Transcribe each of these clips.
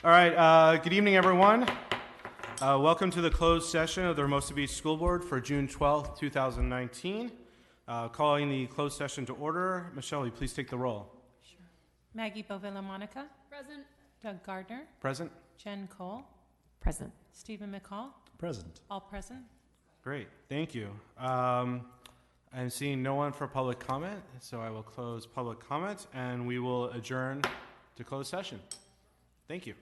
All right, good evening, everyone. Welcome to the closed session of the Hermosa Beach School Board for June 12th, 2019. Calling the closed session to order. Michelle, will you please take the roll? Sure. Maggie Bovilla-Monica. Present. Doug Gardner. Present. Jen Cole. Present. Stephen McCall. Present. All present. Great, thank you. I'm seeing no one for public comment, so I will close public comment and we will adjourn to closed session. Thank you.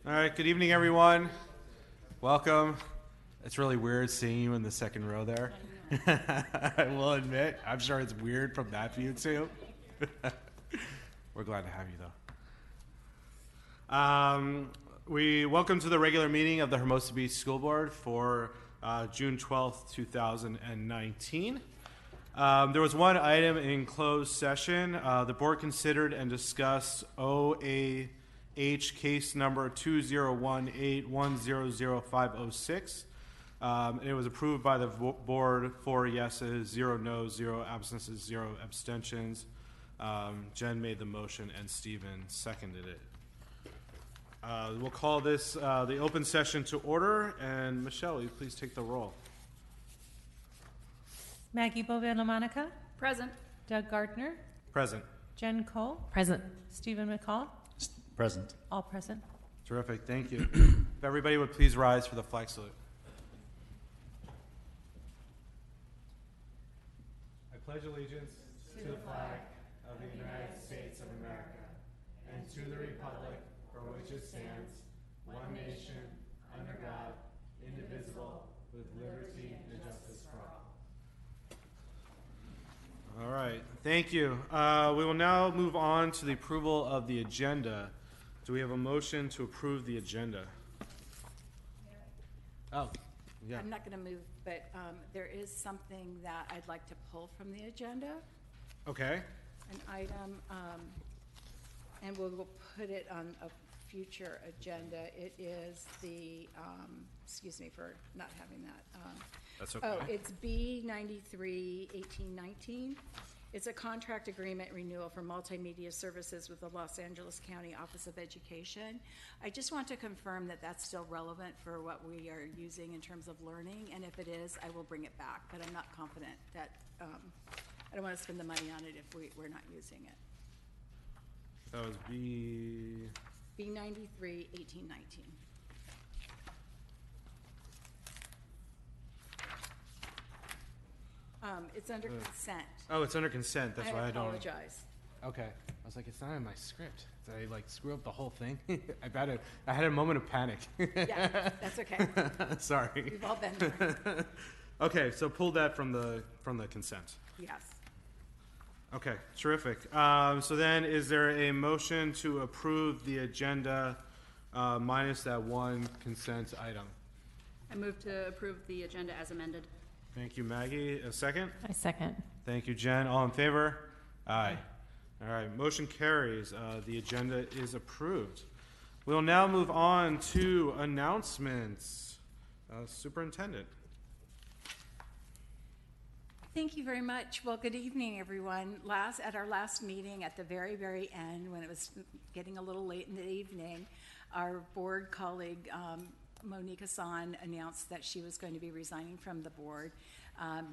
All right, good evening, everyone. Welcome. It's really weird seeing you in the second row there. I will admit, I'm sure it's weird from that view too. We're glad to have you though. We welcome to the regular meeting of the Hermosa Beach School Board for June 12th, 2019. There was one item in closed session. The board considered and discussed OAH case number 2018100506. It was approved by the board, 4 yeses, 0 no's, 0 absences, 0 abstentions. Jen made the motion and Stephen seconded it. We'll call this the open session to order, and Michelle, will you please take the roll? Maggie Bovilla-Monica. Present. Doug Gardner. Present. Jen Cole. Present. Stephen McCall. Present. All present. Terrific, thank you. If everybody would please rise for the flag salute. I pledge allegiance to the flag of the United States of America and to the republic for which it stands, one nation, under God, indivisible, with liberty and justice for all. All right, thank you. We will now move on to the approval of the agenda. Do we have a motion to approve the agenda? Oh, yeah. I'm not going to move, but there is something that I'd like to pull from the agenda, Okay. an item, and we'll put it on a future agenda. It is the, excuse me for not having that. That's okay. Oh, it's B93-1819. It's a contract agreement renewal for multimedia services with the Los Angeles County Office of Education. I just want to confirm that that's still relevant for what we are using in terms of learning, and if it is, I will bring it back, but I'm not confident that, I don't want to spend the money on it if we're not using it. That was B93-1819. It's under consent. Oh, it's under consent. That's why I don't. I apologize. Okay. I was like, it's not in my script. Did I like screw up the whole thing? I had a moment of panic. Yeah, that's okay. Sorry. We've all been there. Okay, so pull that from the consent. Yes. Okay, terrific. So then, is there a motion to approve the agenda minus that one consent item? I move to approve the agenda as amended. Thank you, Maggie. A second? I second. Thank you, Jen. All in favor? Aye. All right, motion carries. The agenda is approved. We'll now move on to announcements. Superintendent. Thank you very much. Well, good evening, everyone. At our last meeting, at the very, very end, when it was getting a little late in the evening, our board colleague, Monique Hassan, announced that she was going to be resigning from the board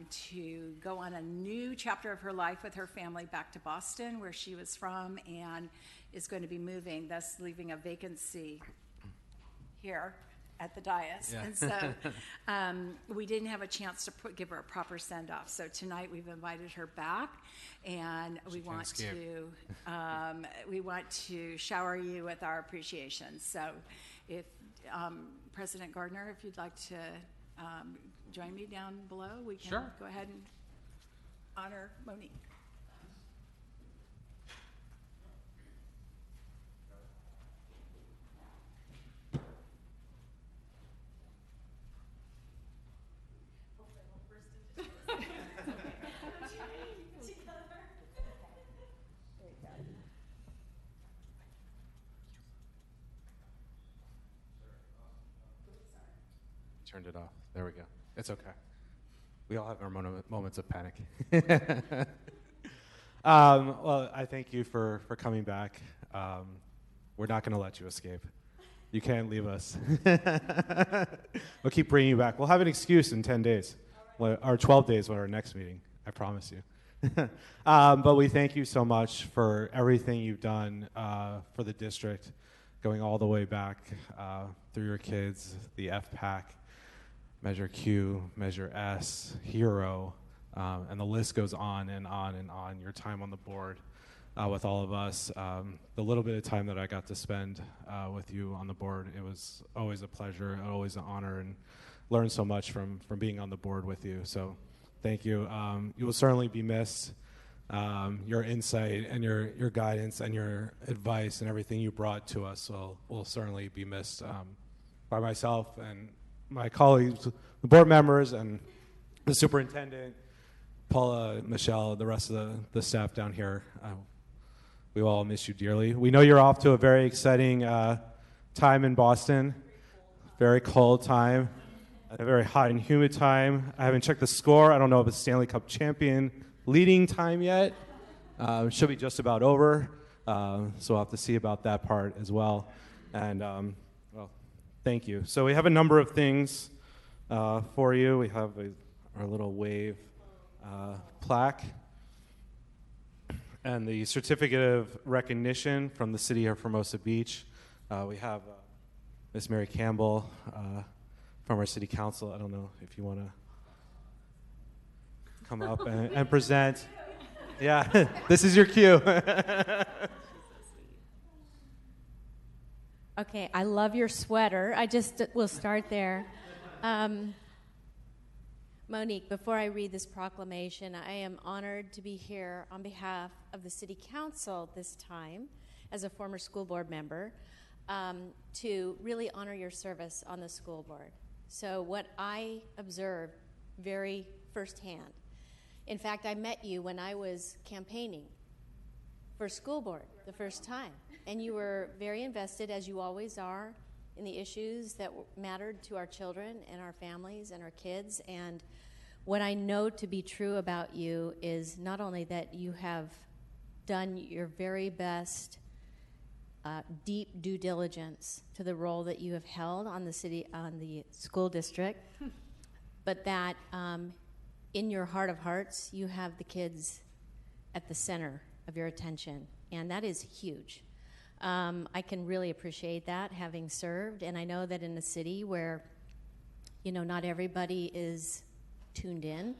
to go on a new chapter of her life with her family back to Boston, where she was from, and is going to be moving, thus leaving a vacancy here at the dais. Yeah. And so we didn't have a chance to give her a proper send-off. So tonight we've invited her back, and we want to shower you with our appreciation. So if President Gardner, if you'd like to join me down below, we can go ahead and honor Monique. Turned it off. There we go. It's okay. We all have our moments of panic. Well, I thank you for coming back. We're not going to let you escape. You can't leave us. We'll keep bringing you back. We'll have an excuse in 10 days, or 12 days when our next meeting, I promise you. But we thank you so much for everything you've done for the district, going all the way back through your kids, the FPAC, Measure Q, Measure S, Hero, and the list goes on and on and on. Your time on the board with all of us, the little bit of time that I got to spend with you on the board, it was always a pleasure, always an honor, and learned so much from being on the board with you. So thank you. You will certainly be missed. Your insight and your guidance and your advice and everything you brought to us will certainly be missed by myself and my colleagues, the board members, and the superintendent, Paula, Michelle, the rest of the staff down here. We will all miss you dearly. We know you're off to a very exciting time in Boston, very cold time, a very hot and humid time. I haven't checked the score. I don't know if it's Stanley Cup champion leading time yet. It should be just about over, so we'll have to see about that part as well. And, well, thank you. So we have a number of things for you. We have our little wave plaque and the certificate of recognition from the city of Hermosa Beach. We have Miss Mary Campbell from our city council. I don't know if you want to come up and present. Yeah, this is your cue. Okay, I love your sweater. We'll start there. Monique, before I read this proclamation, I am honored to be here on behalf of the City Council this time, as a former school board member, to really honor your service on the school board. So what I observed very firsthand, in fact, I met you when I was campaigning for school board the first time, and you were very invested, as you always are, in the issues that mattered to our children and our families and our kids. And what I know to be true about you is not only that you have done your very best deep due diligence to the role that you have held on the school district, but that in your heart of hearts, you have the kids at the center of your attention, and that is huge. I can really appreciate that, having served, and I know that in a city where, not everybody is tuned in,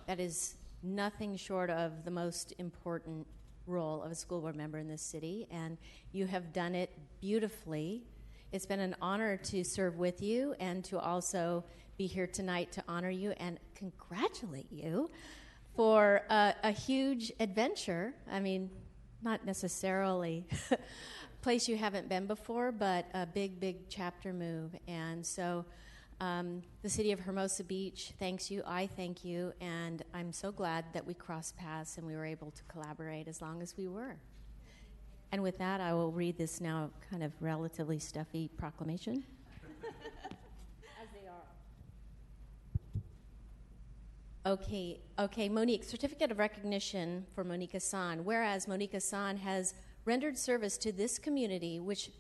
that is nothing short of the most important role of a school board member in this city, and you have done it beautifully. It's been an honor to serve with you and to also be here tonight to honor you and congratulate you for a huge adventure. I mean, not necessarily a place you haven't been before, but a big, big chapter move. And so the city of Hermosa Beach thanks you. I thank you. And I'm so glad that we crossed paths and we were able to collaborate as long as we were. And with that, I will read this now kind of relatively stuffy proclamation. As they are. Okay, Monique, certificate of recognition for Monique Hassan. Whereas Monique Hassan has rendered service to this community which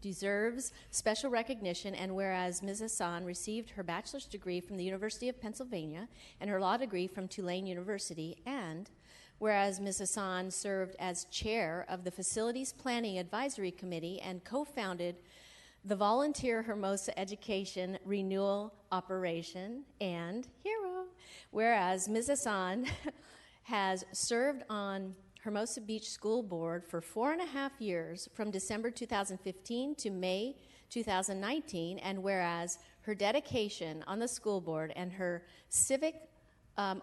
deserves special recognition, and whereas Ms. Hassan received her bachelor's degree from the University of Pennsylvania and her law degree from Tulane University, and whereas Ms. Hassan served as chair of the Facilities Planning Advisory Committee and co-founded the Volunteer Hermosa Education Renewal Operation, and hero, whereas Ms. Hassan has served on Hermosa Beach School Board for 4.5 years from December 2015 to May 2019, and whereas her dedication on the school board and her civic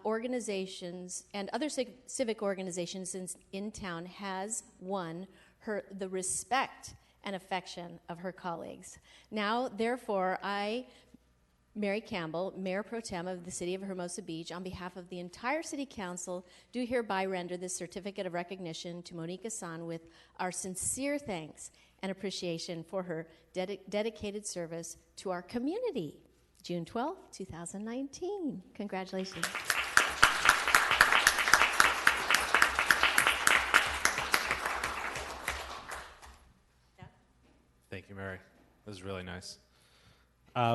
organizations and other civic organizations in town has won her the respect and affection of her colleagues. Now, therefore, I, Mary Campbell, Mayor Pro Tem of the City of Hermosa Beach, on behalf of the entire City Council, do hereby render this certificate of recognition to Monique Hassan with our sincere thanks and appreciation for her dedicated service to our community. June 12, 2019. Congratulations. Thank you, Mary. That was really nice.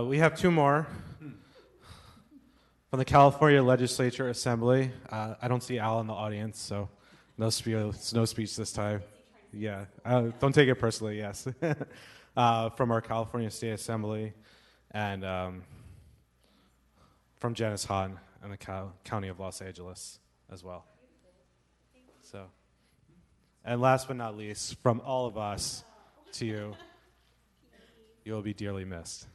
We have two more. From the California Legislature Assembly. I don't see Al in the audience, so no speech this time. Yeah, don't take it personally, yes. From our California State Assembly, and from Janice Hahn and the County of Los Angeles as well. So, and last but not least, from all of us to you, you will be dearly missed.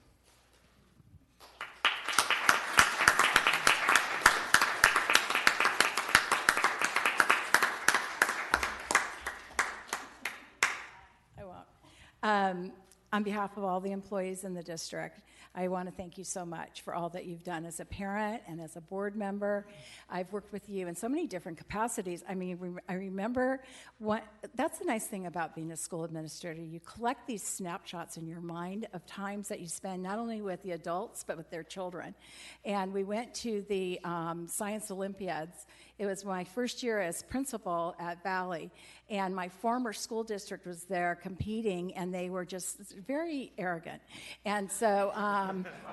I won't. On behalf of all the employees in the district, I want to thank you so much for all that you've done as a parent and as a board member. I've worked with you in so many different capacities. I mean, I remember that's the nice thing about being a school administrator. You collect these snapshots in your mind of times that you spend not only with the adults, but with their children. And we went to the Science Olympiads. It was my first year as principal at Valley, and my former school district was there competing, and they were just very arrogant. And so,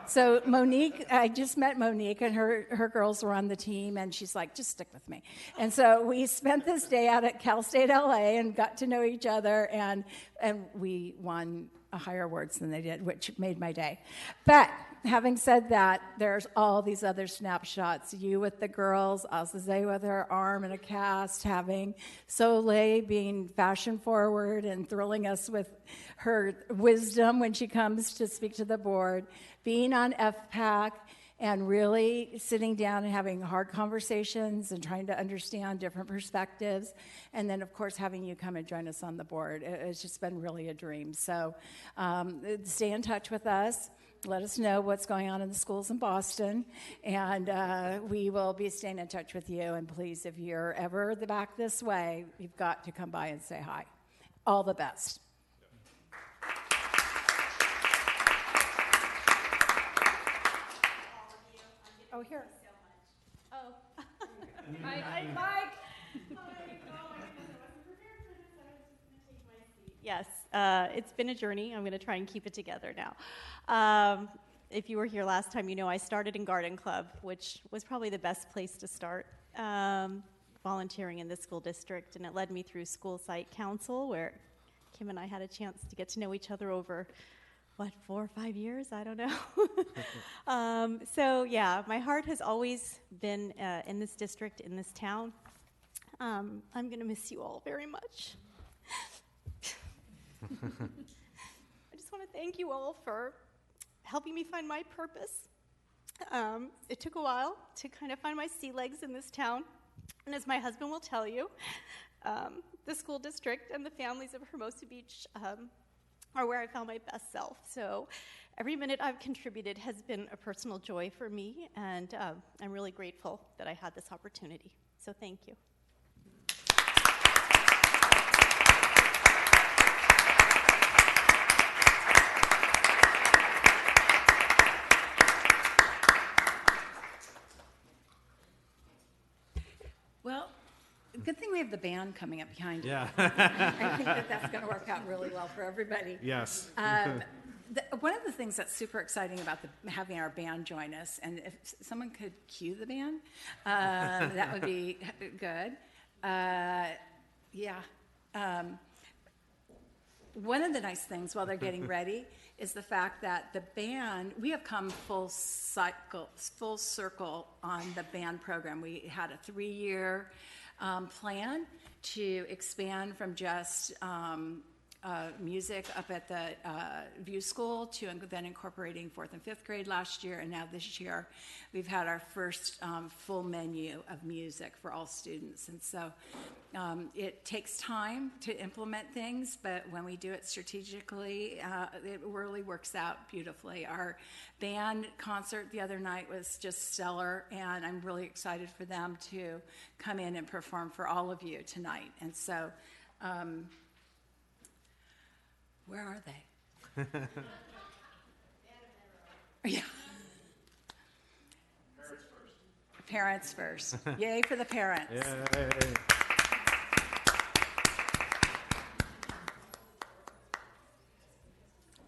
so Monique, I just met Monique, and her girls were on the team, and she's like, just stick with me. And so we spent this day out at Cal State LA and got to know each other, and we won higher awards than they did, which made my day. But having said that, there's all these other snapshots. You with the girls, Azaze with her arm in a cast, having Soleil being fashion forward and thrilling us with her wisdom when she comes to speak to the board, being on FPAC, and really sitting down and having hard conversations and trying to understand different perspectives. And then, of course, having you come and join us on the board. It's just been really a dream. So stay in touch with us. Let us know what's going on in the schools in Boston. And we will be staying in touch with you. And please, if you're ever back this way, you've got to come by and say hi. All the best. Oh, here. Oh. Hi, Mike. Yes, it's been a journey. I'm going to try and keep it together now. If you were here last time, you know I started in Garden Club, which was probably the best place to start volunteering in the school district, and it led me through School Site Council, where Kim and I had a chance to get to know each other over 4 or 5 years? I don't know. So yeah, my heart has always been in this district, in this town. I'm going to miss you all very much. I just want to thank you all for helping me find my purpose It took a while to kind of find my sea legs in this town. And as my husband will tell you, the school district and the families of Hermosa Beach are where I found my best self. So every minute I've contributed has been a personal joy for me, and I'm really grateful that I had this opportunity. So thank you. Well, good thing we have the band coming up behind you. Yeah. I think that that's going to work out really well for everybody. Yes. One of the things that's super exciting about having our band join us, and if someone could cue the band, that would be good. One of the nice things while they're getting ready is the fact that the band, we have come full circle on the band program. We had a 3-year plan to expand from just music up at the View School to then incorporating 4th and 5th grade last year, and now this year we've had our first full menu of music for all students. And so it takes time to implement things, but when we do it strategically, it really works out beautifully. Our band concert the other night was just stellar, and I'm really excited for them to come in and perform for all of you tonight. And so where are they? Yeah. Parents first. Yay for the parents. Yay.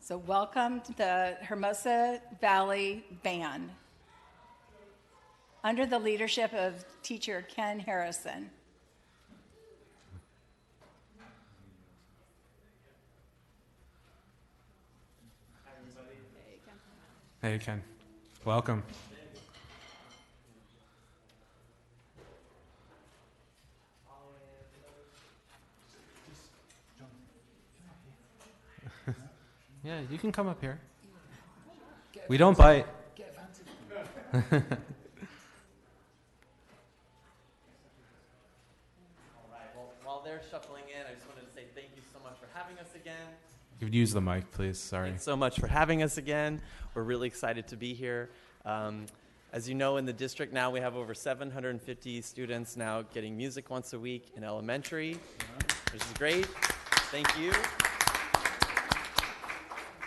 So welcome to the Hermosa Valley Band under the leadership of teacher Ken Harrison. Hey, Ken. Welcome. Yeah, you can come up here. We don't bite. All right, well, while they're shuffling in, I just wanted to say thank you so much for having us again. You could use the mic, please. Sorry. Thanks so much for having us again. We're really excited to be here. As you know, in the district now, we have over 750 students now getting music once a week in elementary, which is great. Thank you.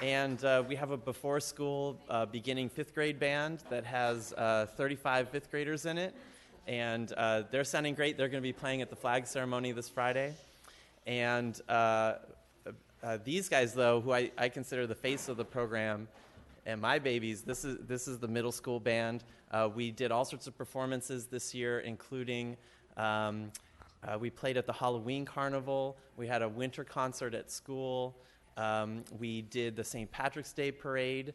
And we have a before-school beginning 5th grade band that has 35 5th graders in it. And they're sounding great. They're going to be playing at the flag ceremony this Friday. And these guys, though, who I consider the face of the program, and my babies, this is the middle school band. We did all sorts of performances this year, including we played at the Halloween Carnival. We had a winter concert at school. We did the St. Patrick's Day Parade.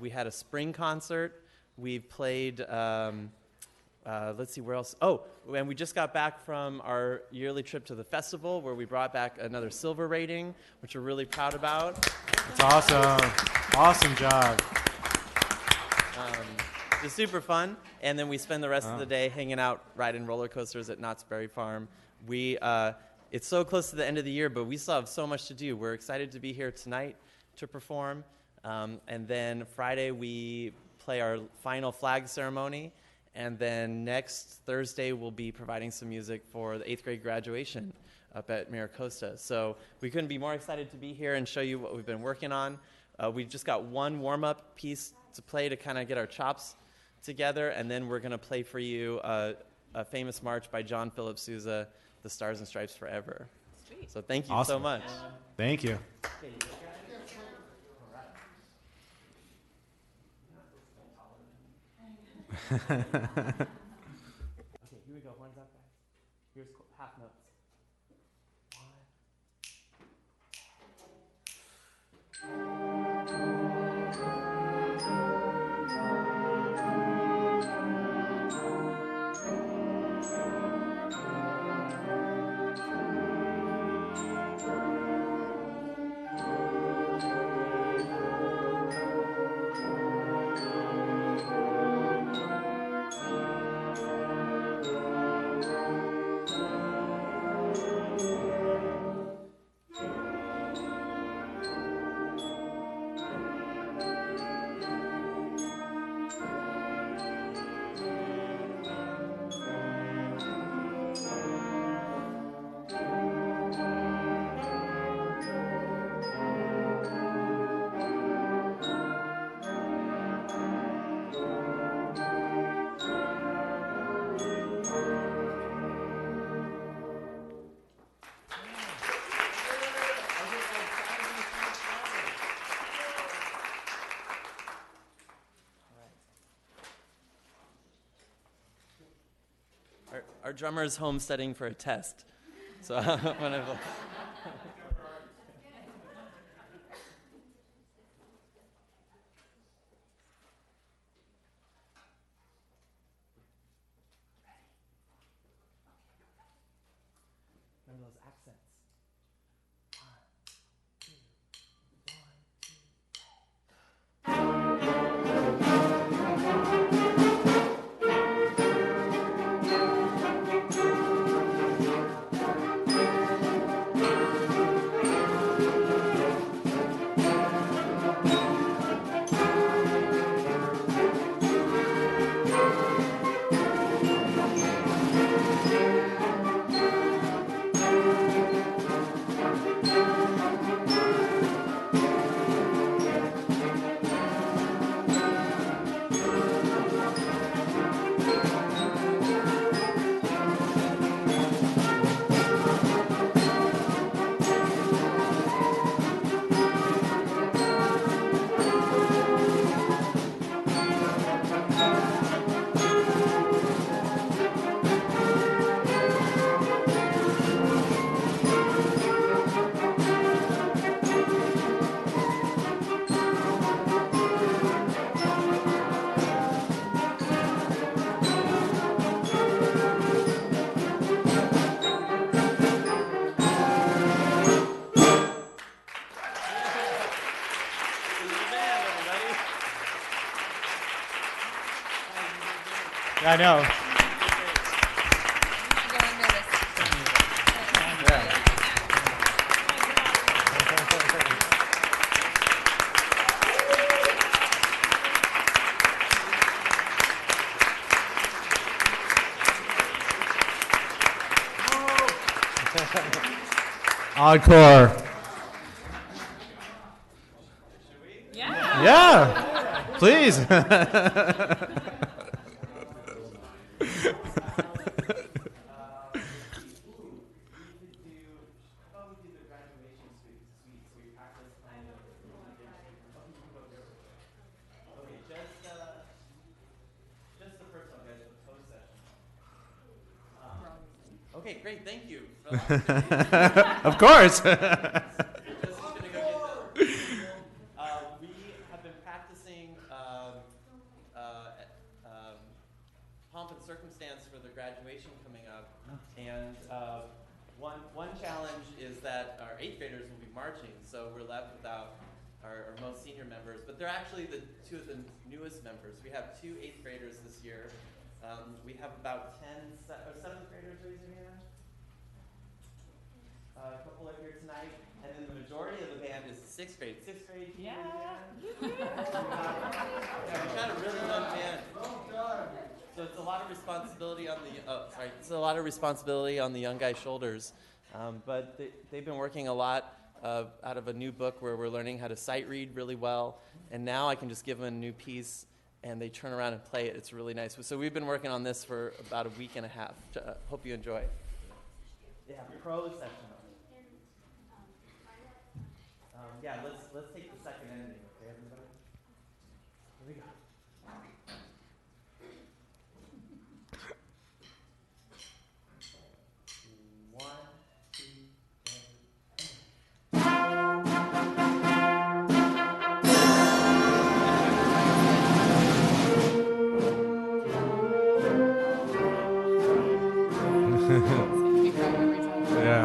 We had a spring concert. We've played, let's see, where else? Oh, and we just got back from our yearly trip to the festival where we brought back another silver rating, which we're really proud about. It's awesome. Awesome job. It's super fun. And then we spend the rest of the day hanging out, riding roller coasters at Knott's Berry Farm. It's so close to the end of the year, but we still have so much to do. We're excited to be here tonight to perform. And then Friday, we play our final flag ceremony. And then next Thursday, we'll be providing some music for the 8th grade graduation up at Miracosta. So we couldn't be more excited to be here and show you what we've been working on. We've just got one warm-up piece to play to kind of get our chops together. And then we're going to play for you a famous march by John Philip Sousa, The Stars and Stripes Forever. Sweet. So thank you so much. Thank you. Okay, here we go. One's up, guys. Here's half notes. drummer is home studying for a test. So I'm gonna. Remember those accents. I know. Encore. Yeah, please. Okay, great, thank you. Of course. We have been practicing pomp and circumstance for the graduation coming up, and one challenge is that our 8th graders will be marching, so we're left without our most senior members, but they're actually the two of the newest members. We have 2 8th graders this year. We have about 7th graders raising their hand. A couple are here tonight, and then the majority of the band is 6th grade. 6th grade, yeah. We've got a really young band. So it's a lot of responsibility on the young guy's shoulders. But they've been working a lot out of a new book where we're learning how to sight read really well, and now I can just give them a new piece and they turn around and play it. It's really nice. So we've been working on this for about a week and a half. Hope you enjoy. Yeah, pro session. Yeah, let's take the second ending, okay, everybody? Here we go. 1, 2, 3. Yeah.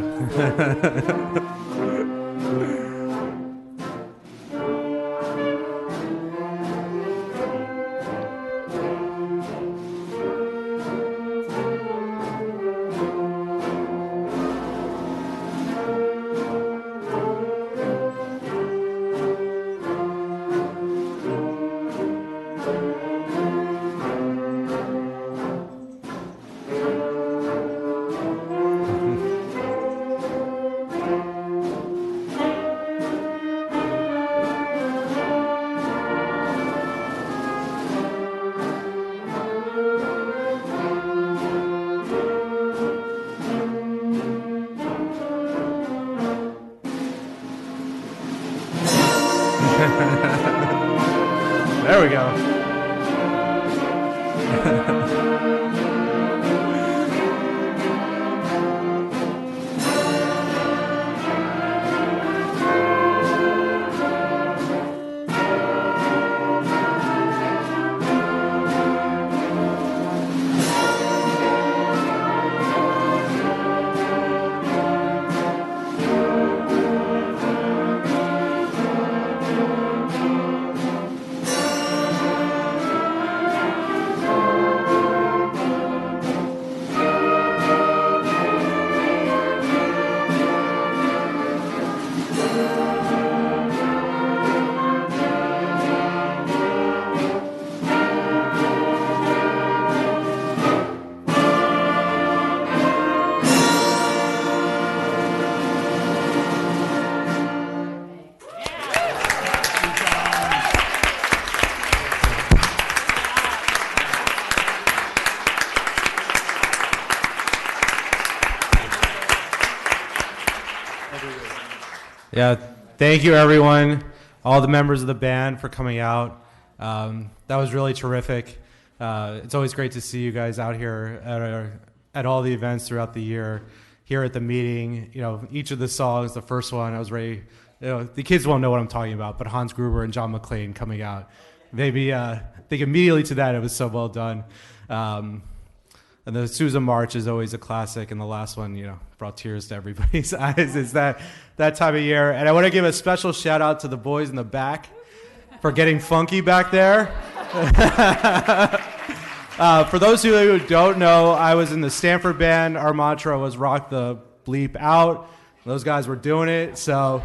There we go. Yeah, thank you everyone, all the members of the band for coming out. That was really terrific. It's always great to see you guys out here at all the events throughout the year. Here at the meeting, each of the songs, the first one, I was ready. The kids won't know what I'm talking about, but Hans Gruber and John McClane coming out. Maybe think immediately to that. It was so well done. And the Sousa March is always a classic, and the last one, brought tears to everybody's eyes. It's that time of year. And I want to give a special shout out to the boys in the back for getting funky back there. For those of you who don't know, I was in the Stanford band. Our mantra was rock the bleep out. Those guys were doing it, so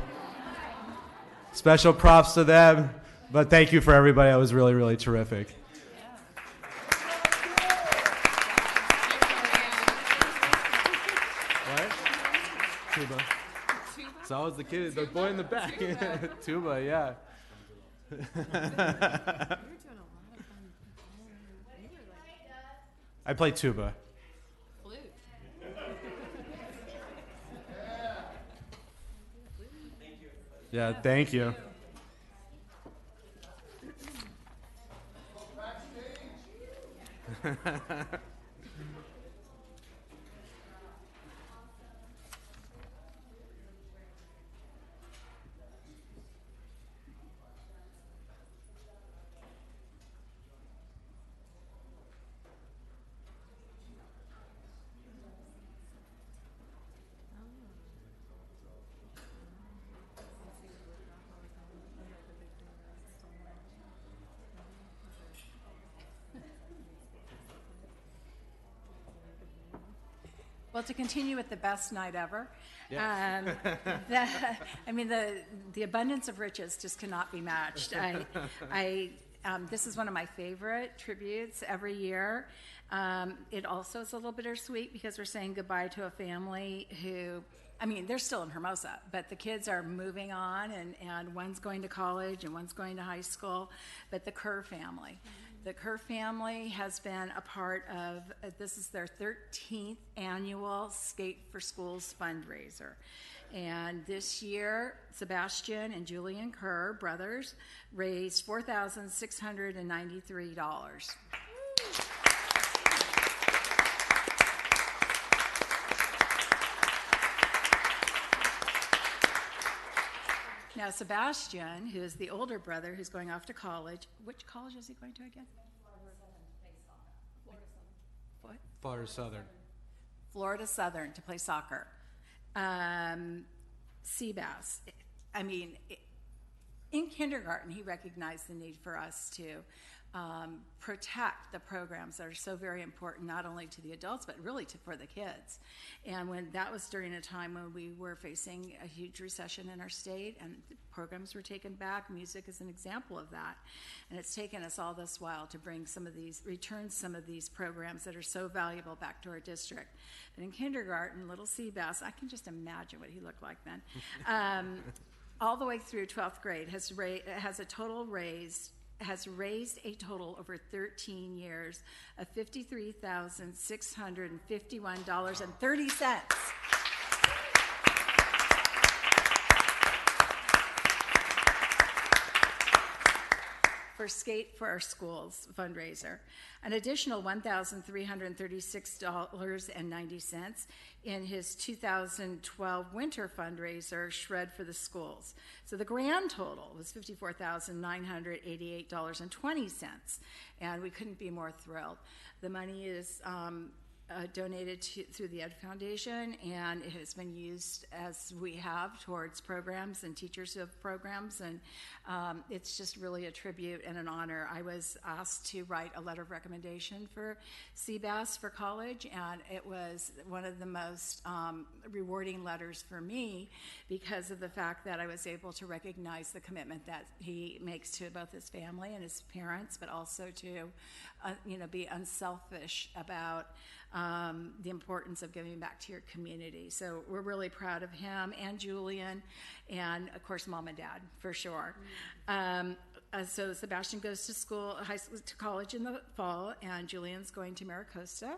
special props to them. But thank you for everybody. It was really, really terrific. Tuba. So I was the kid, the boy in the back. Tuba, yeah. I play tuba. Yeah, thank you. Well, to continue with the best night ever, Yes. the abundance of riches just cannot be matched. This is one of my favorite tributes every year. It also is a little bittersweet because we're saying goodbye to a family who, they're still in Hermosa, but the kids are moving on, and one's going to college and one's going to high school, but the Kerr family. The Kerr family has been a part of, this is their 13th annual Skate for Schools fundraiser. And this year, Sebastian and Julian Kerr, brothers, raised $4,693. Now, Sebastian, who is the older brother who's going off to college, which college is he going to again? What? Florida Southern. Florida Southern to play soccer. Seabass. In kindergarten, he recognized the need for us to protect the programs that are so very important, not only to the adults, but really for the kids. And when that was during a time when we were facing a huge recession in our state and programs were taken back, music is an example of that. And it's taken us all this while to return some of these programs that are so valuable back to our district. But in kindergarten, little Seabass, I can just imagine what he looked like then. All the way through 12th grade has raised a total over 13 years of $53,651.30. For Skate for Our Schools fundraiser. An additional $1,336.90 in his 2012 winter fundraiser, Shred for the Schools. So the grand total was $54,988.20, and we couldn't be more thrilled. The money is donated through the Ed Foundation, and it has been used as we have towards programs and teachers who have programs, and it's just really a tribute and an honor. I was asked to write a letter of recommendation for Seabass for college, and it was one of the most rewarding letters for me because of the fact that I was able to recognize the commitment that he makes to both his family and his parents, but also to be unselfish about the importance of giving back to your community. So we're really proud of him and Julian, and of course Mom and Dad for sure. So Sebastian goes to college in the fall, and Julian's going to Maricosta.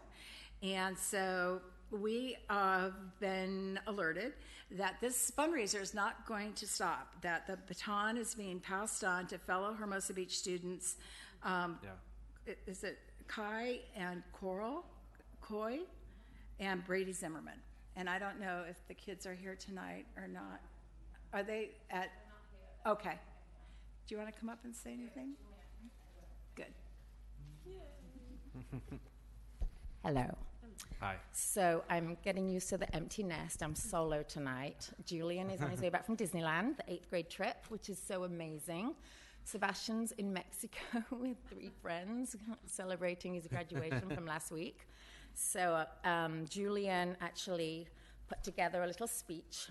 And so we have been alerted that this fundraiser is not going to stop, that the baton is being passed on to fellow Hermosa Beach students. Is it Kai and Coy and Brady Zimmerman? And I don't know if the kids are here tonight or not. Are they at? Okay. Do you want to come up and say anything? Good. Hello. Hi. So I'm getting used to the empty nest. I'm solo tonight. Julian is on his way back from Disneyland, the 8th grade trip, which is so amazing. Sebastian's in Mexico with 3 friends celebrating his graduation from last week. So Julian actually put together a little speech,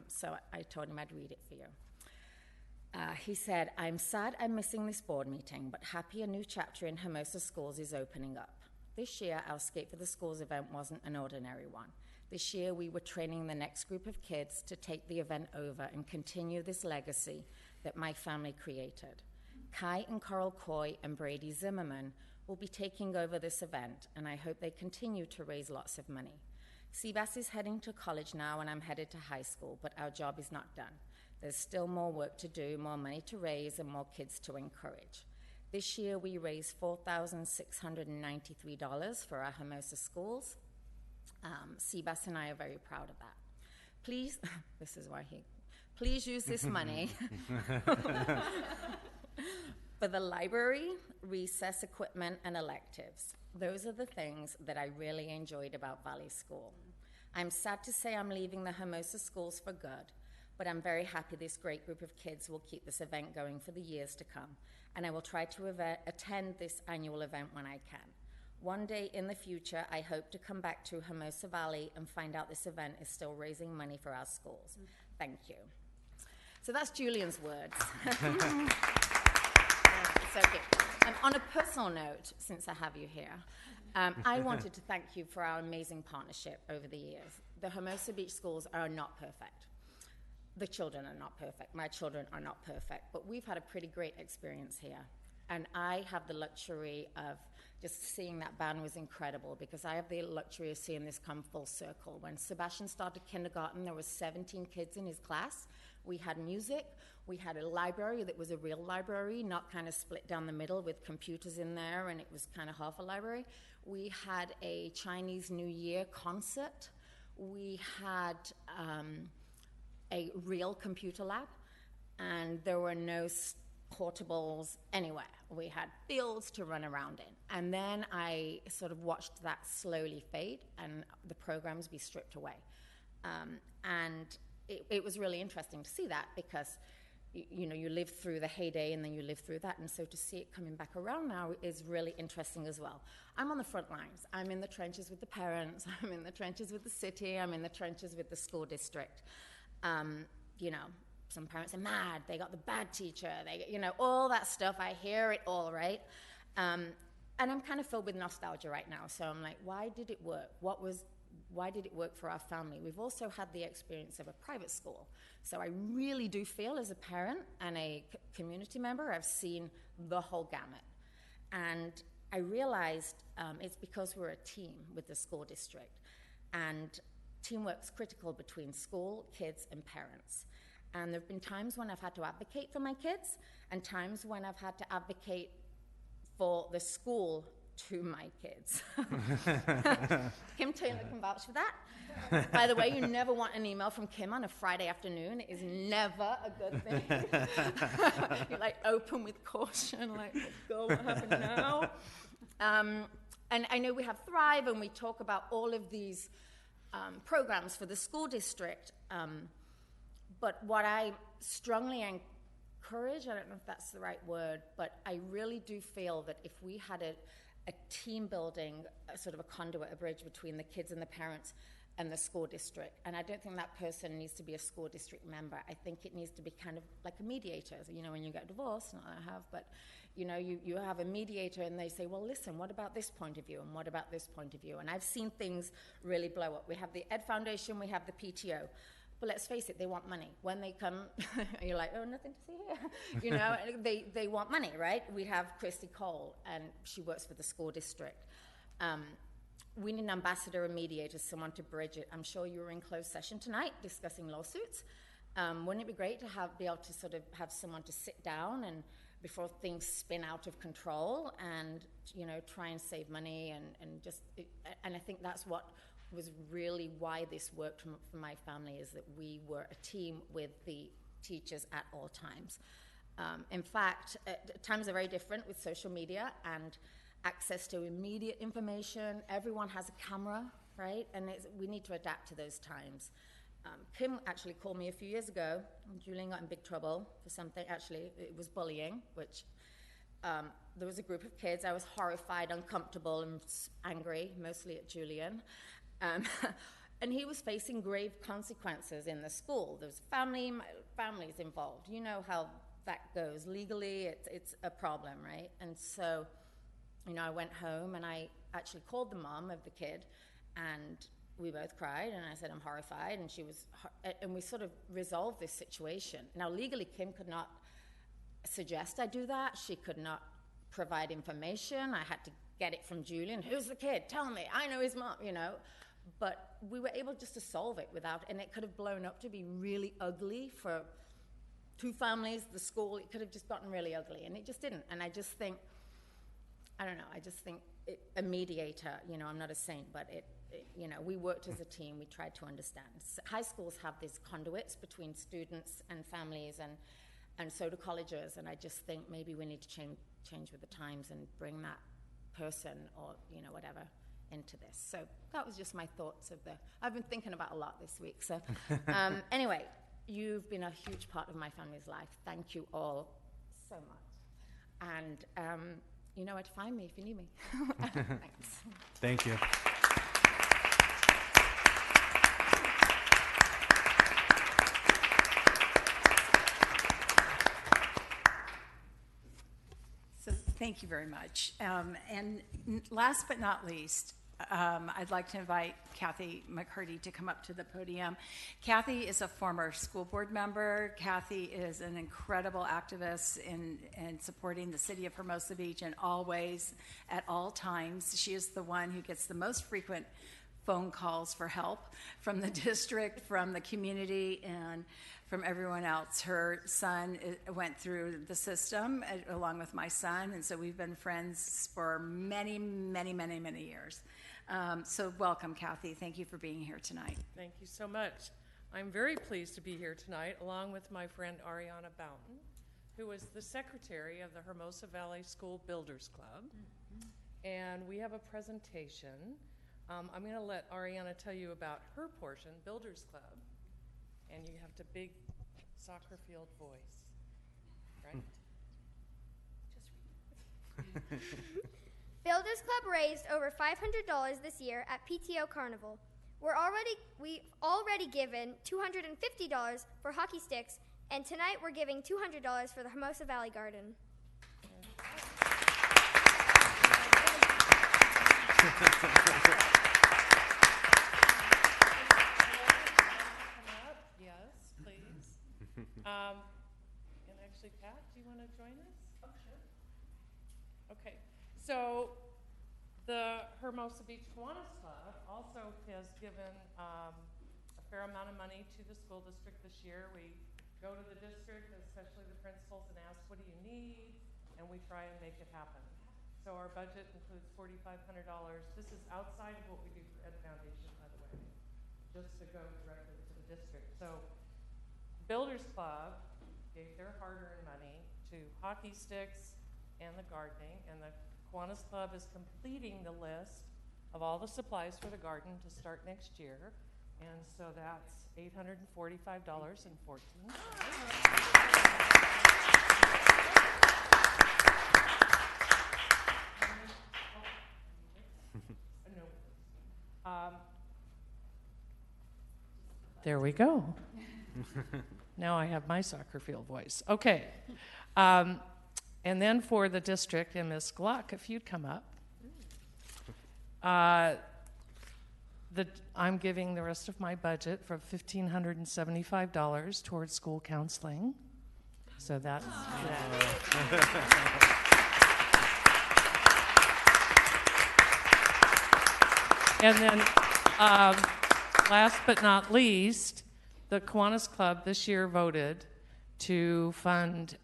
so I told him I'd read it for you. He said, "I'm sad I'm missing this board meeting, but happy a new chapter in Hermosa Schools is opening up. This year, our Skate for the Schools event wasn't an ordinary one. This year, we were training the next group of kids to take the event over and continue this legacy that my family created. Kai and Coral Coy and Brady Zimmerman will be taking over this event, and I hope they continue to raise lots of money. Seabass is heading to college now, and I'm headed to high school, but our job is not done. There's still more work to do, more money to raise, and more kids to encourage. This year, we raised $4,693 for our Hermosa schools. Seabass and I are very proud of that. Please, please use this money for the library, recess equipment, and electives. Those are the things that I really enjoyed about Valley School. I'm sad to say I'm leaving the Hermosa schools for good, but I'm very happy this great group of kids will keep this event going for the years to come, and I will try to attend this annual event when I can. One day in the future, I hope to come back to Hermosa Valley and find out this event is still raising money for our schools. Thank you." So that's Julian's words. So good. On a personal note, since I have you here, I wanted to thank you for our amazing partnership over the years. The Hermosa Beach schools are not perfect. The children are not perfect. My children are not perfect. But we've had a pretty great experience here. And I have the luxury of just seeing that band was incredible, because I have the luxury of seeing this come full circle. When Sebastian started kindergarten, there were 17 kids in his class. We had music. We had a library that was a real library, not kind of split down the middle with computers in there, and it was kind of half a library. We had a Chinese New Year concert. We had a real computer lab, and there were no portables anywhere. We had fields to run around in. And then I sort of watched that slowly fade and the programs be stripped away. And it was really interesting to see that, because you live through the heyday and then you live through that, and so to see it coming back around now is really interesting as well. I'm on the front lines. I'm in the trenches with the parents. I'm in the trenches with the city. I'm in the trenches with the school district. Some parents are mad. They got the bad teacher. All that stuff. I hear it all, right? And I'm kind of filled with nostalgia right now. So I'm like, why did it work? Why did it work for our family? We've also had the experience of a private school. So I really do feel, as a parent and a community member, I've seen the whole gamut. And I realized it's because we're a team with the school district. And teamwork's critical between school, kids, and parents. And there have been times when I've had to advocate for my kids, and times when I've had to advocate for the school to my kids. Kim Taylor can vouch for that. By the way, you never want an email from Kim on a Friday afternoon. It is never a good thing. You're like, open with caution, like, go, what happened now? And I know we have Thrive, and we talk about all of these programs for the school district. But what I strongly encourage, I don't know if that's the right word, but I really do feel that if we had a team building, sort of a conduit, a bridge between the kids and the parents and the school district, and I don't think that person needs to be a school district member. I think it needs to be kind of like a mediator. So, when you get divorced, not that I have, but you have a mediator, and they say, well, listen, what about this point of view, and what about this point of view? And I've seen things really blow up. We have the Ed Foundation, we have the PTO. But let's face it, they want money. When they come, you're like, oh, nothing to see here. They want money, right? We have Christy Cole, and she works for the school district. we need an ambassador or mediator, someone to bridge it. I'm sure you were in closed session tonight discussing lawsuits. Wouldn't it be great to be able to sort of have someone to sit down and before things spin out of control and, try and save money and I think that's what was really why this worked for my family, is that we were a team with the teachers at all times. In fact, times are very different with social media and access to immediate information. Everyone has a camera, right? And we need to adapt to those times. Kim actually called me a few years ago. Julian got in big trouble for something. Actually, it was bullying, which there was a group of kids. I was horrified, uncomfortable, and angry, mostly at Julian. And he was facing grave consequences in the school. There was families involved. You know how that goes. Legally, it's a problem, right? And so, I went home and I actually called the mom of the kid, and we both cried, and I said, I'm horrified, and and we sort of resolved this situation. Now, legally, Kim could not suggest I do that. She could not provide information. I had to get it from Julian. Who's the kid? Tell me. I know his mom, But we were able just to solve it and it could have blown up to be really ugly for two families, the school. It could have just gotten really ugly, and it just didn't. And I just think, a mediator, I'm not a saint, but we worked as a team. We tried to understand. High schools have these conduits between students and families, and so do colleges. And I just think maybe we need to change with the times and bring that person or, whatever into this. So that was just my thoughts I've been thinking about a lot this week. So anyway, you've been a huge part of my family's life. Thank you all so much. And you know where to find me if you need me. Thanks. Thank you. So thank you very much. And last but not least, I'd like to invite Kathy McCurdy to come up to the podium. Kathy is a former school board member. Kathy is an incredible activist in supporting the city of Hermosa Beach in all ways, at all times. She is the one who gets the most frequent phone calls for help from the district, from the community, and from everyone else. Her son went through the system along with my son, and so we've been friends for many, many, many, many years. So welcome, Kathy. Thank you for being here tonight. Thank you so much. I'm very pleased to be here tonight, along with my friend Ariana Boughton, who is the secretary of the Hermosa Valley School Builders Club. And we have a presentation. I'm going to let Ariana tell you about her portion, Builders Club. And you have the big soccer field voice, right? Just read it. Builders Club raised over $500 this year at PTO Carnival. We've already given $250 for hockey sticks, and tonight we're giving $200 for the Hermosa Valley Garden. Yes, please. And actually, Pat, do you want to join us? Oh, sure. Okay. So the Hermosa Beach Kiwanis Club also has given a fair amount of money to the school district this year. We go to the district, especially the principals, and ask, what do you need? And we try and make it happen. So our budget includes $4,500. This is outside of what we do for Ed Foundation, by the way, just to go directly to the district. So Builders Club gave their hard-earned money to hockey sticks and the gardening, and the Kiwanis Club is completing the list of all the supplies for the garden to start next year, and so that's $845.14. There we go. Now I have my soccer field voice. Okay. And then for the district, and Ms. Gluck, if you'd come up. I'm giving the rest of my budget for $1,575 towards school counseling. So that's that. And then, last but not least, the Kiwanis Club this year voted to fund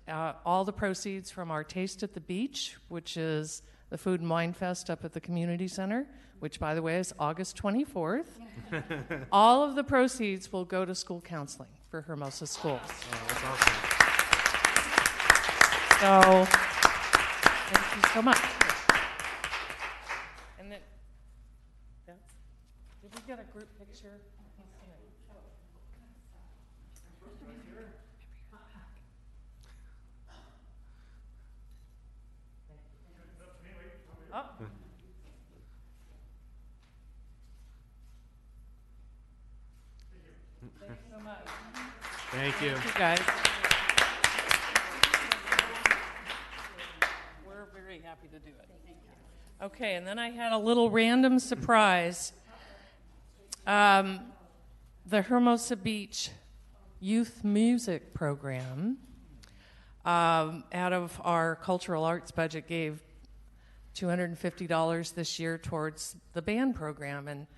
all the proceeds from our Taste at the Beach, which is the Food and Wine Fest up at the community center, which, by the way, is August 24th. All of the proceeds will go to school counseling for Hermosa schools. Oh, that's awesome. So, thank you so much. And then, did we get a group picture? Oh. Thanks so much. Thank you. Thank you, guys. We're very happy to do it. Okay, and then I had a little random surprise. The Hermosa Beach Youth Music Program, out of our cultural arts budget, gave $250 this year towards the band program. And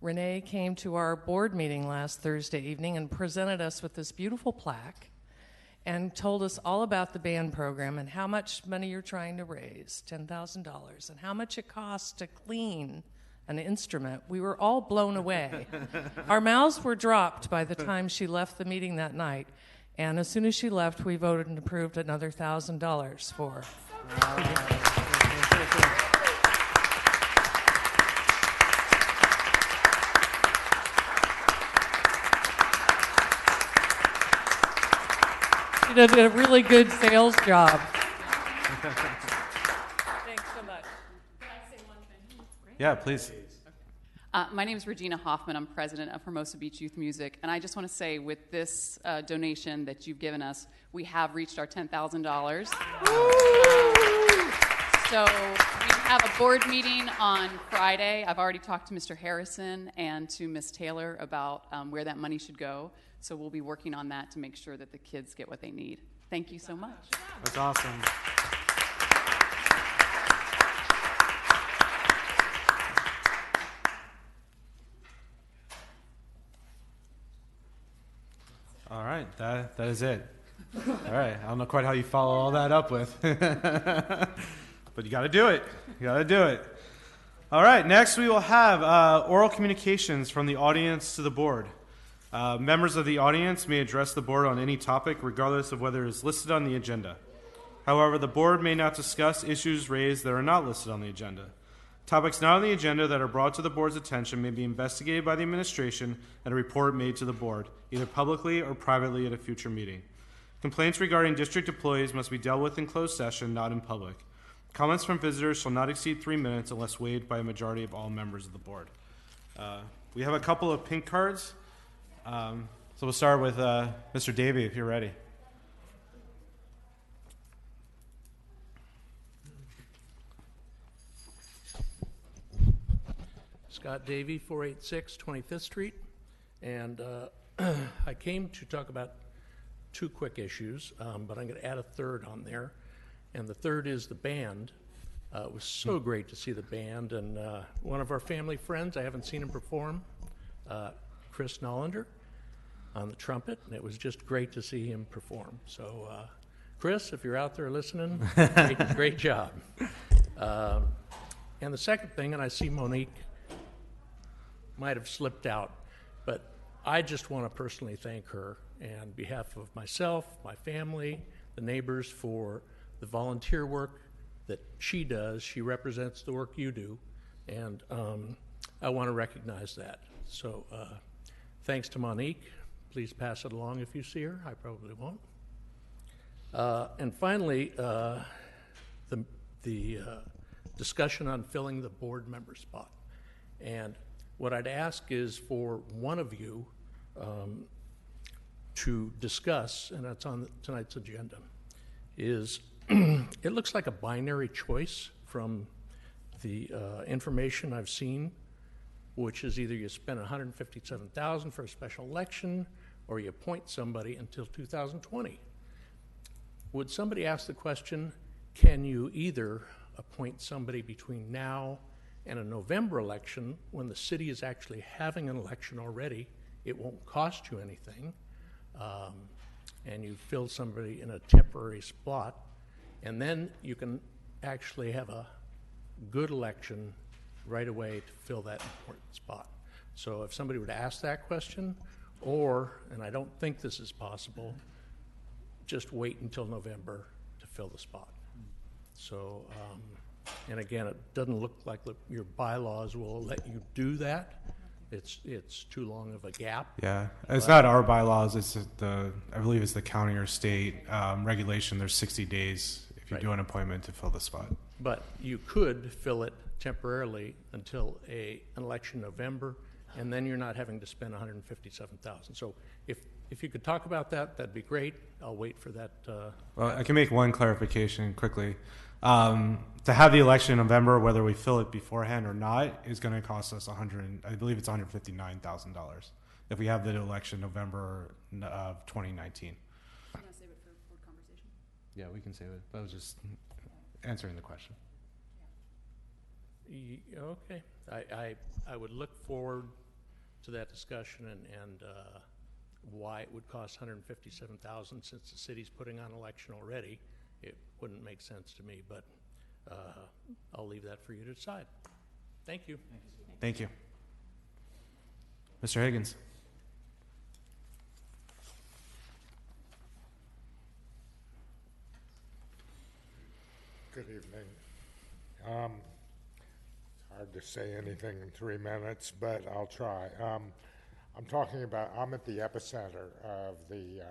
Renee came to our board meeting last Thursday evening and presented us with this beautiful plaque and told us all about the band program and how much money you're trying to raise, $10,000, and how much it costs to clean an instrument. We were all blown away. Our mouths were dropped by the time she left the meeting that night. And as soon as she left, we voted and approved another $1,000 for. She did a really good sales job. Thanks so much. Can I say one thing? Yeah, please. My name is Regina Hoffman. I'm president of Hermosa Beach Youth Music. And I just want to say with this donation that you've given us, we have reached our $10,000. So we have a board meeting on Friday. I've already talked to Mr. Harrison and to Ms. Taylor about where that money should go. So we'll be working on that to make sure that the kids get what they need. Thank you so much. That's awesome. All right, that is it. All right, I don't know quite how you follow all that up with, but you got to do it. You got to do it. All right, next we will have oral communications from the audience to the board. Members of the audience may address the board on any topic, regardless of whether it is listed on the agenda. However, the board may not discuss issues raised that are not listed on the agenda. Topics not on the agenda that are brought to the board's attention may be investigated by the administration and a report made to the board, either publicly or privately at a future meeting. Complaints regarding district employees must be dealt with in closed session, not in public. Comments from visitors shall not exceed 3 minutes unless waived by a majority of all members of the board. We have a couple of pink cards. So we'll start with Mr. Davey, if you're ready. Scott Davey, 486 25th Street. And I came to talk about two quick issues, but I'm going to add a third on there. And the third is the band. It was so great to see the band. And one of our family friends, I haven't seen him perform, Chris Nollander, on the trumpet. And it was just great to see him perform. So, Chris, if you're out there listening, great job. And the second thing, and I see Monique might have slipped out, but I just want to personally thank her on behalf of myself, my family, the neighbors, for the volunteer work that she does. She represents the work you do, and I want to recognize that. So thanks to Monique. Please pass it along if you see her. I probably won't. And finally, the discussion on filling the board member spot. And what I'd ask is for one of you to discuss, and that's on tonight's agenda, is it looks like a binary choice from the information I've seen, which is either you spend $157,000 for a special election or you appoint somebody until 2020. Would somebody ask the question, can you either appoint somebody between now And a November election, when the city is actually having an election already, it won't cost you anything. And you fill somebody in a temporary spot, and then you can actually have a good election right away to fill that important spot. So if somebody would ask that question, or, and I don't think this is possible, just wait until November to fill the spot. So, and again, it doesn't look like your bylaws will let you do that. It's too long of a gap. Yeah, it's not our bylaws. It's I believe it's the county or state regulation. There's 60 days if you do an appointment to fill the spot. But you could fill it temporarily until an election November, and then you're not having to spend $157,000. So if you could talk about that, that'd be great. I'll wait for that. Well, I can make one clarification quickly. To have the election in November, whether we fill it beforehand or not, is going to cost us I believe it's $159,000 if we have the election November of 2019. You want to save it for board conversation? Yeah, we can save it. That was just answering the question. Okay. I would look forward to that discussion and why it would cost $157,000 since the city's putting on election already. It wouldn't make sense to me, but I'll leave that for you to decide. Thank you. Thank you. Mr. Higgins. Good evening. It's hard to say anything in 3 minutes, but I'll try. I'm at the epicenter of the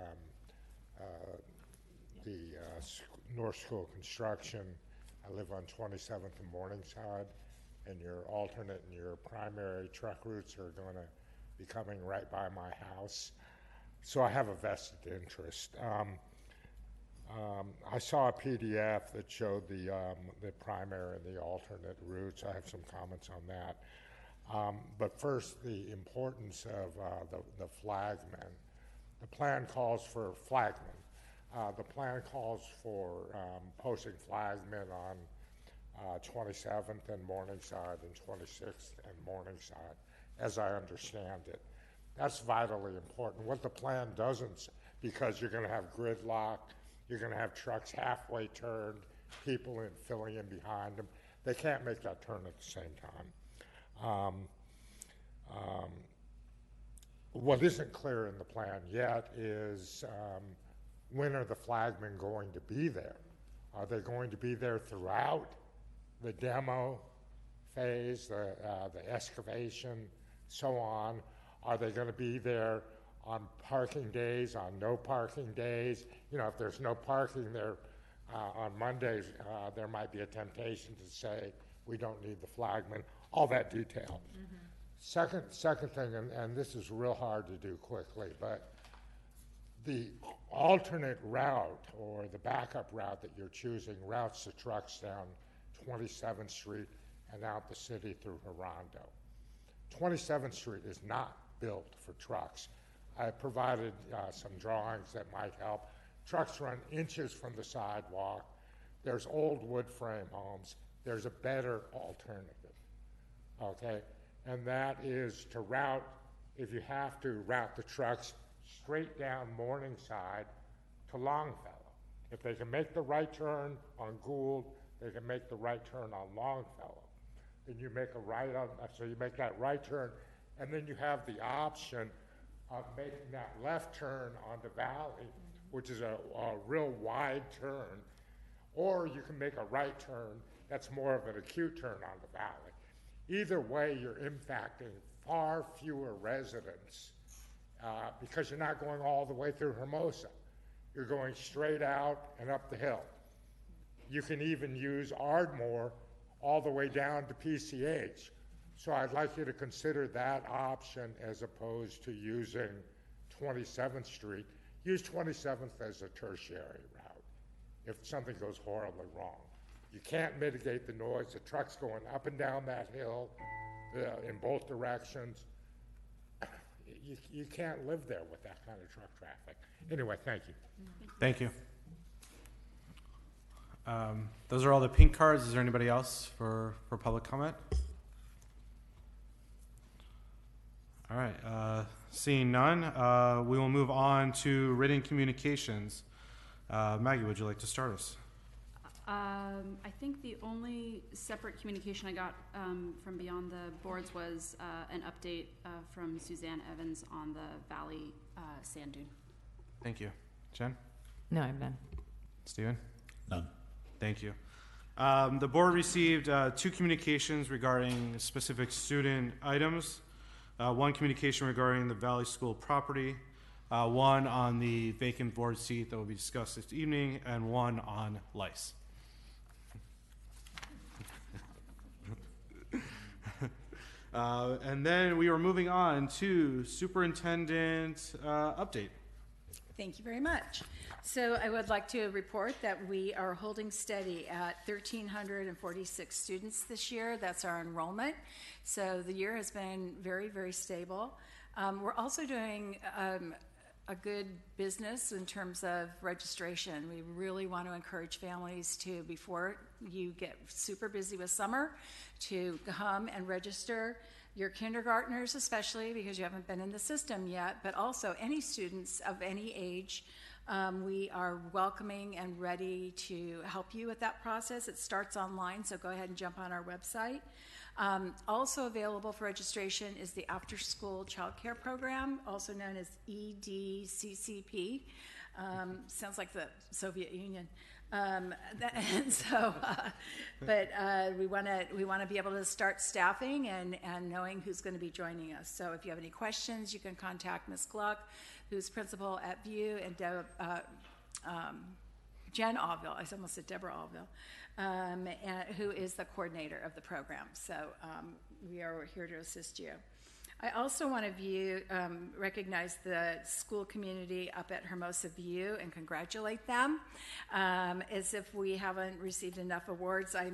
North School construction. I live on 27th and Morningside, and your alternate and your primary truck routes are going to be coming right by my house. So I have a vested interest. I saw a PDF that showed the primary and the alternate routes. I have some comments on that. But first, the importance of the flagmen. The plan calls for flagmen. The plan calls for posting flagmen on 27th and Morningside and 26th and Morningside, as I understand it. That's vitally important. What the plan doesn't, because you're going to have gridlock, you're going to have trucks halfway turned, people filling in behind them. They can't make that turn at the same time. What isn't clear in the plan yet is when are the flagmen going to be there? Are they going to be there throughout the demo phase, the excavation, so on? Are they going to be there on parking days, on no parking days? You know, if there's no parking there on Mondays, there might be a temptation to say we don't need the flagmen, all that detail. Mm-hmm. Second thing, and this is real hard to do quickly, but the alternate route or the backup route that you're choosing routes the trucks down 27th Street and out the city through Hirondo. 27th Street is not built for trucks. I provided some drawings that might help. Trucks run inches from the sidewalk. There's old wood frame homes. There's a better alternative, okay? And that is to route, if you have to, route the trucks straight down Morningside to Longfellow. If they can make the right turn on Gould, they can make the right turn on Longfellow. Then you make a right on, so you make that right turn, and then you have the option of making that left turn onto Valley, which is a real wide turn, or you can make a right turn that's more of an acute turn onto Valley. Either way, you're impacting far fewer residents because you're not going all the way through Hermosa. You're going straight out and up the hill. You can even use Ardmore all the way down to PCH. So I'd like you to consider that option as opposed to using 27th Street. Use 27th as a tertiary route if something goes horribly wrong. You can't mitigate the noise. The truck's going up and down that hill in both directions. You can't live there with that kind of truck traffic. Anyway, thank you. Thank you. Those are all the pink cards. Is there anybody else for public comment? All right. Seeing none, we will move on to written communications. Maggie, would you like to start us? I think the only separate communication I got from beyond the boards was an update from Suzanne Evans on the Valley sand dune. Thank you. Jen? No, I'm done. Stephen? None. Thank you. The board received 2 communications regarding specific student items. 1 communication regarding the Valley School property, 1 on the vacant board seat that will be discussed this evening, and 1 on lice. And then we are moving on to superintendent update. Thank you very much. So I would like to report that we are holding steady at 1,346 students this year. That's our enrollment. So the year has been very, very stable. We're also doing a good business in terms of registration. We really want to encourage families to, before you get super busy with summer, to come and register your kindergartners, especially because you haven't been in the system yet, but also any students of any age. We are welcoming and ready to help you with that process. It starts online, so go ahead and jump on our website. Also available for registration is the After School Child Care Program, also known as EDCCP. Sounds like the Soviet Union. But we want to be able to start staffing and knowing who's going to be joining us. So if you have any questions, you can contact Ms. Gluck, who's principal at View, and Jen Allville. I almost said Deborah Allville, who is the coordinator of the program. So we are here to assist you. I also want to recognize the school community up at Hermosa View and congratulate them. As if we haven't received enough awards, I've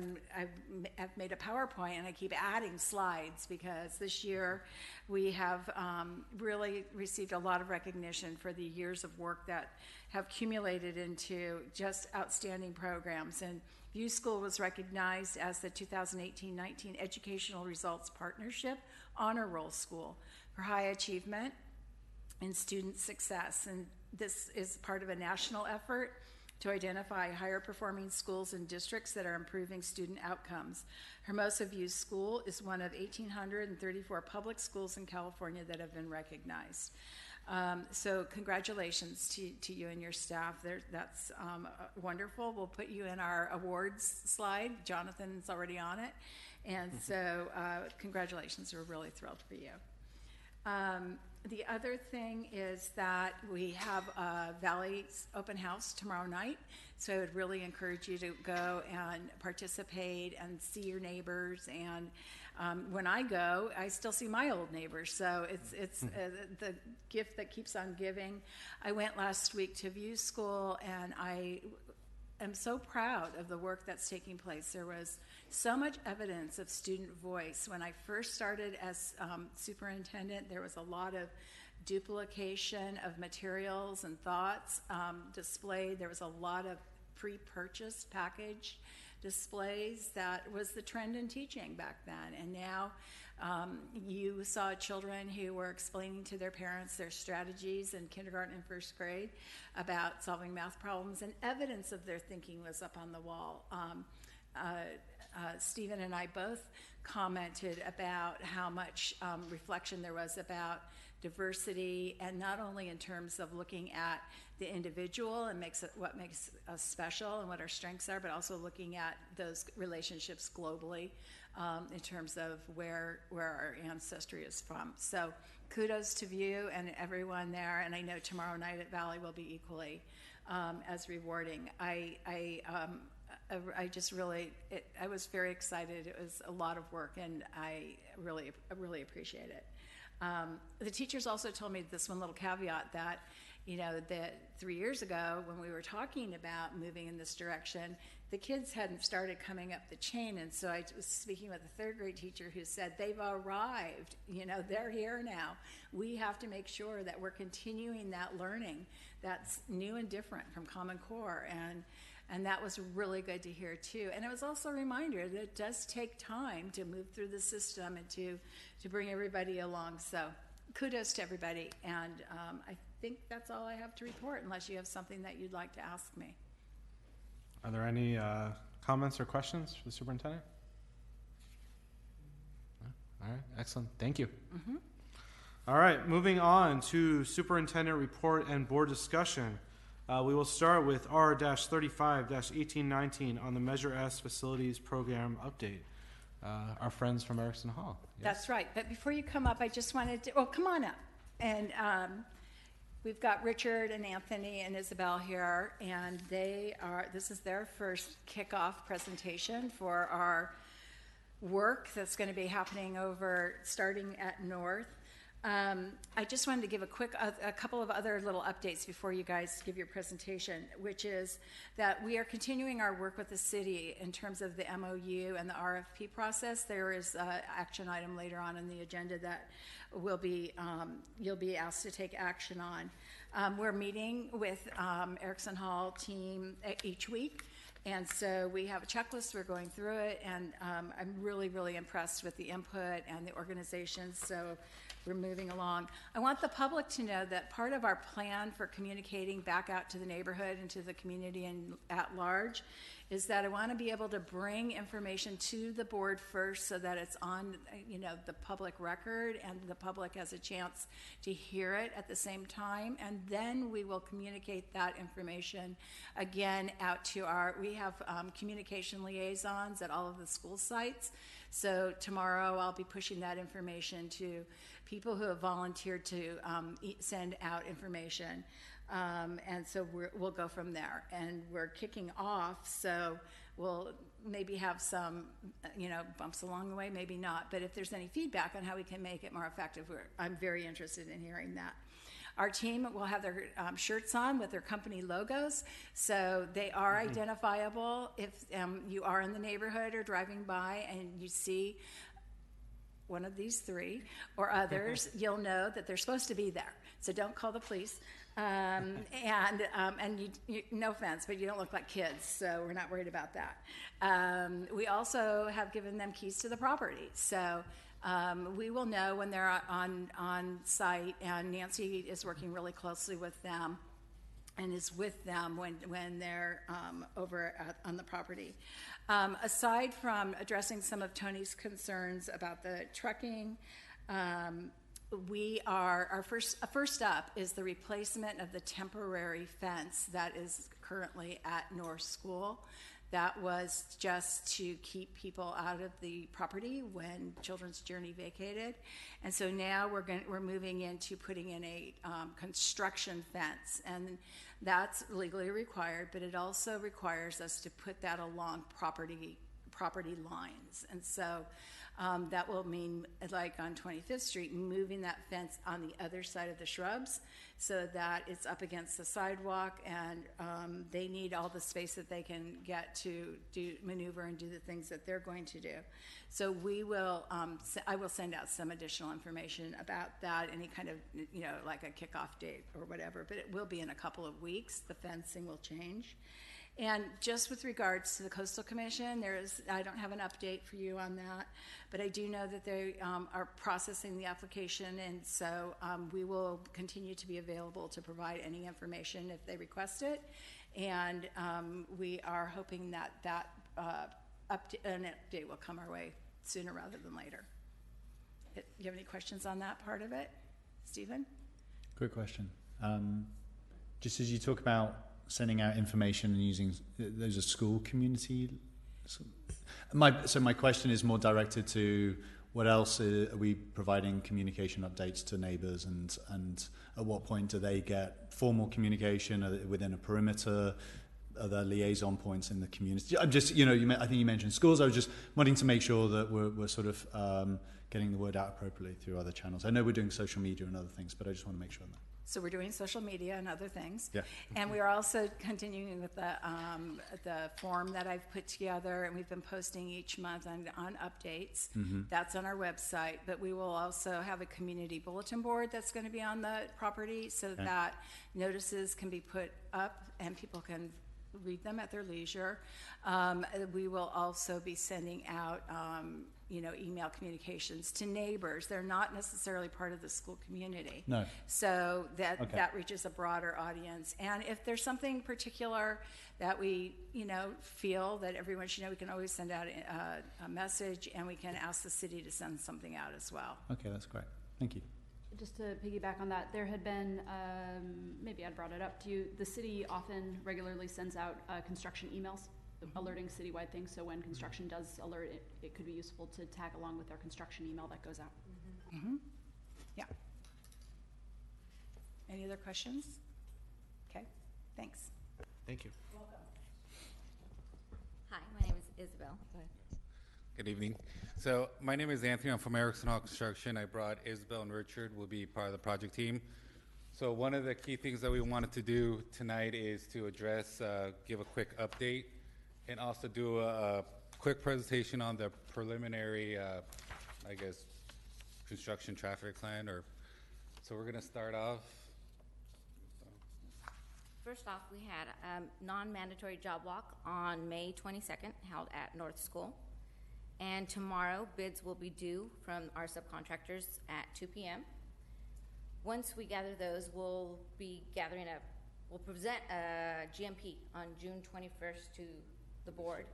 made a PowerPoint and I keep adding slides because this year we have really received a lot of recognition for the years of work that have accumulated into just outstanding programs. And View School was recognized as the 2018-19 Educational Results Partnership Honor Roll School for high achievement and student success. And this is part of a national effort to identify higher performing schools and districts that are improving student outcomes. Hermosa View School is one of 1,834 public schools in California that have been recognized. So congratulations to you and your staff. That's wonderful. We'll put you in our awards slide. Jonathan's already on it. And so congratulations. We're really thrilled for you. The other thing is that we have a Valley's open house tomorrow night. So I would really encourage you to go and participate and see your neighbors. And when I go, I still see my old neighbors. So it's the gift that keeps on giving. I went last week to View School, and I am so proud of the work that's taking place. There was so much evidence of student voice. When I first started as superintendent, there was a lot of duplication of materials and thoughts displayed. There was a lot of pre-purchase package displays. That was the trend in teaching back then. And now you saw children who were explaining to their parents their strategies in kindergarten and first grade about solving math problems, and evidence of their thinking was up on the wall. Stephen and I both commented about how much reflection there was about diversity, and not only in terms of looking at the individual and what makes us special and what our strengths are, but also looking at those relationships globally in terms of where our ancestry is from. So kudos to View and everyone there, and I know tomorrow night at Valley will be equally as rewarding. I was very excited. It was a lot of work, and I really appreciate it. The teachers also told me this one little caveat that, that 3 years ago when we were talking about moving in this direction, the kids hadn't started coming up the chain. And so I was speaking with a third grade teacher who said, they've arrived, they're here now. We have to make sure that we're continuing that learning that's new and different from Common Core. And that was really good to hear too. And it was also a reminder that it does take time to move through the system and to bring everybody along. So kudos to everybody. And I think that's all I have to report, unless you have something that you'd like to ask me. Are there any comments or questions for the superintendent? No? All right, excellent. Thank you. Mm-hmm. All right, moving on to superintendent report and board discussion. We will start with R-35-1819 on the Measure S Facilities Program update. Our friends from Erickson Hall. Yes? That's right. But before you come up, I just wanted to, come on up. And we've got Richard and Anthony and Isabel here, and this is their first kickoff presentation for our work that's going to be happening starting at North. I just wanted to give a couple of other little updates before you guys give your presentation, which is that we are continuing our work with the city in terms of the MOU and the RFP process. There is an action item later on in the agenda that you'll be asked to take action on. We're meeting with Erickson Hall team each week. And so we have a checklist, we're going through it, and I'm really, really impressed with the input and the organization, so we're moving along. I want the public to know that part of our plan for communicating back out to the neighborhood and to the community and at large is that I want to be able to bring information to the board first so that it's on, the public record and the public has a chance to hear it at the same time. And then we will communicate that information again out to we have communication liaisons at all of the school sites. So tomorrow I'll be pushing that information to people who have volunteered to send out information. And so we'll go from there. And we're kicking off, so we'll maybe have some, bumps along the way, maybe not. But if there's any feedback on how we can make it more effective, I'm very interested in hearing that. Our team will have their shirts on with their company logos, so they are identifiable. If you are in the neighborhood or driving by and you see one of these three or others, you'll know that they're supposed to be there. So don't call the police. And you, no offense, but you don't look like kids, so we're not worried about that. We also have given them keys to the property, so we will know when they're on site, and Nancy is working really closely with them and is with them when they're over on the property. Aside from addressing some of Tony's concerns about the trucking, our first up is the replacement of the temporary fence that is currently at North School. That was just to keep people out of the property when Children's Journey vacated. And so now we're moving into putting in a construction fence, and that's legally required, but it also requires us to put that along property lines. And so that will mean, like on 25th Street, moving that fence on the other side of the shrubs so that it's up against the sidewalk, and they need all the space that they can get to maneuver and do the things that they're going to do. So I will send out some additional information about that, any kind of, like a kickoff date or whatever, but it will be in a couple of weeks. The fencing will change. And just with regards to the Coastal Commission, I don't have an update for you on that, but I do know that they are processing the application, and so we will continue to be available to provide any information if they request it. And we are hoping that an update will come our way sooner rather than later. You have any questions on that part of it, Stephen? Quick question. Just as you talk about sending out information and using those are school community. So my question is more directed to what else are we providing communication updates to neighbours, and at what point do they get formal communication? Are they within a perimeter? Are there liaison points in the community? I'm just, I think you mentioned schools. I was just wanting to make sure that we're sort of getting the word out appropriately through other channels. I know we're doing social media and other things, but I just want to make sure of that. So we're doing social media and other things. Yeah. And we are also continuing with the form that I've put together, and we've been posting each month on updates. Mm-hmm. That's on our website. But we will also have a community bulletin board that's going to be on the property so that notices can be put up and people can read them at their leisure. We will also be sending out, email communications to neighbors. They're not necessarily part of the school community. No. So that Okay. that reaches a broader audience. And if there's something particular that we, feel that everyone should know, we can always send out a message, and we can ask the city to send something out as well. Okay, that's great. Thank you. Just to piggyback on that, there had been, maybe I brought it up to you, the city often regularly sends out construction emails alerting citywide things, so when construction does alert, it could be useful to tag along with our construction email that goes out. Yeah. Any other questions? Okay, thanks. Thank you. Hi, my name is Isabel. Go ahead. Good evening. So my name is Anthony. I'm from Erickson Hall Construction. I brought Isabel and Richard will be part of the project team. So one of the key things that we wanted to do tonight is to address, give a quick update, and also do a quick presentation on the preliminary, construction traffic plan. So we're going to start off. First off, we had a non-mandatory job walk on May 22nd held at North School. And tomorrow, bids will be due from our subcontractors at 2 p.m. Once we gather those, we'll present a GMP on June 21st to the board.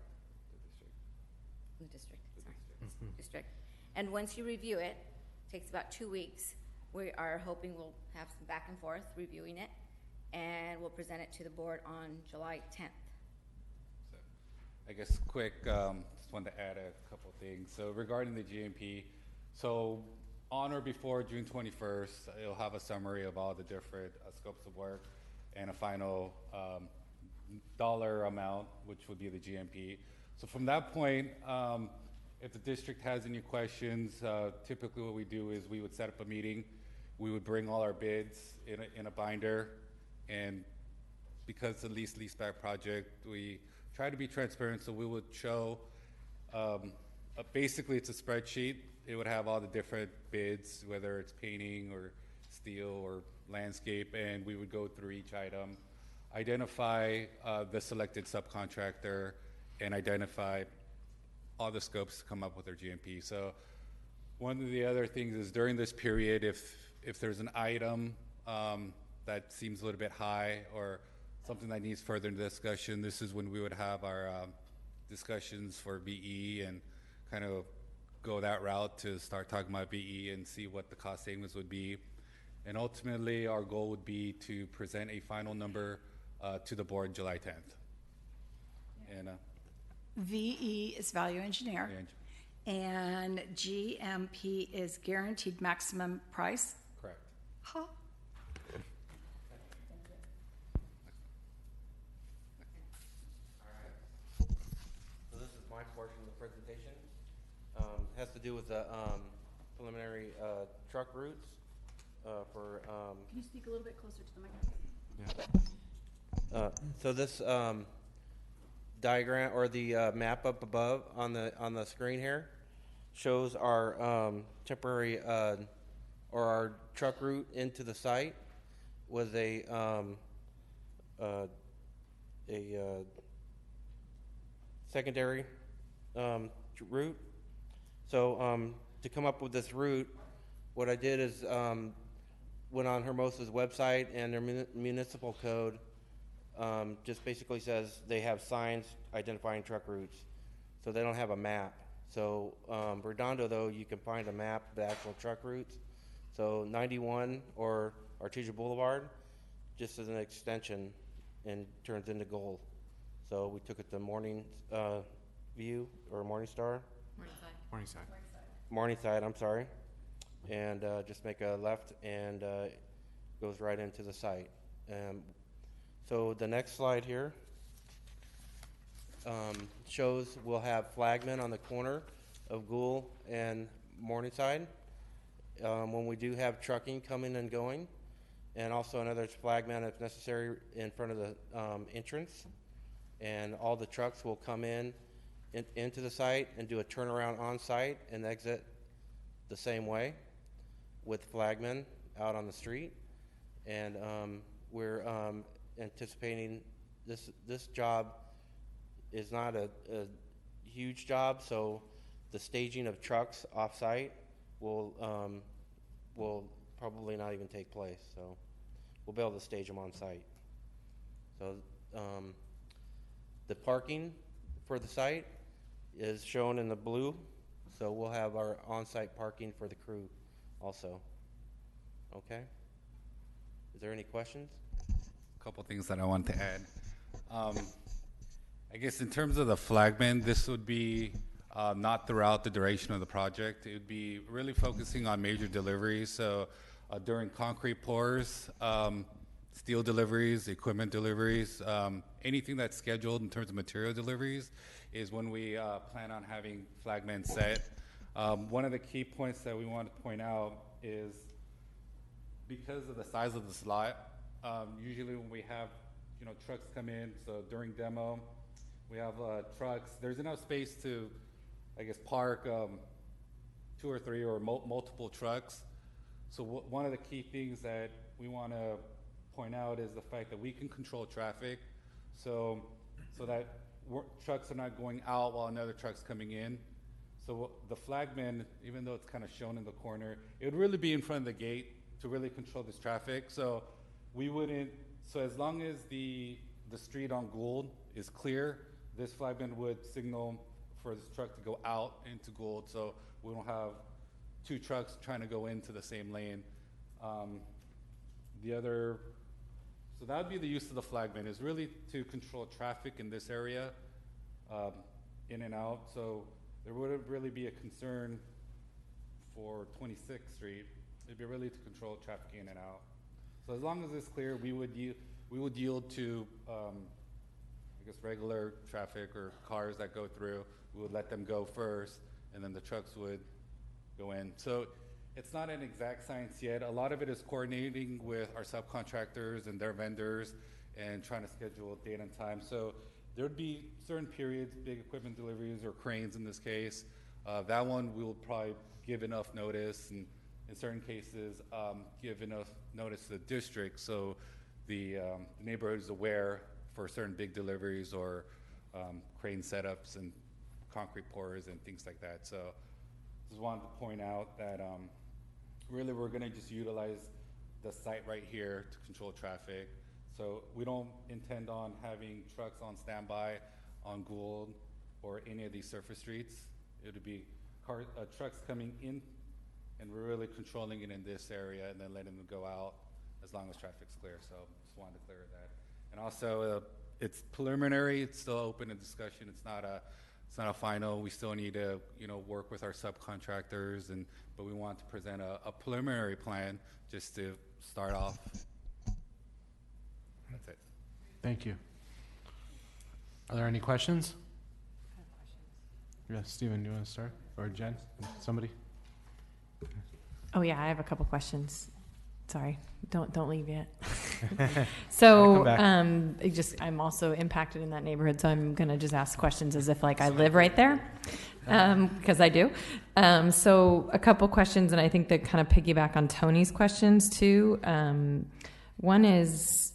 The district, sorry. District. And once you review it, takes about 2 weeks. We are hoping we'll have some back and forth reviewing it, and we'll present it to the board on July 10th. So, I guess quick, just wanted to add a couple things. So regarding the GMP, so on or before June 21st, it'll have a summary of all the different scopes of work and a final dollar amount, which would be the GMP. So from that point, if the district has any questions, typically what we do is we would set up a meeting. We would bring all our bids in a binder, and because the leaseback project, we try to be transparent, so we would show, basically it's a spreadsheet. It would have all the different bids, whether it's painting or steel or landscape, and we would go through each item, identify the selected subcontractor, and identify all the scopes to come up with their GMP. So one of the other things is during this period, if there's an item that seems a little bit high or something that needs further discussion, this is when we would have our discussions for VE and kind of go that route to start talking about VE and see what the cost savings would be. And ultimately, our goal would be to present a final number to the board July 10th. And VE is value engineer, and GMP is guaranteed maximum price. Correct. Huh? So this is my portion of the presentation. It has to do with the preliminary truck routes for. Can you speak a little bit closer to the microphone? So this diagram or the map up above on the screen here shows our temporary or our truck route into the site with a secondary route. So to come up with this route, what I did is went on Hermosa's website, and their municipal code just basically says they have signs identifying truck routes. So they don't have a map. So Redondo, though, you can find a map of the actual truck routes. So 91 or Artesia Boulevard just as an extension and turns into Gold. So we took it to Morning View or Morningstar? Morningside. Morningside, I'm sorry. And just make a left and goes right into the site. So the next slide here shows we'll have flagmen on the corner of Gould and Morningside when we do have trucking coming and going, and also another flagman if necessary in front of the entrance. And all the trucks will come into the site and do a turnaround on site and exit the same way with flagmen out on the street. And we're anticipating this job is not a huge job, so the staging of trucks off-site will probably not even take place. So we'll be able to stage them on site. So the parking for the site is shown in the blue. So we'll have our on-site parking for the crew also. Okay? Is there any questions? A couple things that I want to add. I guess in terms of the flagman, this would be not throughout the duration of the project. It would be really focusing on major deliveries. So during concrete pours, steel deliveries, equipment deliveries, anything that's scheduled in terms of material deliveries is when we plan on having flagmen set. One of the key points that we want to point out is because of the size of the slot, usually when we have trucks come in, so during demo, we have trucks. There's enough space to, I guess, park 2 or 3 or multiple trucks. So one of the key things that we want to point out is the fact that we can control traffic, so that trucks are not going out while another truck's coming in. So the flagman, even though it's kind of shown in the corner, it would really be in front of the gate to really control this traffic. So we wouldn't. So as long as the street on Gould is clear, this flagman would signal for this truck to go out into Gould, so we don't have 2 trucks trying to go into the same lane. So that would be the use of the flagman, is really to control traffic in this area, in and out. So there wouldn't really be a concern for 26th Street. It'd be really to control traffic in and out. So as long as it's clear, we would yield to, I guess, regular traffic or cars that go through. We would let them go first, and then the trucks would go in. So it's not an exact science yet. A lot of it is coordinating with our subcontractors and their vendors and trying to schedule date and time. So there would be certain periods, big equipment deliveries or cranes in this case. That one we will probably give enough notice, and in certain cases give enough notice to the district so the neighborhood is aware for certain big deliveries or crane setups and concrete pours and things like that. So just wanted to point out that really we're going to just utilize the site right here to control traffic. So we don't intend on having trucks on standby on Gould or any of these surface streets. It would be trucks coming in, and we're really controlling it in this area and then letting them go out as long as traffic's clear. So just wanted to clear that. And also, it's preliminary. It's still open to discussion. It's not a final. We still need to work with our subcontractors, but we want to present a preliminary plan just to start off. That's it. Thank you. Are there any questions? Yes, Stephen, do you want to start? Or Jen? Somebody? Oh yeah, I have a couple questions. Sorry, don't leave yet. So, I'm also impacted in that neighborhood, so I'm gonna just ask questions as if like I live right there, because I do. So a couple questions, and I think that kind of piggyback on Tony's questions too. One is,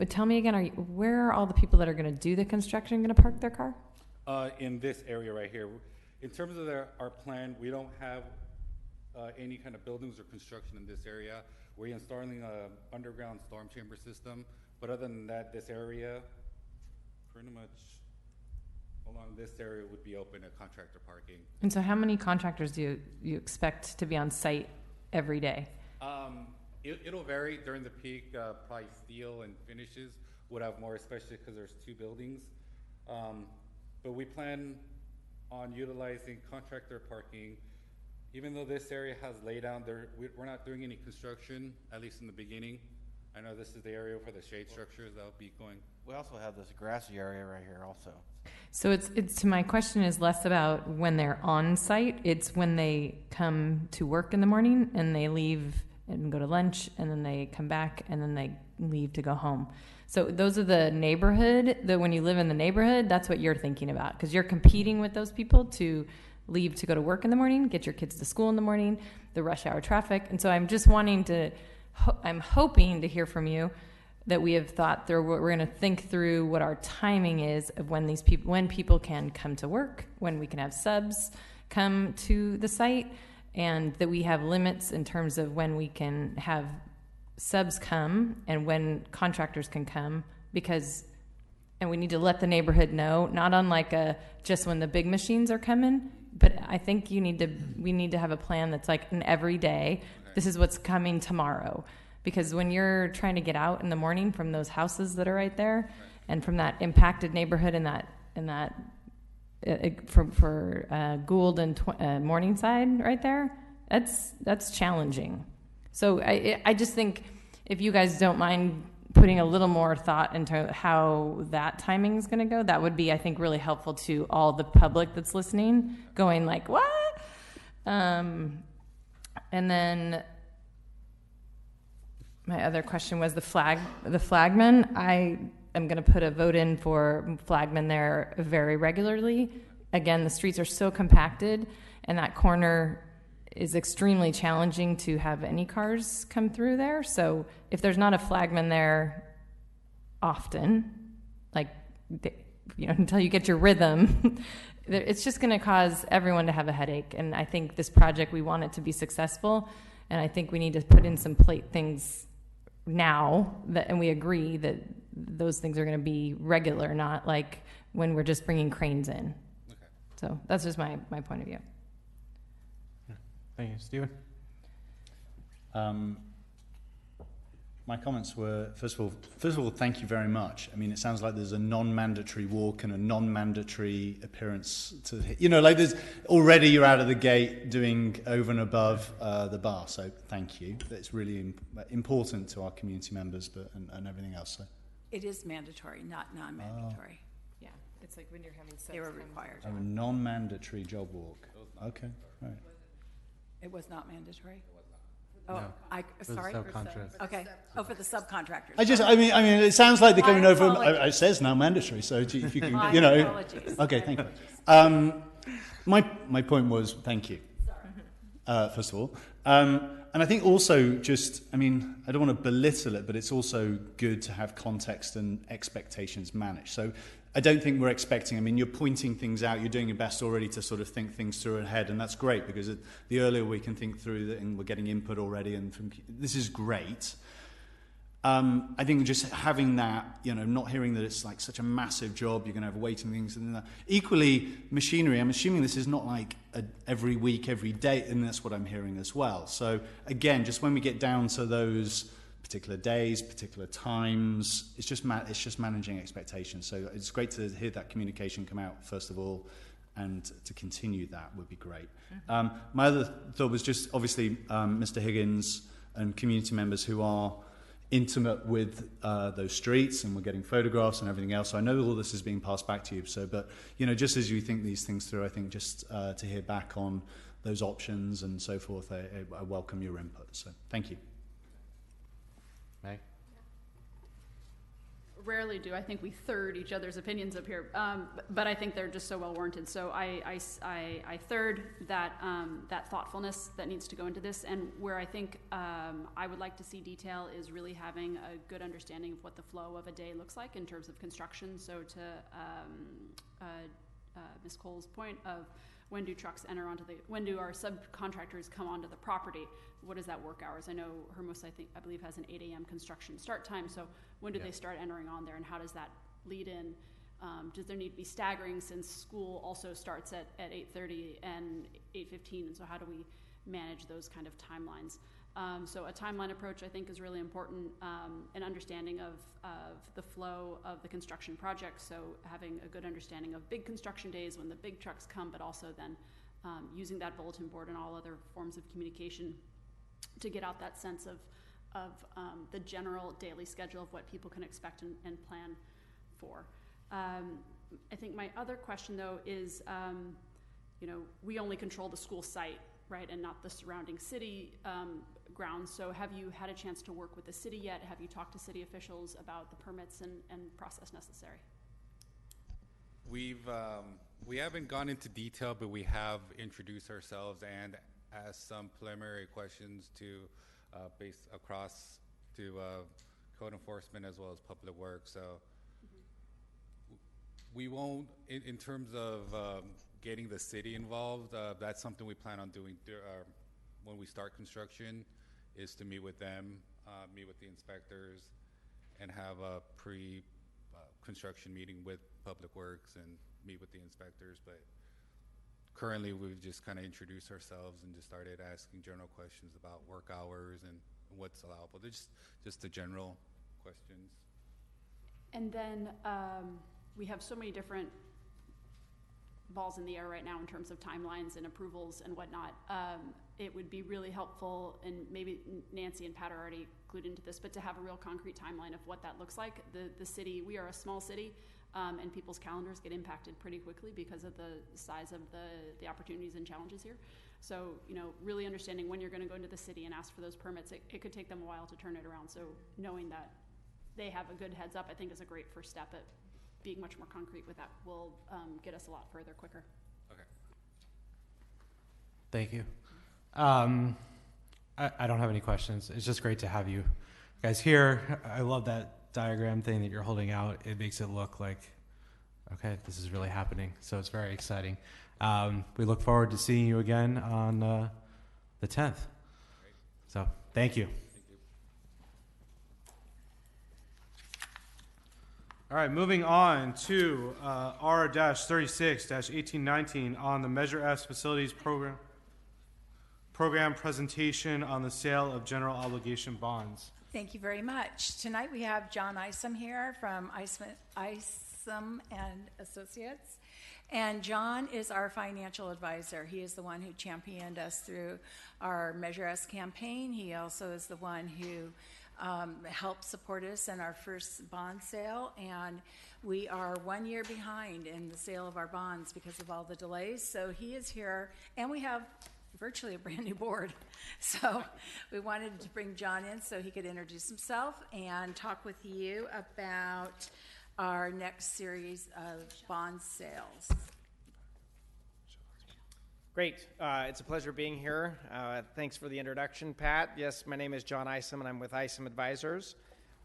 tell me again, where are all the people that are gonna do the construction gonna park their car? In this area right here. In terms of our plan, we don't have any kind of buildings or construction in this area. We're installing an underground storm chamber system, but other than that, this area, pretty much along this area would be open to contractor parking. And so how many contractors do you expect to be on site every day? It'll vary during the peak. Probably steel and finishes would have more, especially because there's 2 buildings. But we plan on utilizing contractor parking. Even though this area has laydown, we're not doing any construction, at least in the beginning. I know this is the area for the shade structures that will be going. We also have this grassy area right here also. So it's my question is less about when they're on site. It's when they come to work in the morning and they leave and go to lunch, and then they come back and then they leave to go home. So those are the neighborhood, that when you live in the neighborhood, that's what you're thinking about, because you're competing with those people to leave to go to work in the morning, get your kids to school in the morning, the rush hour traffic. And so I'm just wanting to, I'm hoping to hear from you that we have thought through. We're going to think through what our timing is of when when people can come to work, when we can have subs come to the site, and that we have limits in terms of when we can have subs come and when contractors can come, and we need to let the neighborhood know, not on like just when the big machines are coming, but I think we need to have a plan that's like an everyday. This is what's coming tomorrow. Because when you're trying to get out in the morning from those houses that are right there, and from that impacted neighborhood for Gould and Morningside right there, that's challenging. So I just think if you guys don't mind putting a little more thought into how that timing is going to go, that would be, I think, really helpful to all the public that's listening, going like, what? And then my other question was the flagman. I am going to put a vote in for flagman there very regularly. Again, the streets are so compacted, and that corner is extremely challenging to have any cars come through there. So if there's not a flagman there often, like, until you get your rhythm, it's just going to cause everyone to have a headache. And I think this project, we want it to be successful, and I think we need to put in some plate things now, and we agree that those things are going to be regular, not like when we're just bringing cranes in. Okay. So that's just my point of view. Thank you. Stephen? My comments were, first of all, thank you very much. I mean, it sounds like there's a non-mandatory walk and a non-mandatory appearance to, like there's already you're out of the gate doing over and above the bar. So thank you. That's really important to our community members, and everything else. So. It is mandatory, not non-mandatory. Yeah, it's like when you're having sex. They were required. A non-mandatory job walk. Okay, right. It was not mandatory. No, sorry. Okay. Oh, for the subcontractors. I mean, it sounds like they're coming over. Apologies. It says now mandatory, so if you can, My apologies. Okay, thank you. My point was thank you. First of all, and I think also I don't want to belittle it, but it's also good to have context and expectations managed. So I don't think we're expecting, you're pointing things out, you're doing your best already to sort of think things through ahead, and that's great because the earlier we can think through that, and we're getting input already, and this is great. I think just having that, not hearing that it's like such a massive job, you're going to have waiting things, and equally machinery, I'm assuming this is not like every week, every day, and that's what I'm hearing as well. So again, just when we get down to those particular days, particular times, it's just managing expectations. So it's great to hear that communication come out first of all, and to continue that would be great. Mm-hmm. My other thought was just obviously Mr. Higgins and community members who are intimate with those streets, and we're getting photographs and everything else. So I know all this is being passed back to you. So, but just as you think these things through, I think just to hear back on those options and so forth, I welcome your input. So thank you. May? Rarely do I think we third each other's opinions up here, but I think they're just so well warranted. So I third that thoughtfulness that needs to go into this, and where I think I would like to see detail is really having a good understanding of what the flow of a day looks like in terms of construction. So to Ms. Cole's point of when do trucks enter when do our subcontractors come onto the property? What is that work hours? I know Hermosa, I believe, has an 8 a.m. construction start time. So when do they start entering on there, and how does that lead in? Does there need to be staggering, since school also starts at 8:30 and 8:15? And so how do we manage those kind of timelines? So a timeline approach, I think, is really important, an understanding of the flow of the construction project. So having a good understanding of big construction days when the big trucks come, but also then using that bulletin board and all other forms of communication to get out that sense of the general daily schedule of what people can expect and plan for. I think my other question, though, is, we only control the school site, right, and not the surrounding city grounds. So have you had a chance to work with the city yet? Have you talked to city officials about the permits and process necessary? We haven't gone into detail, but we have introduced ourselves and asked some preliminary questions to based across to code enforcement as well as public works. So we won't, in terms of getting the city involved, that's something we plan on doing when we start construction, is to meet with them, meet with the inspectors, and have a pre-construction meeting with public works and meet with the inspectors. But currently we've just kind of introduced ourselves and just started asking general questions about work hours and what's allowable. They're just the general questions. And then we have so many different balls in the air right now in terms of timelines and approvals and whatnot. It would be really helpful, and maybe Nancy and Pat are already clued into this, but to have a real concrete timeline of what that looks like. The city, we are a small city, and people's calendars get impacted pretty quickly because of the size of the opportunities and challenges here. So, really understanding when you're going to go into the city and ask for those permits, it could take them a while to turn it around. So knowing that they have a good heads up, I think, is a great first step at being much more concrete with that will get us a lot further quicker. Okay. Thank you. I don't have any questions. It's just great to have you guys here. I love that diagram thing that you're holding out. It makes it look like, okay, this is really happening. So it's very exciting. We look forward to seeing you again on the 10th. So thank you. All right, moving on to R-36-1819 on the Measure S Facilities Program presentation on the sale of general obligation bonds. Thank you very much. Tonight we have John Isom here from Isom and Associates. And John is our financial advisor. He is the one who championed us through our Measure S campaign. He also is the one who helped support us in our first bond sale. And we are 1 year behind in the sale of our bonds because of all the delays. So he is here, and we have virtually a brand new board. So we wanted to bring John in so he could introduce himself and talk with you about our next series of bond sales. Great. It's a pleasure being here. Thanks for the introduction, Pat. Yes, my name is John Isom, and I'm with Isom Advisors.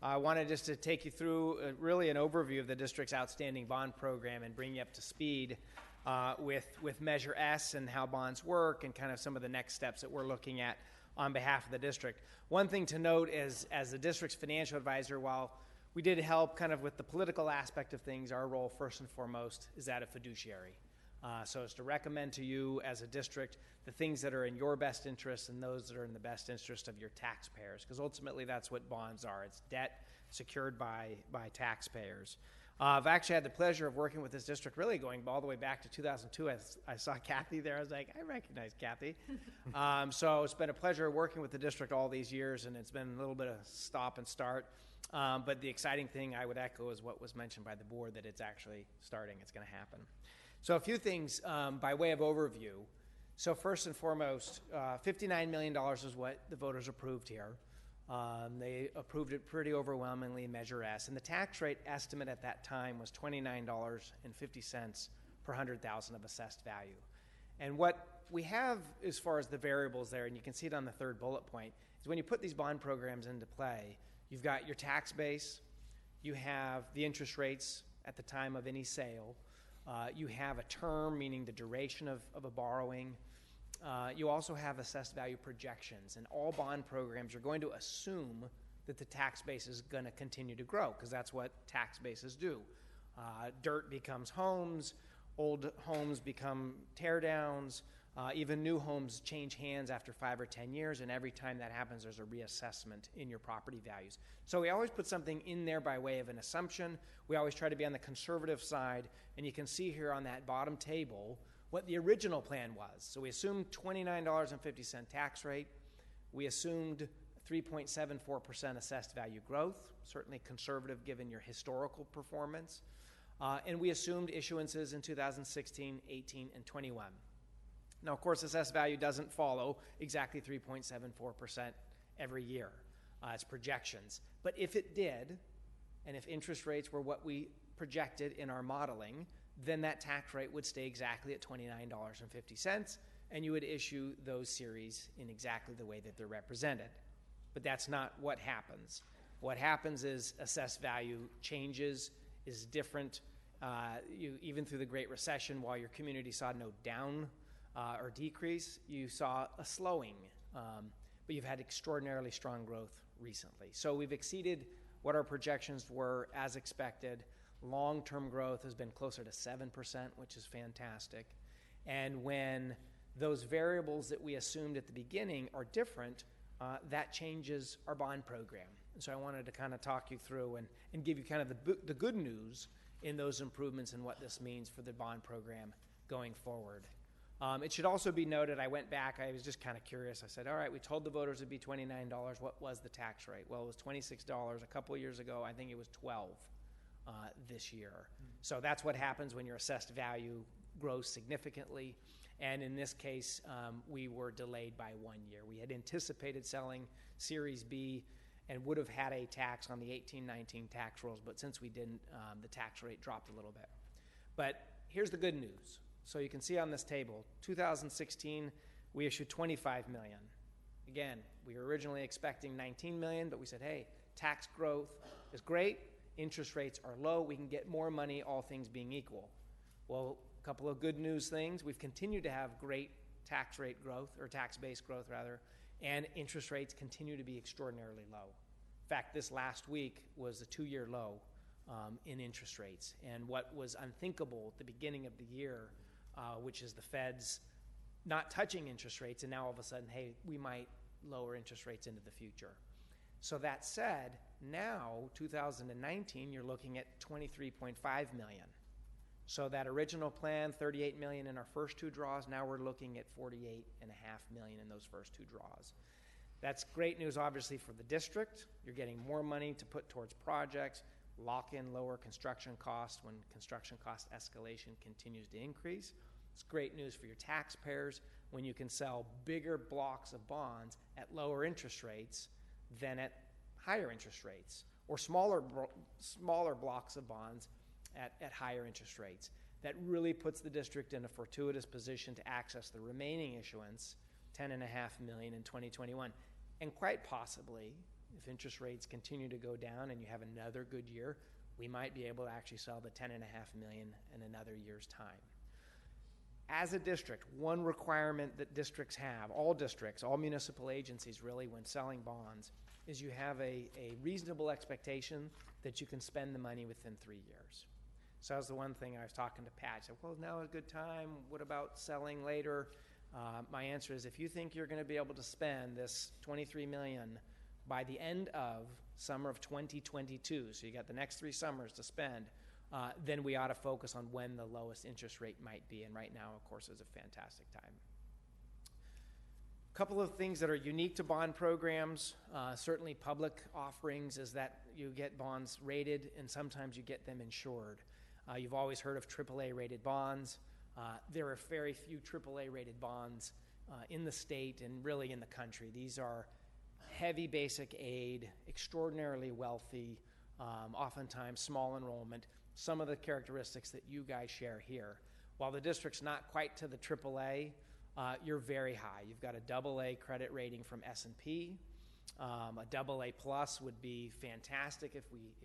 I wanted just to take you through really an overview of the district's outstanding bond program and bring you up to speed with Measure S and how bonds work and kind of some of the next steps that we're looking at on behalf of the district. One thing to note is, as the district's financial advisor, while we did help kind of with the political aspect of things, our role first and foremost is that of fiduciary. So it's to recommend to you as a district the things that are in your best interest and those that are in the best interest of your taxpayers, because ultimately that's what bonds are. It's debt secured by taxpayers. I've actually had the pleasure of working with this district really going all the way back to 2002. I saw Kathy there. I was like, I recognize Kathy. So it's been a pleasure working with the district all these years, and it's been a little bit of stop and start. But the exciting thing I would echo is what was mentioned by the board, that it's actually starting. It's going to happen. So a few things by way of overview. So first and foremost, $59 million is what the voters approved here. They approved it pretty overwhelmingly in Measure S, and the tax rate estimate at that time was $29.50 per 100,000 of assessed value. And what we have as far as the variables there, and you can see it on the third bullet point, is when you put these bond programs into play, you've got your tax base, you have the interest rates at the time of any sale, you have a term, meaning the duration of a borrowing. You also have assessed value projections, and all bond programs are going to assume that the tax base is going to continue to grow, because that's what tax bases do. Dirt becomes homes, old homes become tear downs, even new homes change hands after 5 or 10 years, and every time that happens there's a reassessment in your property values. So we always put something in there by way of an assumption. We always try to be on the conservative side, and you can see here on that bottom table what the original plan was. So we assumed $29.50 tax rate. We assumed 3.74% assessed value growth, certainly conservative given your historical performance. And we assumed issuances in 2016, 18, and 21. Now, of course, assessed value doesn't follow exactly 3.74% every year. It's projections. But if it did, and if interest rates were what we projected in our modeling, then that tax rate would stay exactly at $29.50, and you would issue those series in exactly the way that they're represented. But that's not what happens. What happens is assessed value changes, is different. Even through the Great Recession, while your community saw no down or decrease, you saw a slowing. But you've had extraordinarily strong growth recently. So we've exceeded what our projections were as expected. Long-term growth has been closer to 7%, which is fantastic. And when those variables that we assumed at the beginning are different, that changes our bond program. And so I wanted to kind of talk you through and give you kind of the good news in those improvements and what this means for the bond program going forward. It should also be noted, I went back, I was just kind of curious. I said, all right, we told the voters it'd be $29. What was the tax rate? Well, it was $26 a couple of years ago. I think it was $12 this year. So that's what happens when your assessed value grows significantly. And in this case, we were delayed by 1 year. We had anticipated selling Series B and would have had a tax on the 18-19 tax rolls, but since we didn't, the tax rate dropped a little bit. But here's the good news. So you can see on this table, 2016, we issued $25 million. Again, we were originally expecting $19 million, but we said, hey, tax growth is great, interest rates are low, we can get more money, all things being equal. Well, a couple of good news things. We've continued to have great tax rate growth, or tax-based growth rather, and interest rates continue to be extraordinarily low. In fact, this last week was a 2-year low in interest rates. And what was unthinkable at the beginning of the year, which is the Fed's not touching interest rates, and now all of a sudden, hey, we might lower interest rates into the future. So that said, now, 2019, you're looking at $23.5 million. So that original plan, $38 million in our first 2 draws, now we're looking at $48.5 million in those first 2 draws. That's great news, obviously, for the district. You're getting more money to put towards projects, lock in lower construction costs when construction cost escalation continues to increase. It's great news for your taxpayers when you can sell bigger blocks of bonds at lower interest rates than at higher interest rates, or smaller blocks of bonds at higher interest rates. That really puts the district in a fortuitous position to access the remaining issuance, $10.5 million in 2021. And quite possibly, if interest rates continue to go down and you have another good year, we might be able to actually sell the $10.5 million in another year's time. As a district, one requirement that districts have, all districts, all municipal agencies really, when selling bonds, is you have a reasonable expectation that you can spend the money within 3 years. So that was the one thing I was talking to Pat. I said, well, now is a good time. What about selling later? My answer is, if you think you're going to be able to spend this $23 million by the end of summer of 2022, so you got the next 3 summers to spend, then we ought to focus on when the lowest interest rate might be. And right now, of course, is a fantastic time. A couple of things that are unique to bond programs, certainly public offerings, is that you get bonds rated and sometimes you get them insured. You've always heard of AAA rated bonds. There are very few AAA rated bonds in the state and really in the country. These are heavy basic aid, extraordinarily wealthy, oftentimes small enrollment, some of the characteristics that you guys share here. While the district's not quite to the AAA, you're very high. You've got a AA credit rating from S&P. A AA plus would be fantastic if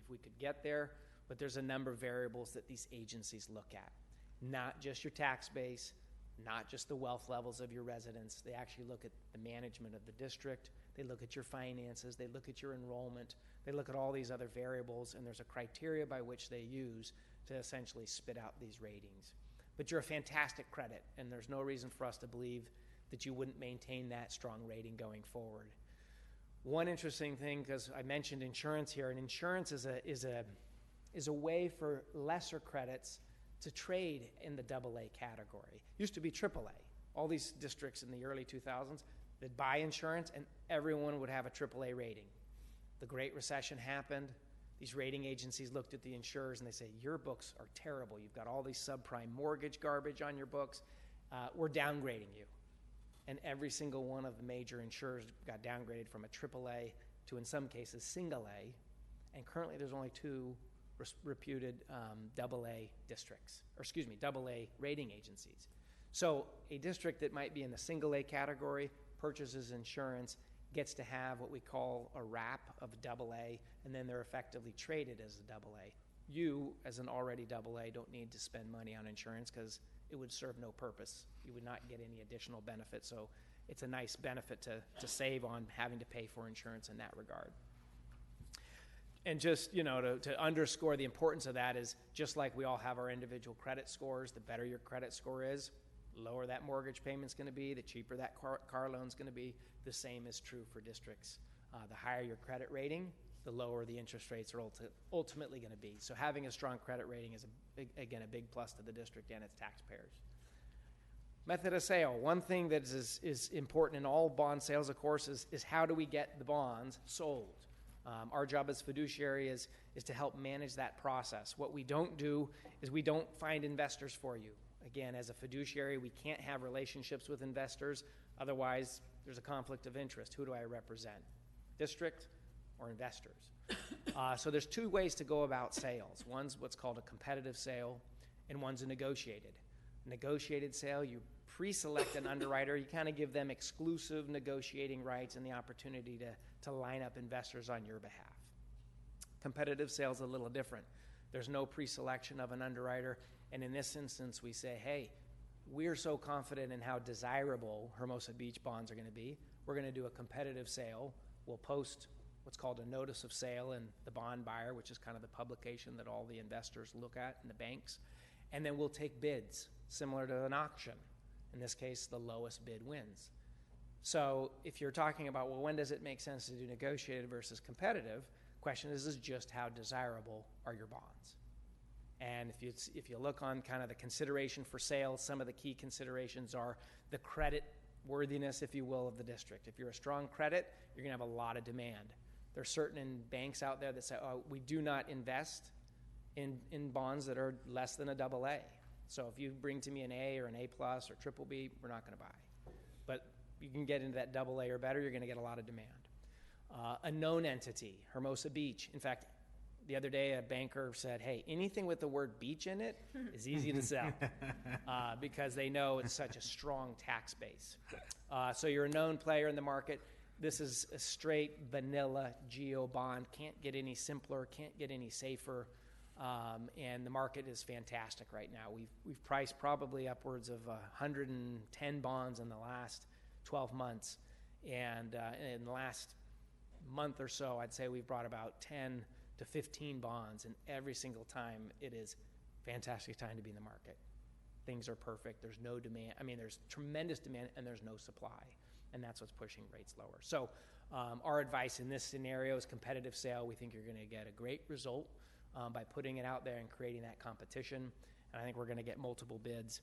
we could get there, but there's a number of variables that these agencies look at. Not just your tax base, not just the wealth levels of your residents. They actually look at the management of the district. They look at your finances. They look at your enrollment. They look at all these other variables, and there's a criteria by which they use to essentially spit out these ratings. But you're a fantastic credit, and there's no reason for us to believe that you wouldn't maintain that strong rating going forward. One interesting thing, because I mentioned insurance here, and insurance is a way for lesser credits to trade in the AA category. Used to be AAA. All these districts in the early 2000s that buy insurance, and everyone would have a AAA rating. The Great Recession happened. These rating agencies looked at the insurers and they say, your books are terrible. You've got all these subprime mortgage garbage on your books. We're downgrading you. And every single one of the major insurers got downgraded from a AAA to, in some cases, single A. And currently there's only 2 reputed AA districts, or excuse me, AA rating agencies. So a district that might be in the single A category purchases insurance, gets to have what we call a wrap of AA, and then they're effectively traded as a AA. You, as an already AA, don't need to spend money on insurance because it would serve no purpose. You would not get any additional benefit, so it's a nice benefit to save on having to pay for insurance in that regard. And just, to underscore the importance of that is just like we all have our individual credit scores, the better your credit score is, lower that mortgage payment's going to be, the cheaper that car loan's going to be. The same is true for districts. The higher your credit rating, the lower the interest rates are ultimately going to be. So having a strong credit rating is, again, a big plus to the district and its taxpayers. Method of sale. One thing that is important in all bond sales, of course, is how do we get the bonds sold? Our job as fiduciary is to help manage that process. What we don't do is we don't find investors for you. Again, as a fiduciary, we can't have relationships with investors. Otherwise, there's a conflict of interest. Who do I represent? District or investors? So there's two ways to go about sales. One's what's called a competitive sale, and one's a negotiated. Negotiated sale, you pre-select an underwriter. You kind of give them exclusive negotiating rights and the opportunity to line up investors on your behalf. Competitive sale is a little different. There's no pre-selection of an underwriter. And in this instance, we say, hey, we're so confident in how desirable Hermosa Beach bonds are going to be. We're going to do a competitive sale. We'll post what's called a notice of sale in the bond buyer, which is kind of the publication that all the investors look at and the banks. And then we'll take bids, similar to an auction. In this case, the lowest bid wins. So if you're talking about, well, when does it make sense to do negotiated versus competitive? Question is just how desirable are your bonds? And if you look on kind of the consideration for sales, some of the key considerations are the credit worthiness, if you will, of the district. If you're a strong credit, you're going to have a lot of demand. There are certain banks out there that say, oh, we do not invest in bonds that are less than a AA. So if you bring to me an A or an A plus or triple B, we're not going to buy. But you can get into that AA or better, you're going to get a lot of demand. A known entity, Hermosa Beach. In fact, the other day a banker said, hey, anything with the word beach in it is easy to sell because they know it's such a strong tax base. So you're a known player in the market. This is a straight vanilla geo bond. Can't get any simpler, can't get any safer. And the market is fantastic right now. We've priced probably upwards of 110 bonds in the last 12 months. And in the last month or so, I'd say we've brought about 10 to 15 bonds, and every single time it is fantastic time to be in the market. Things are perfect. There's no demand. I mean, there's tremendous demand and there's no supply, and that's what's pushing rates lower. So our advice in this scenario is competitive sale. We think you're going to get a great result by putting it out there and creating that competition, and I think we're going to get multiple bids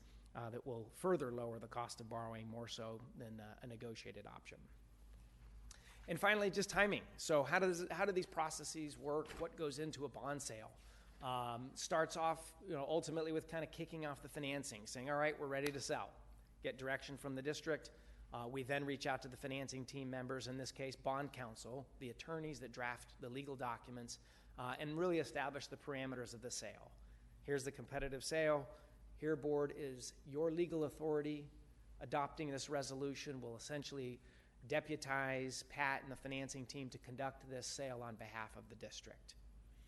that will further lower the cost of borrowing more so than a negotiated option. And finally, just timing. So how do these processes work? What goes into a bond sale? Starts off, ultimately with kind of kicking off the financing, saying, all right, we're ready to sell. Get direction from the district. We then reach out to the financing team members, in this case, bond counsel, the attorneys that draft the legal documents, and really establish the parameters of the sale. Here's the competitive sale. Here, board, is your legal authority. Adopting this resolution will essentially deputize Pat and the financing team to conduct this sale on behalf of the district.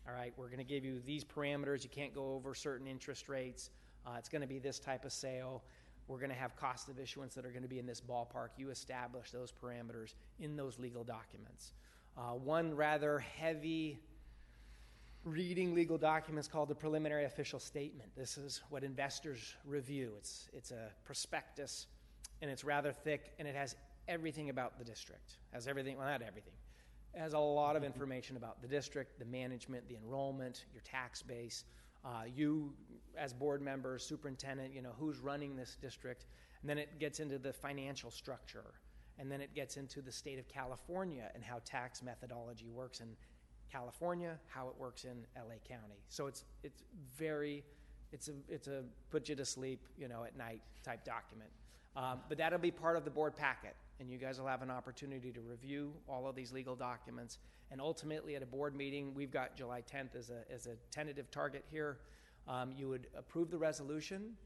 All right, we're going to give you these parameters. You can't go over certain interest rates. It's going to be this type of sale. We're going to have cost of issuance that are going to be in this ballpark. You establish those parameters in those legal documents. One rather heavy reading legal documents called the preliminary official statement. This is what investors review. It's a prospectus, and it's rather thick, and it has everything about the district. Has everything, well, not everything. It has a lot of information about the district, the management, the enrollment, your tax base, you as board members, superintendent, who's running this district. And then it gets into the financial structure. And then it gets into the state of California and how tax methodology works in California, how it works in LA County. So it's a put you to sleep, at night type document. But that'll be part of the board packet, and you guys will have an opportunity to review all of these legal documents. And ultimately, at a board meeting, we've got July 10th as a tentative target here. You would approve the resolution,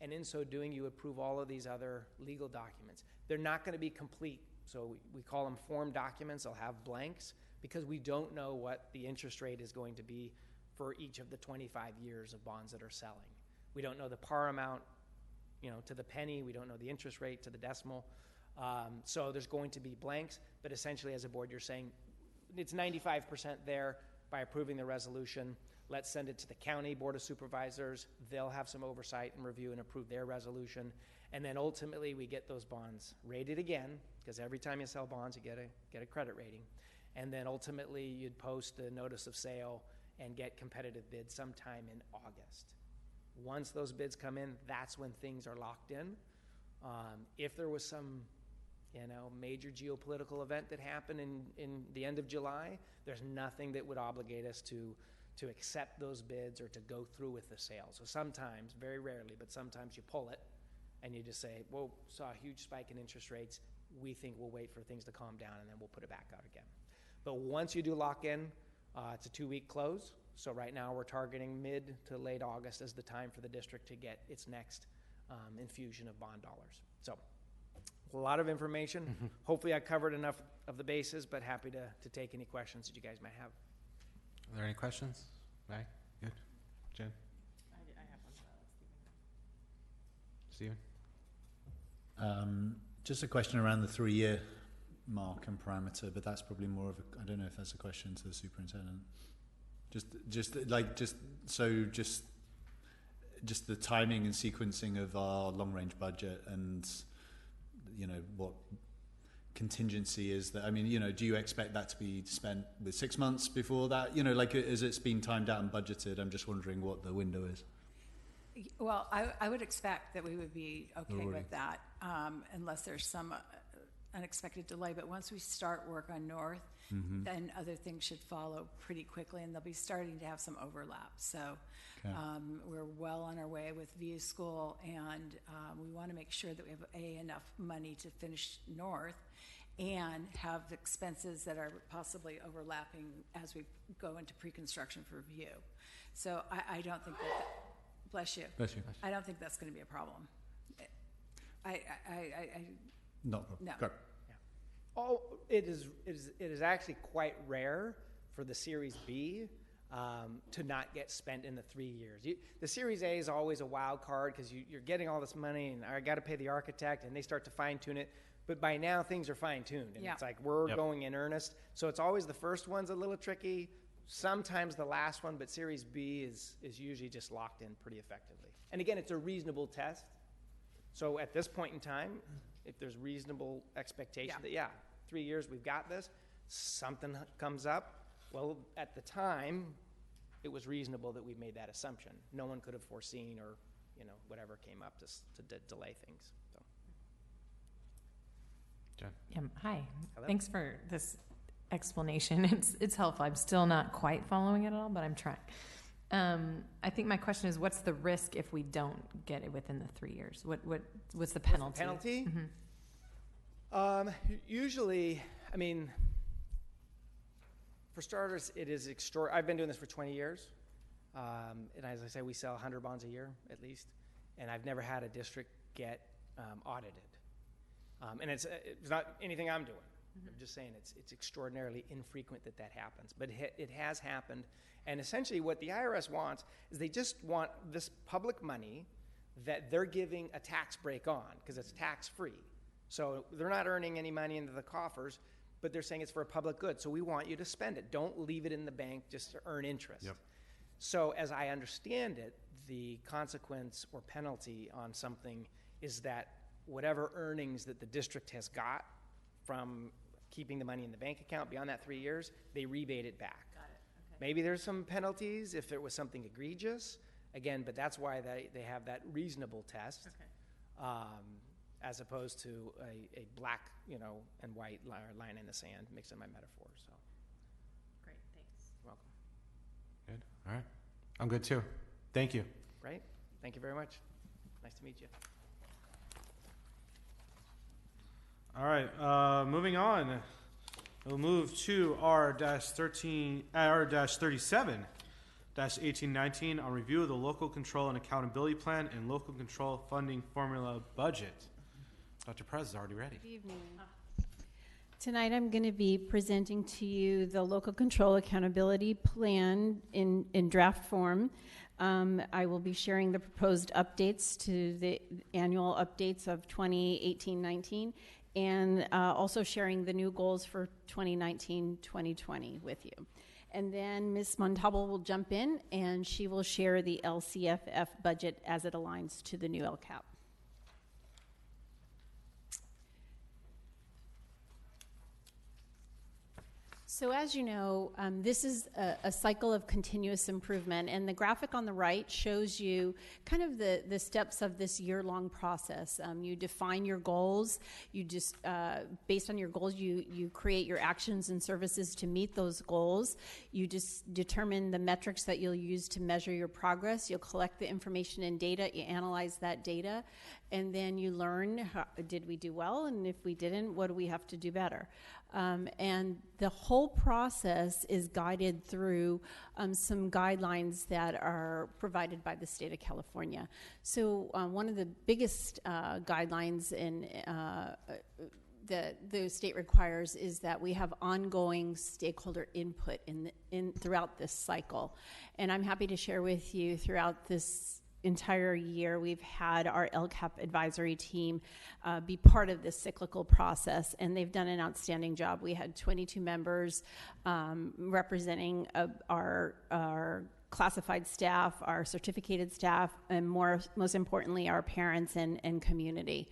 and in so doing, you approve all of these other legal documents. They're not going to be complete So we call them form documents. They'll have blanks because we don't know what the interest rate is going to be for each of the 25 years of bonds that are selling. We don't know the par amount, to the penny. We don't know the interest rate to the decimal. So there's going to be blanks, but essentially as a board, you're saying it's 95% there by approving the resolution. Let's send it to the county board of supervisors. They'll have some oversight and review and approve their resolution. And then ultimately we get those bonds rated again, because every time you sell bonds, you get a credit rating. And then ultimately you'd post a notice of sale and get competitive bids sometime in August. Once those bids come in, that's when things are locked in. If there was some major geopolitical event that happened in the end of July, there's nothing that would obligate us to accept those bids or to go through with the sale. So sometimes, very rarely, but sometimes you pull it and you just say, whoa, saw a huge spike in interest rates. We think we'll wait for things to calm down and then we'll put it back out again. But once you do lock in, it's a 2-week close. So right now we're targeting mid to late August as the time for the district to get its next infusion of bond dollars. So a lot of information. Hopefully I covered enough of the bases, but happy to take any questions that you guys might have. Are there any questions? Right? Good. Jen? I have one. Stephen? Just a question around the 3-year mark and parameter, but that's probably more of a, I don't know if that's a question to the superintendent. Just the timing and sequencing of our long-range budget and, what contingency is that, do you expect that to be spent with 6 months before that? As it's been timed out and budgeted, I'm just wondering what the window is. Well, I would expect that we would be okay with that, unless there's some unexpected delay. But once we start work on North, then other things should follow pretty quickly, and they'll be starting to have some overlap. So we're well on our way with VU School, and we want to make sure that we have enough money to finish North and have expenses that are possibly overlapping as we go into pre-construction for VU. So I don't think that bless you. Bless you. I don't think that's going to be a problem. Not a problem. No. Go. Oh, it is actually quite rare for the Series B to not get spent in the 3 years. The Series A is always a wild card because you're getting all this money and I got to pay the architect and they start to fine tune it. But by now things are fine tuned and it's like we're going in earnest. So it's always the first one's a little tricky. Sometimes the last one, but Series B is usually just locked in pretty effectively. And again, it's a reasonable test. So at this point in time, if there's reasonable expectation that 3 years we've got this, something comes up. Well, at the time, it was reasonable that we made that assumption. No one could have foreseen or whatever came up to delay things. So. Jen. Hi. Hello. Thanks for this explanation. It's helpful. I'm still not quite following it all, but I'm trying. I think my question is, what's the risk if we don't get it within the 3 years? What's the penalty? Penalty? Mm-hmm. Usually, for starters, it is extraordinary. I've been doing this for 20 years. And as I say, we sell 100 bonds a year at least. And I've never had a district get audited. And it's not anything I'm doing. I'm just saying it's extraordinarily infrequent that happens. But it has happened. And essentially what the IRS wants is they just want this public money that they're giving a tax break on because it's tax-free. So they're not earning any money into the coffers, but they're saying it's for a public good. So we want you to spend it. Don't leave it in the bank just to earn interest. Yep. So as I understand it, the consequence or penalty on something is that whatever earnings that the district has got from keeping the money in the bank account beyond that 3 years, they rebate it back. Got it. Okay. Maybe there's some penalties if it was something egregious. Again, but that's why they have that reasonable test. Okay. As opposed to a black, and white line in the sand, mixing my metaphors. So. Great, thanks. You're welcome. Good. All right. I'm good too. Thank you. Right? Thank you very much. Nice to meet you. All right. Moving on. We'll move to R-37-1819 on review of the local control and accountability plan and local control funding formula budget. Dr. Perez is already ready. Good evening. Tonight I'm going to be presenting to you the Local Control Accountability Plan in draft form. I will be sharing the proposed updates to the annual updates of 2018-19 and also sharing the new goals for 2019-2020 with you. And then Ms. Montalvo will jump in and she will share the LCFF budget as it aligns to the new LCAP. So as you know, this is a cycle of continuous improvement, and the graphic on the right shows you kind of the steps of this year-long process. You define your goals, you just, based on your goals, you create your actions and services to meet those goals. You just determine the metrics that you'll use to measure your progress. You'll collect the information and data, you analyze that data, and then you learn, did we do well? And if we didn't, what do we have to do better? And the whole process is guided through some guidelines that are provided by the state of California. So one of the biggest guidelines that the state requires is that we have ongoing stakeholder input throughout this cycle. And I'm happy to share with you throughout this entire year, we've had our LCAP advisory team be part of this cyclical process, and they've done an outstanding job. We had 22 members representing our classified staff, our certificated staff, and most importantly, our parents and community.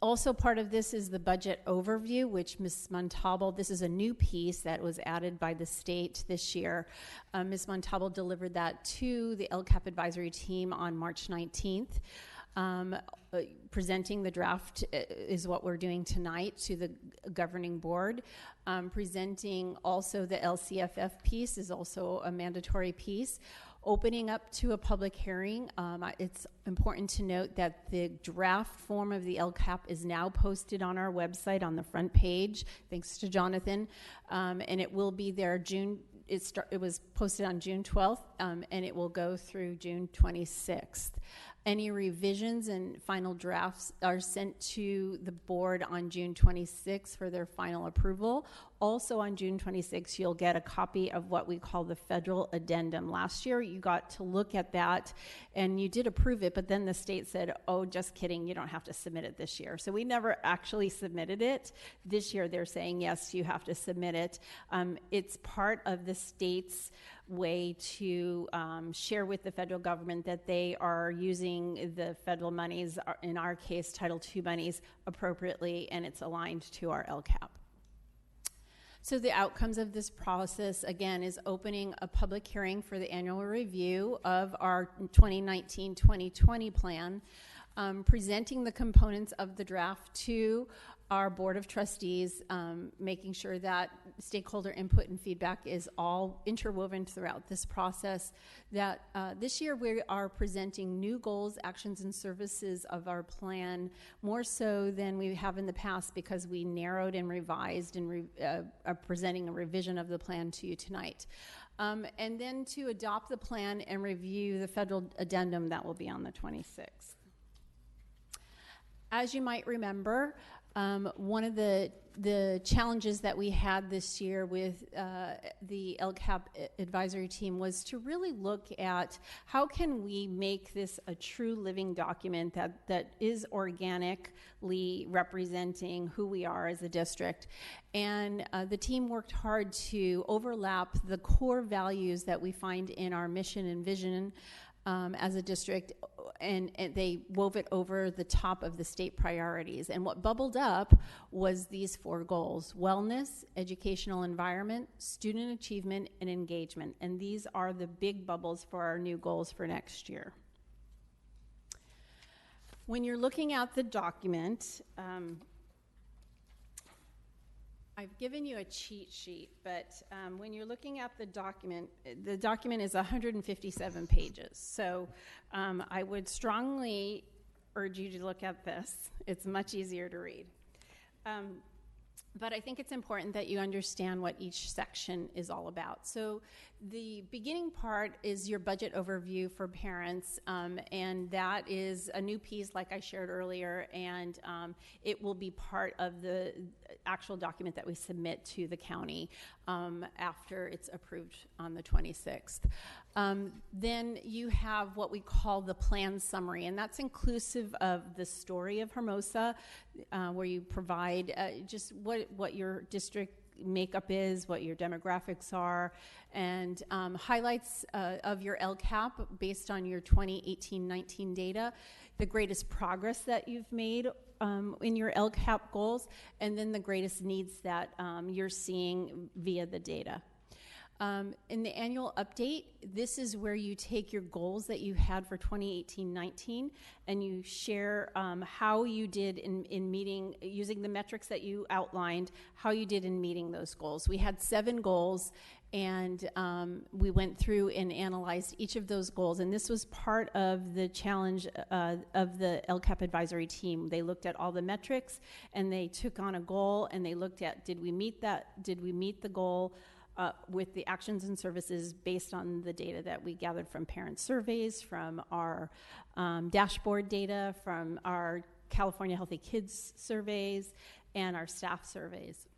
Also part of this is the budget overview, which Ms. Montalvo, this is a new piece that was added by the state this year. Ms. Montalvo delivered that to the LCAP advisory team on March 19th. Presenting the draft is what we're doing tonight to the governing board. Presenting also the LCFF piece is also a mandatory piece. Opening up to a public hearing, it's important to note that the draft form of the LCAP is now posted on our website on the front page, thanks to Jonathan, and it will be there it was posted on June 12th, and it will go through June 26th. Any revisions and final drafts are sent to the board on June 26th for their final approval. Also on June 26th, you'll get a copy of what we call the federal addendum. Last year, you got to look at that, and you did approve it, but then the state said, oh, just kidding, you don't have to submit it this year. So we never actually submitted it. This year, they're saying, yes, you have to submit it. It's part of the state's way to share with the federal government that they are using the federal monies, in our case, Title II monies, appropriately, and it's aligned to our LCAP. So the outcomes of this process, again, is opening a public hearing for the annual review of our 2019-2020 plan, presenting the components of the draft to our Board of Trustees, making sure that stakeholder input and feedback is all interwoven throughout this process. That this year we are presenting new goals, actions, and services of our plan more so than we have in the past because we narrowed and revised and are presenting a revision of the plan to you tonight. And then to adopt the plan and review the federal addendum that will be on the 26th. As you might remember, one of the challenges that we had this year with the LCAP advisory team was to really look at how can we make this a true living document that is organically representing who we are as a district. And the team worked hard to overlap the core values that we find in our mission and vision as a district, and they wove it over the top of the state priorities. And what bubbled up was these 4 goals: wellness, educational environment, student achievement, and engagement. And these are the big bubbles for our new goals for next year. When you're looking at the document, I've given you a cheat sheet, but when you're looking at the document is 157 pages. So I would strongly urge you to look at this. It's much easier to read. but I think it's important that you understand what each section is all about. So the beginning part is your budget overview for parents, and that is a new piece like I shared earlier, and it will be part of the actual document that we submit to the county after it's approved on the 26th. Then you have what we call the plan summary, and that's inclusive of the story of Hermosa, where you provide just what your district makeup is, what your demographics are, and highlights of your LCAP based on your 2018-19 data, the greatest progress that you've made in your LCAP goals, and then the greatest needs that you're seeing via the data. In the annual update, this is where you take your goals that you had for 2018-19 and you share how you did in meeting, using the metrics that you outlined, how you did in meeting those goals. We had 7 goals, and we went through and analyzed each of those goals, and this was part of the challenge of the LCAP advisory team. They looked at all the metrics, and they took on a goal, and they looked at, did we meet the goal with the actions and services based on the data that we gathered from parent surveys, from our dashboard data, from our California Healthy Kids surveys, and our staff surveys,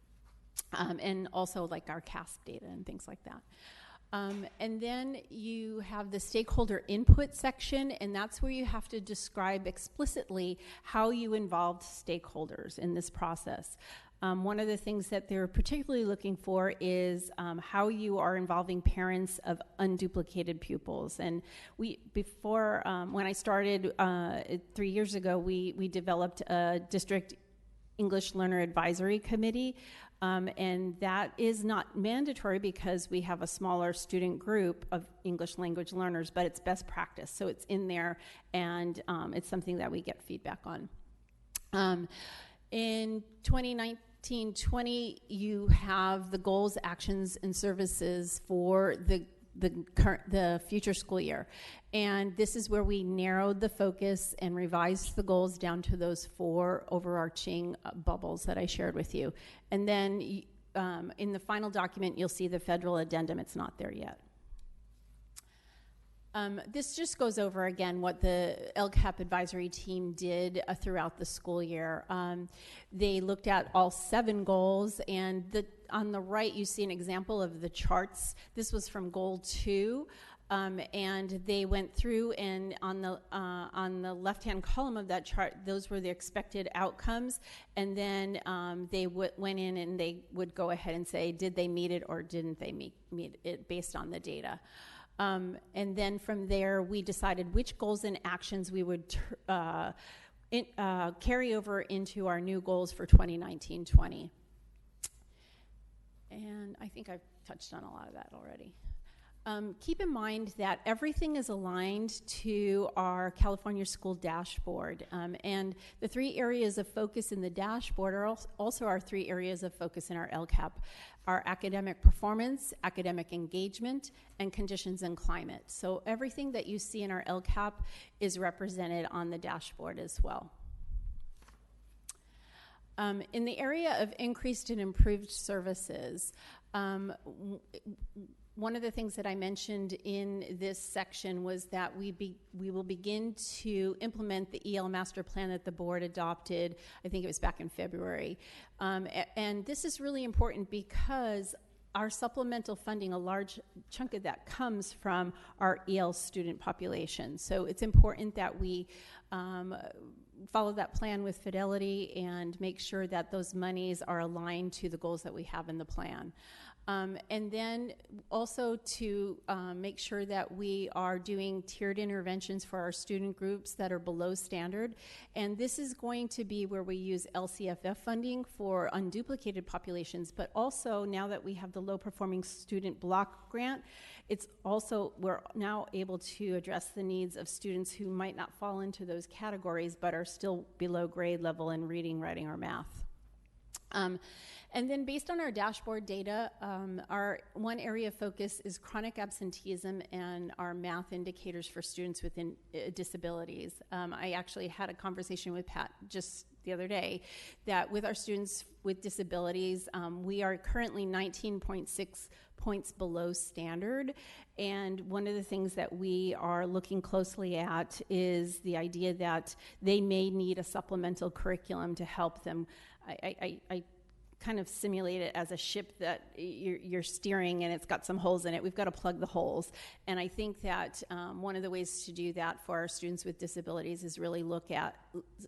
and also like our CASP data and things like that. And then you have the stakeholder input section, and that's where you have to describe explicitly how you involved stakeholders in this process. One of the things that they're particularly looking for is how you are involving parents of unduplicated pupils. And before, when I started 3 years ago, we developed a district English Learner Advisory Committee, and that is not mandatory because we have a smaller student group of English language learners, but it's best practice, so it's in there, and it's something that we get feedback on. In 2019-20, you have the goals, actions, and services for the future school year. And this is where we narrowed the focus and revised the goals down to those 4 overarching bubbles that I shared with you. And then in the final document, you'll see the federal addendum. It's not there yet. This just goes over again what the LCAP advisory team did throughout the school year. They looked at all 7 goals, and on the right you see an example of the charts. This was from goal 2, and they went through, and on the left-hand column of that chart, those were the expected outcomes, and then they went in and they would go ahead and say, did they meet it or didn't they meet it based on the data. And then from there, we decided which goals and actions we would carry over into our new goals for 2019-20. And I think I've touched on a lot of that already. Keep in mind that everything is aligned to our California School Dashboard, and the 3 areas of focus in the dashboard are also our 3 areas of focus in our LCAP, our academic performance, academic engagement, and conditions and climate. So everything that you see in our LCAP is represented on the dashboard as well. In the area of increased and improved services, one of the things that I mentioned in this section was that we will begin to implement the EL master plan that the board adopted, I think it was back in February. And this is really important because our supplemental funding, a large chunk of that comes from our EL student population. So it's important that we follow that plan with fidelity and make sure that those monies are aligned to the goals that we have in the plan. And then also to make sure that we are doing tiered interventions for our student groups that are below standard. And this is going to be where we use LCFF funding for unduplicated populations, but also now that we have the low performing student block grant, we're now able to address the needs of students who might not fall into those categories but are still below grade level in reading, writing, or math. And then based on our dashboard data, our one area of focus is chronic absenteeism and our math indicators for students with disabilities. I actually had a conversation with Pat just the other day that with our students with disabilities, we are currently 19.6 points below standard. And one of the things that we are looking closely at is the idea that they may need a supplemental curriculum to help them. I kind of simulate it as a ship that you're steering and it's got some holes in it. We've got to plug the holes. And I think that one of the ways to do that for our students with disabilities is really look at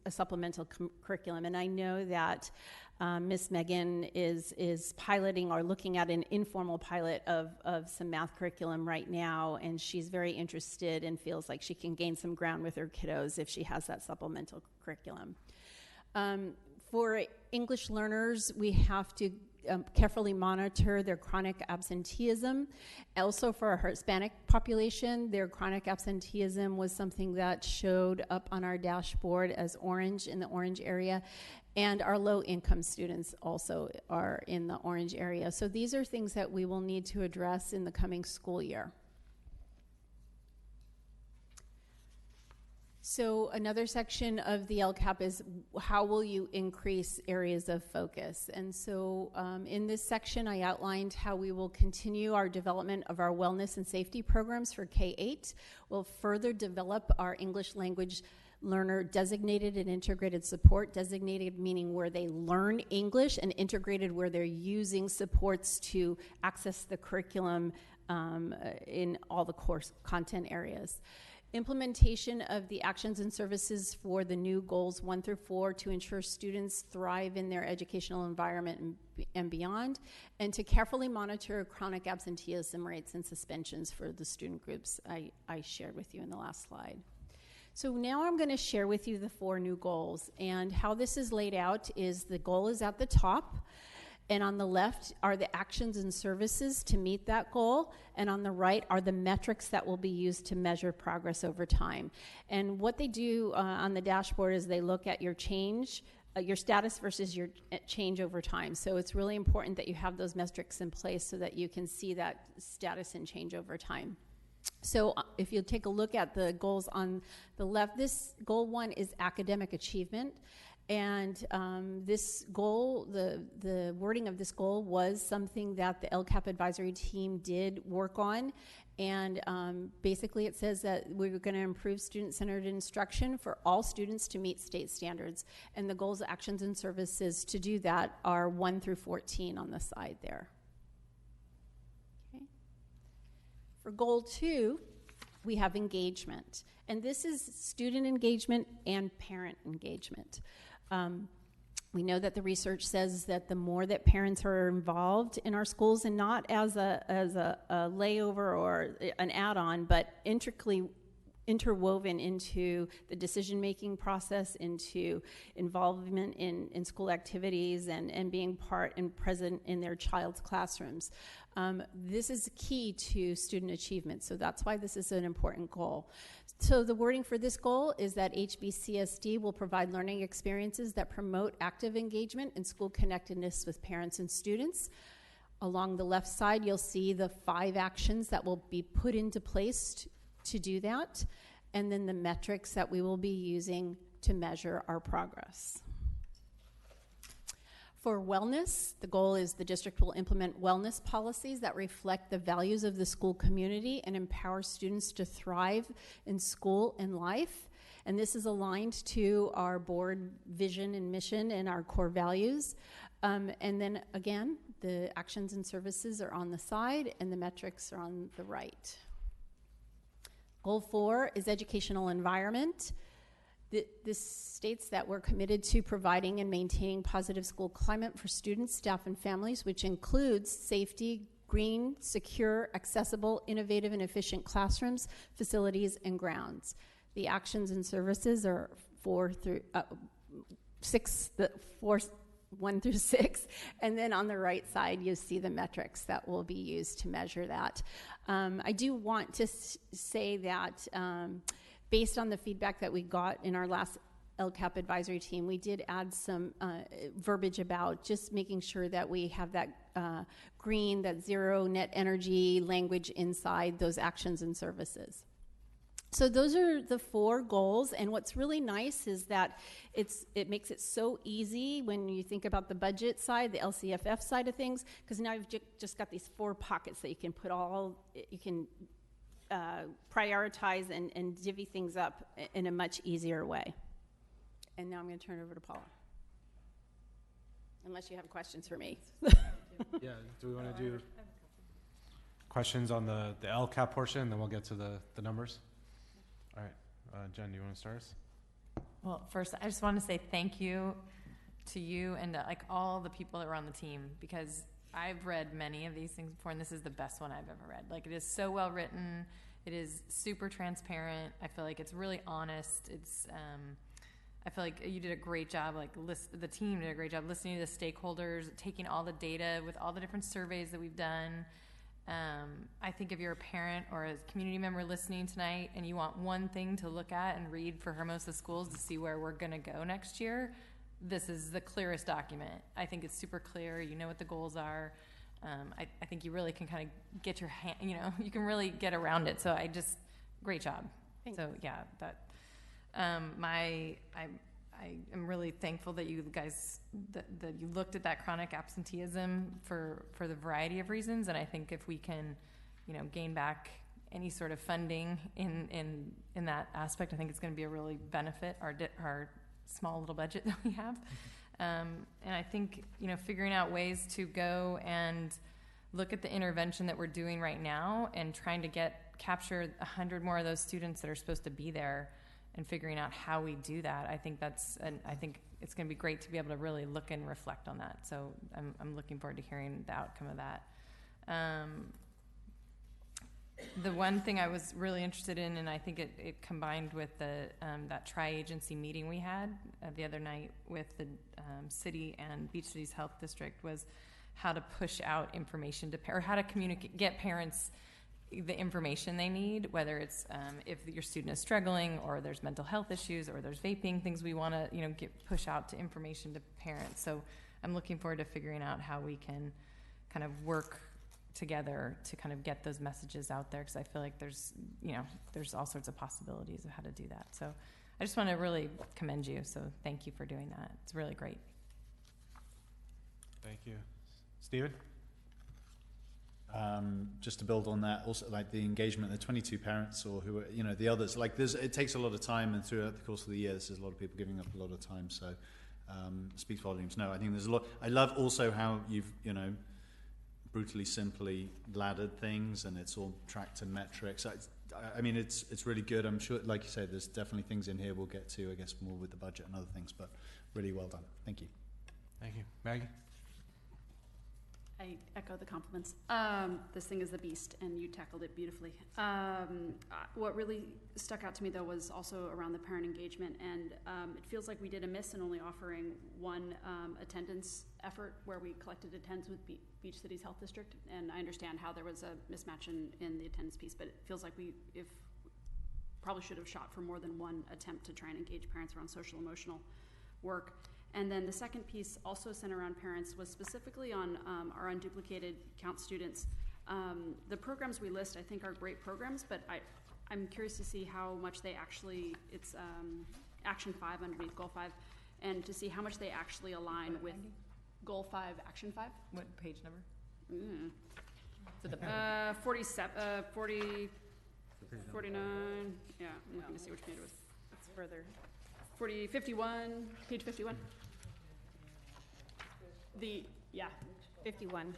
a supplemental curriculum. And I know that Miss Megan is piloting or looking at an informal pilot of some math curriculum right now, and she's very interested and feels like she can gain some ground with her kiddos if she has that supplemental curriculum. For English learners, we have to carefully monitor their chronic absenteeism. Also for our Hispanic population, their chronic absenteeism was something that showed up on our dashboard as orange in the orange area. And our low-income students also are in the orange area. So these are things that we will need to address in the coming school year. So another section of the LCAP is how will you increase areas of focus? And so in this section, I outlined how we will continue our development of our wellness and safety programs for K-8. We'll further develop our English language learner designated and integrated support, designated meaning where they learn English, and integrated where they're using supports to access the curriculum in all the course content areas. Implementation of the actions and services for the new goals 1 through 4 to ensure students thrive in their educational environment and beyond, and to carefully monitor chronic absenteeism rates and suspensions for the student groups I shared with you in the last slide. So now I'm going to share with you the 4 new goals, and how this is laid out is the goal is at the top, and on the left are the actions and services to meet that goal, and on the right are the metrics that will be used to measure progress over time. And what they do on the dashboard is they look at your change, your status versus your change over time. So it's really important that you have those metrics in place so that you can see that status and change over time. So if you take a look at the goals on the left, this goal 1 is academic achievement. And this goal, the wording of this goal was something that the LCAP advisory team did work on. And basically it says that we're going to improve student-centered instruction for all students to meet state standards. And the goals, actions, and services to do that are 1 through 14 on the side there. Okay. For goal 2, we have engagement. And this is student engagement and parent engagement. We know that the research says that the more that parents are involved in our schools, and not as a layover or an add-on, but intricately interwoven into the decision-making process, into involvement in school activities, and being part and present in their child's classrooms. This is key to student achievement, so that's why this is an important goal. So the wording for this goal is that HBCSD will provide learning experiences that promote active engagement and school connectedness with parents and students. Along the left side, you'll see the 5 actions that will be put into place to do that, and then the metrics that we will be using to measure our progress. For wellness, the goal is the district will implement wellness policies that reflect the values of the school community and empower students to thrive in school and life. And this is aligned to our board vision and mission and our core values. And then again, the actions and services are on the side and the metrics are on the right. Goal 4 is educational environment. This states that we're committed to providing and maintaining positive school climate for students, staff, and families, which includes safety, green, secure, accessible, innovative, and efficient classrooms, facilities, and grounds. The actions and services are 1 through 6, and then on the right side you see the metrics that will be used to measure that. I do want to say that based on the feedback that we got in our last LCAP advisory team, we did add some verbiage about just making sure that we have that green, that zero net energy language inside those actions and services. So those are the 4 goals, and what's really nice is that it makes it so easy when you think about the budget side, the LCFF side of things, because now you've just got these 4 pockets that you can put you can prioritize and divvy things up in a much easier way. And now I'm going to turn it over to Paula. Unless you have questions for me. Yeah, do we want to do questions on the LCAP portion, and then we'll get to the numbers? All right, Jen, do you want to start us? Well, first, I just want to say thank you to you and to, like, all the people that were on the team, because I've read many of these things before, and this is the best one I've ever read. Like, it is so well written. It is super transparent. I feel like it's really honest. It's, I feel like you did a great job, like, the team did a great job listening to the stakeholders, taking all the data with all the different surveys that we've done. I think if you're a parent or a community member listening tonight and you want one thing to look at and read for Hermosa schools to see where we're going to go next year, this is the clearest document. I think it's super clear. You know what the goals are. I think you really can kind of get your hand, you can really get around it. So great job. Thanks. So yeah, I am really thankful that you guys that you looked at that chronic absenteeism for the variety of reasons, and I think if we can, gain back any sort of funding in that aspect, I think it's going to be a really benefit our small little budget that we have, and I think figuring out ways to go and look at the intervention that we're doing right now and trying to capture 100 more of those students that are supposed to be there. And figuring out how we do that, I think it's going to be great to be able to really look and reflect on that. So I'm looking forward to hearing the outcome of that. The one thing I was really interested in, and I think it combined with that tri-agency meeting we had the other night with the city and Beach Cities Health District, was how to push out information or how to get parents the information they need, whether it's if your student is struggling or there's mental health issues or there's vaping, things we want to push out to information to parents. So I'm looking forward to figuring out how we can kind of work together to kind of get those messages out there, because I feel like there's all sorts of possibilities of how to do that. So I just want to really commend you. So thank you for doing that. It's really great. Thank you. Stephen? Just to build on that, also like the engagement, the 22 parents or who are, the others, like it takes a lot of time, and throughout the course of the year, there's a lot of people giving up a lot of time. So speaks volumes. No, I think there's a lot. I love also how you've, brutally simply laddered things, and it's all tracked to metrics. I mean, it's really good. I'm sure, like you said, there's definitely things in here we'll get to, I guess, more with the budget and other things, but really well done. Thank you. Thank you. Maggie? I echo the compliments. This thing is the beast, and you tackled it beautifully. What really stuck out to me, though, was also around the parent engagement, and it feels like we did a miss in only offering one attendance effort where we collected attendance with Beach Cities Health District, and I understand how there was a mismatch in the attendance piece, but it feels like we probably should have shot for more than one attempt to try and engage parents around social emotional work. And then the second piece, also centered around parents, was specifically on our unduplicated count students. The programs we list, I think, are great programs, but I'm curious to see how much they actually, it's Action 5 underneath Goal 5, and to see how much they actually align with Goal 5, Action 5. What page number? So the 47, 40, 49, yeah, I'm looking to see which page it was. It's further. 51, page 51. 51.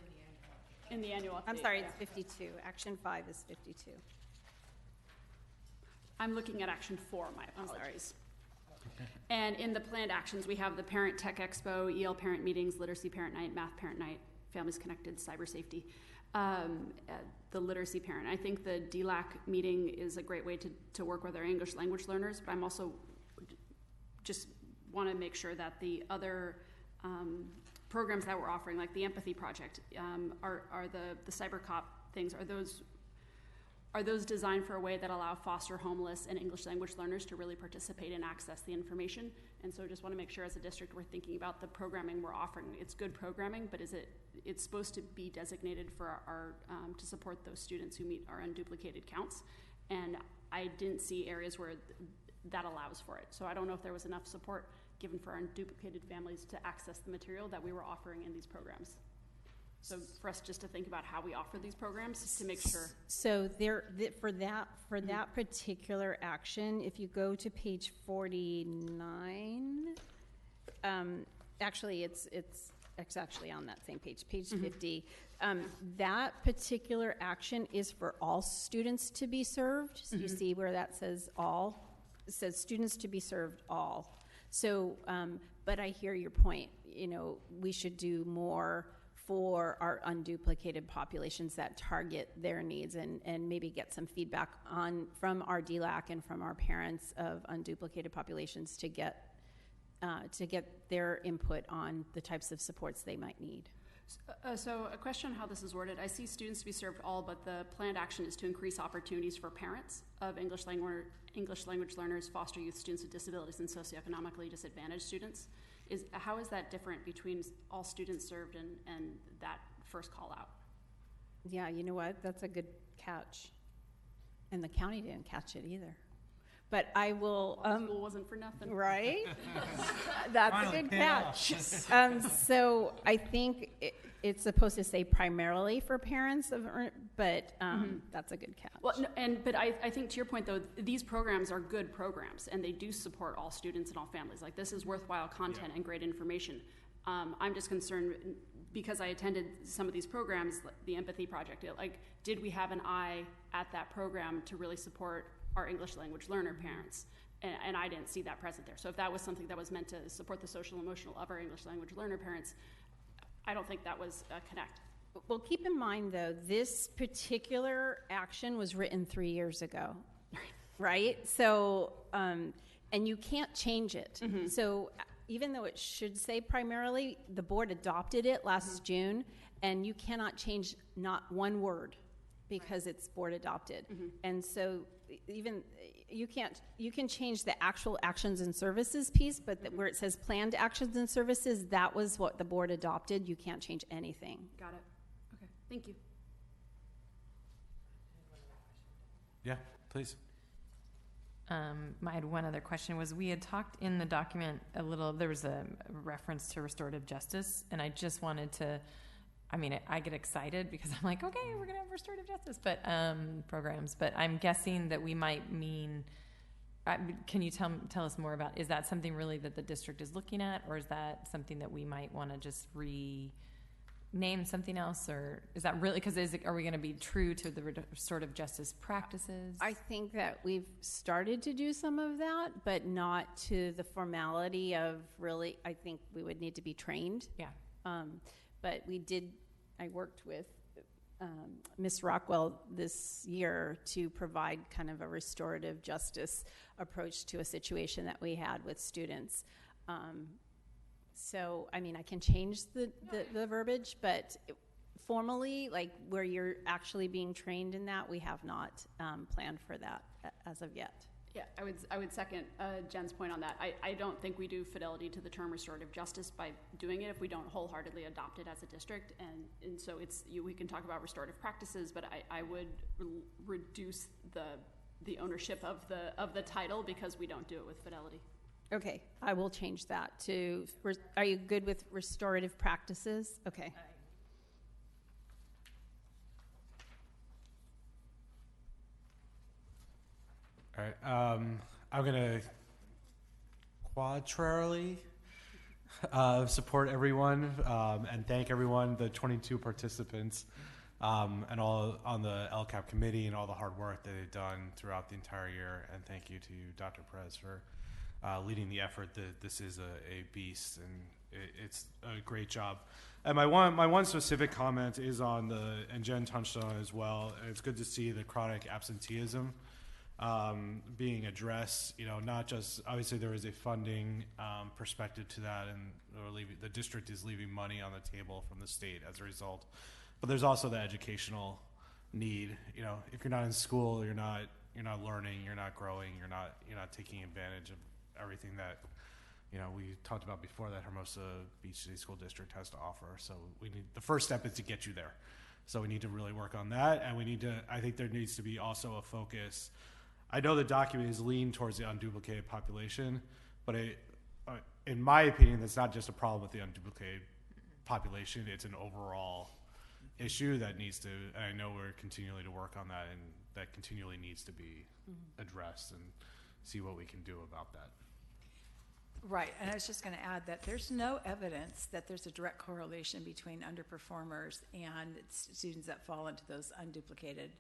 In the annual update. I'm sorry, it's 52. Action 5 is 52. I'm looking at Action 4, my apologies. And in the planned actions, we have the Parent Tech Expo, EL Parent Meetings, Literacy Parent Night, Math Parent Night, Families Connected, Cyber Safety, the Literacy Parent. I think the DLAC meeting is a great way to work with our English language learners, but I'm also just want to make sure that the other programs that we're offering, like the Empathy Project, are the CyberCop things, are those are those designed for a way that allow foster homeless and English language learners to really participate and access the information? And so just want to make sure as a district we're thinking about the programming we're offering. It's good programming, but it's supposed to be designated for our to support those students who meet our unduplicated counts. And I didn't see areas where that allows for it. So I don't know if there was enough support given for unduplicated families to access the material that we were offering in these programs. So for us just to think about how we offer these programs to make sure. So for that particular action, if you go to page 49, actually it's actually on that same page, page 50. That particular action is for all students to be served. So you see where that says all. It says students to be served all. So, but I hear your point. You know, we should do more for our unduplicated populations that target their needs, and maybe get some feedback from our DLAC and from our parents of unduplicated populations to get their input on the types of supports they might need. So a question on how this is worded. I see students to be served all, but the planned action is to increase opportunities for parents of English language learners, foster youth students with disabilities, and socioeconomically disadvantaged students. How is that different between all students served and that first call out? Yeah, you know what? That's a good catch. And the county didn't catch it either. But I will. School wasn't for nothing. Right? That's Finally, a good paid catch. off. So I think it's supposed to say primarily for parents, but that's a good catch. Well, no, but I think to your point though, these programs are good programs and they do support all students and all families. Like this is worthwhile content and great information. I'm just concerned because I attended some of these programs, the Empathy Project. Did we have an eye at that program to really support our English language learner parents? And I didn't see that present there. So if that was something that was meant to support the social and emotional of our English language learner parents, I don't think that was a connect. Well, keep in mind though, this particular action was written 3 years ago, right? So, and you can't change it. So even though it should say primarily, the board adopted it last June, and you cannot change not one word because it's board adopted. And so even you can change the actual actions and services piece, but where it says planned actions and services, that was what the board adopted. You can't change anything. Got it. Okay, thank you. Yeah, please. I had one other question. We had talked in the document a little, there was a reference to restorative justice, and I just wanted to, I get excited because I'm like, okay, we're going to have restorative justice programs, but I'm guessing that we might mean, can you tell us more about, is that something really that the district is looking at, or is that something that we might want to just rename something else, or is that really, are we going to be true to the restorative justice practices? I think that we've started to do some of that, but not to the formality of really, I think we would need to be trained. Yeah. But I worked with Ms. Rockwell this year to provide kind of a restorative justice approach to a situation that we had with students. So, I can change the verbiage, but formally, like where you're actually being trained in that, we have not planned for that as of yet. Yeah, I would second Jen's point on that. I don't think we do fidelity to the term restorative justice by doing it if we don't wholeheartedly adopt it as a district. And so we can talk about restorative practices, but I would reduce the ownership of the title because we don't do it with fidelity. Okay, I will change that to, are you good with restorative practices? Okay. All right, I'm going to quadrarily support everyone and thank everyone, the 22 participants and all on the LCAP committee and all the hard work that they've done throughout the entire year. And thank you to Dr. Perez for leading the effort. This is a beast, and it's a great job. And my one specific comment is on and Jen touched on it as well. It's good to see the chronic absenteeism being addressed. Not just, obviously there is a funding perspective to that, and the district is leaving money on the table from the state as a result. But there's also the educational need. You know, if you're not in school, you're not learning, you're not growing, you're not taking advantage of everything that, you know, we talked about before that Hermosa Beach City School District has to offer. So the first step is to get you there. So we need to really work on that, and I think there needs to be also a focus. I know the document is leaned towards the unduplicated population, but in my opinion, that's not just a problem with the unduplicated population. It's an overall issue that needs to, and I know we're continually to work on that, and that continually needs to be addressed and see what we can do about that. Right, and I was just going to add that there's no evidence that there's a direct correlation between underperformers and students that fall into those unduplicated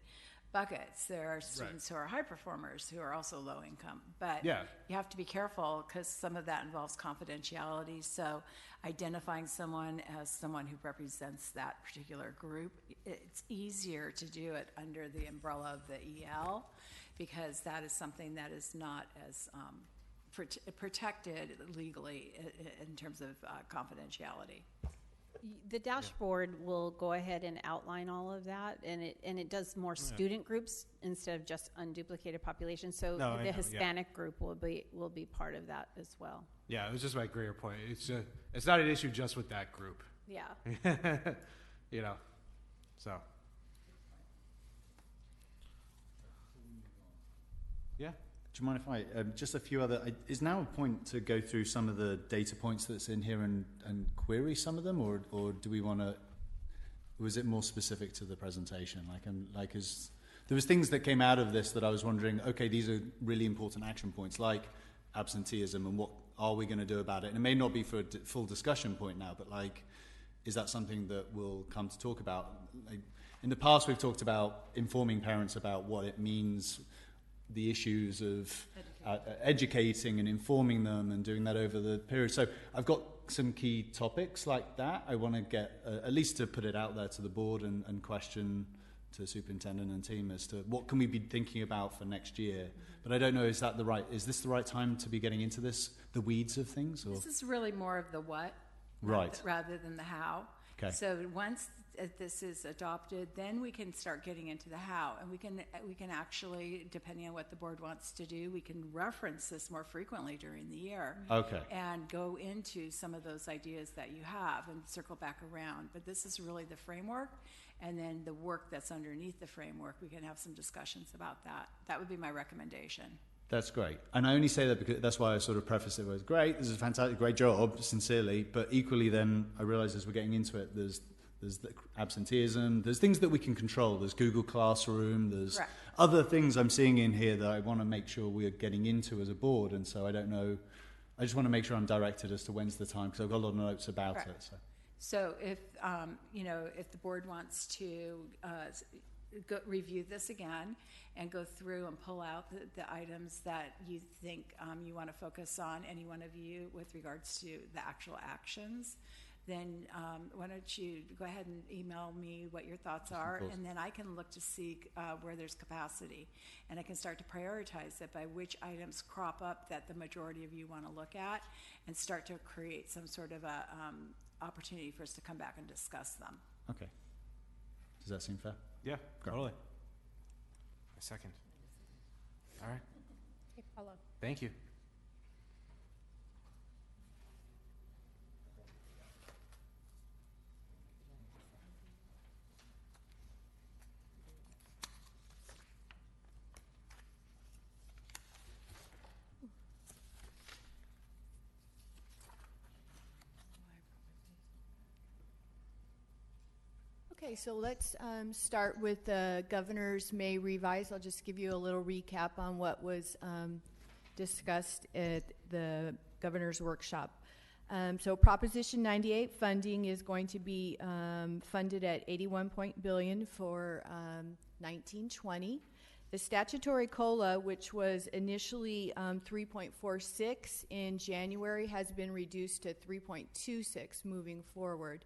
buckets. There are students who are high performers who are also low income, but you have to be careful because some of that involves confidentiality. So identifying someone as someone who represents that particular group, it's easier to do it under the umbrella of the EL because that is something that is not as protected legally in terms of confidentiality. The dashboard will go ahead and outline all of that, and it does more student groups instead of just unduplicated population. So the Hispanic group will be part of that as well. Yeah, it was just my greater point. It's not an issue just with that group. Yeah. You know, so. Yeah. Do you mind if I, just a few other, is now a point to go through some of the data points that's in here and query some of them, or do we want to, was it more specific to the presentation? There was things that came out of this that I was wondering, okay, these are really important action points, like absenteeism, and what are we going to do about it? And it may not be for a full discussion point now, but is that something that we'll come to talk about? In the past, we've talked about informing parents about what it means, the issues of educating and informing them and doing that over the period. So I've got some key topics like that. I want to get, at least to put it out there to the board and question to the superintendent and team as to what can we be thinking about for next year. But I don't know, is this the right time to be getting into this, the weeds of things? Or? This is really more of the what, right, rather than the how. Okay. So once this is adopted, then we can start getting into the how, and we can actually, depending on what the board wants to do, we can reference this more frequently during the year. Okay. And go into some of those ideas that you have and circle back around. But this is really the framework, and then the work that's underneath the framework, we can have some discussions about that. That would be my recommendation. That's great. And I only say that because that's why I sort of preface it with, great, this is a fantastic, great job, sincerely. But equally then, I realize as we're getting into it, there's the absenteeism, there's things that we can control. There's Google Classroom, there's other things I'm seeing in here that I want to make sure we're getting into as a board. And so I don't know, I just want to make sure I'm directed as to when's the time, because I've got a lot of notes about it. So if, if the board wants to review this again and go through and pull out the items that you think you want to focus on, any one of you, with regards to the actual actions, then why don't you go ahead and email me what your thoughts are, and then I can look to see where there's capacity, and I can start to prioritize it by which items crop up that the majority of you want to look at, and start to create some sort of a opportunity for us to come back and discuss them. Okay. Does that seem fair? Yeah, totally. A second. All right. Okay, Paula. Thank you. Okay, so let's start with the governor's May revise. I'll just give you a little recap on what was discussed at the governor's workshop. So Proposition 98 funding is going to be funded at $81 billion for 1920. The statutory COLA, which was initially 3.46 in January, has been reduced to 3.26 moving forward.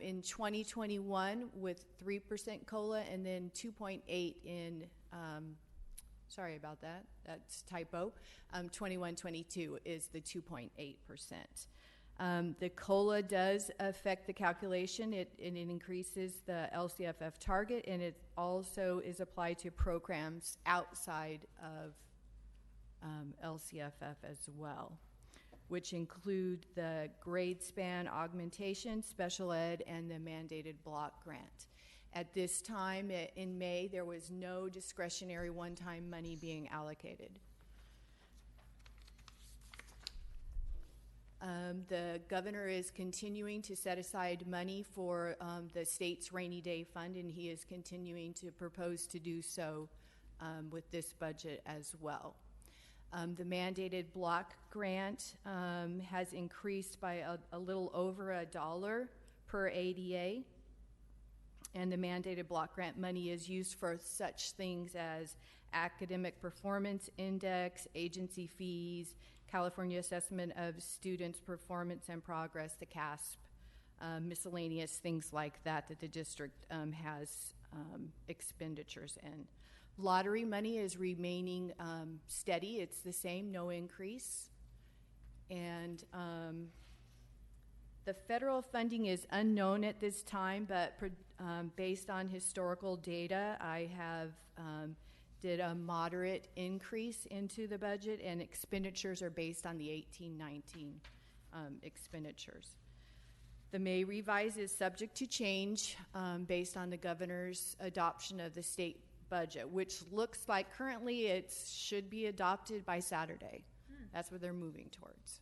In 2021 with 3% COLA, and then 2.8 in, sorry about that, that's typo, 21-22 is the 2.8%. The COLA does affect the calculation. It increases the LCFF target, and it also is applied to programs outside of LCFF as well, which include the grade span augmentation, special ed, and the mandated block grant. At this time, in May, there was no discretionary one-time money being allocated. The governor is continuing to set aside money for the state's rainy day fund, and he is continuing to propose to do so with this budget as well. The mandated block grant has increased by a little over $1 per ADA, and the mandated block grant money is used for such things as academic performance index, agency fees, California Assessment of Students' Performance and Progress, the CASP, miscellaneous things like that the district has expenditures in. Lottery money is remaining steady. It's the same, no increase. And the federal funding is unknown at this time, but based on historical data, I have did a moderate increase into the budget, and expenditures are based on the 18-19 expenditures. The May revise is subject to change based on the governor's adoption of the state budget, which looks like currently it should be adopted by Saturday. That's what they're moving towards.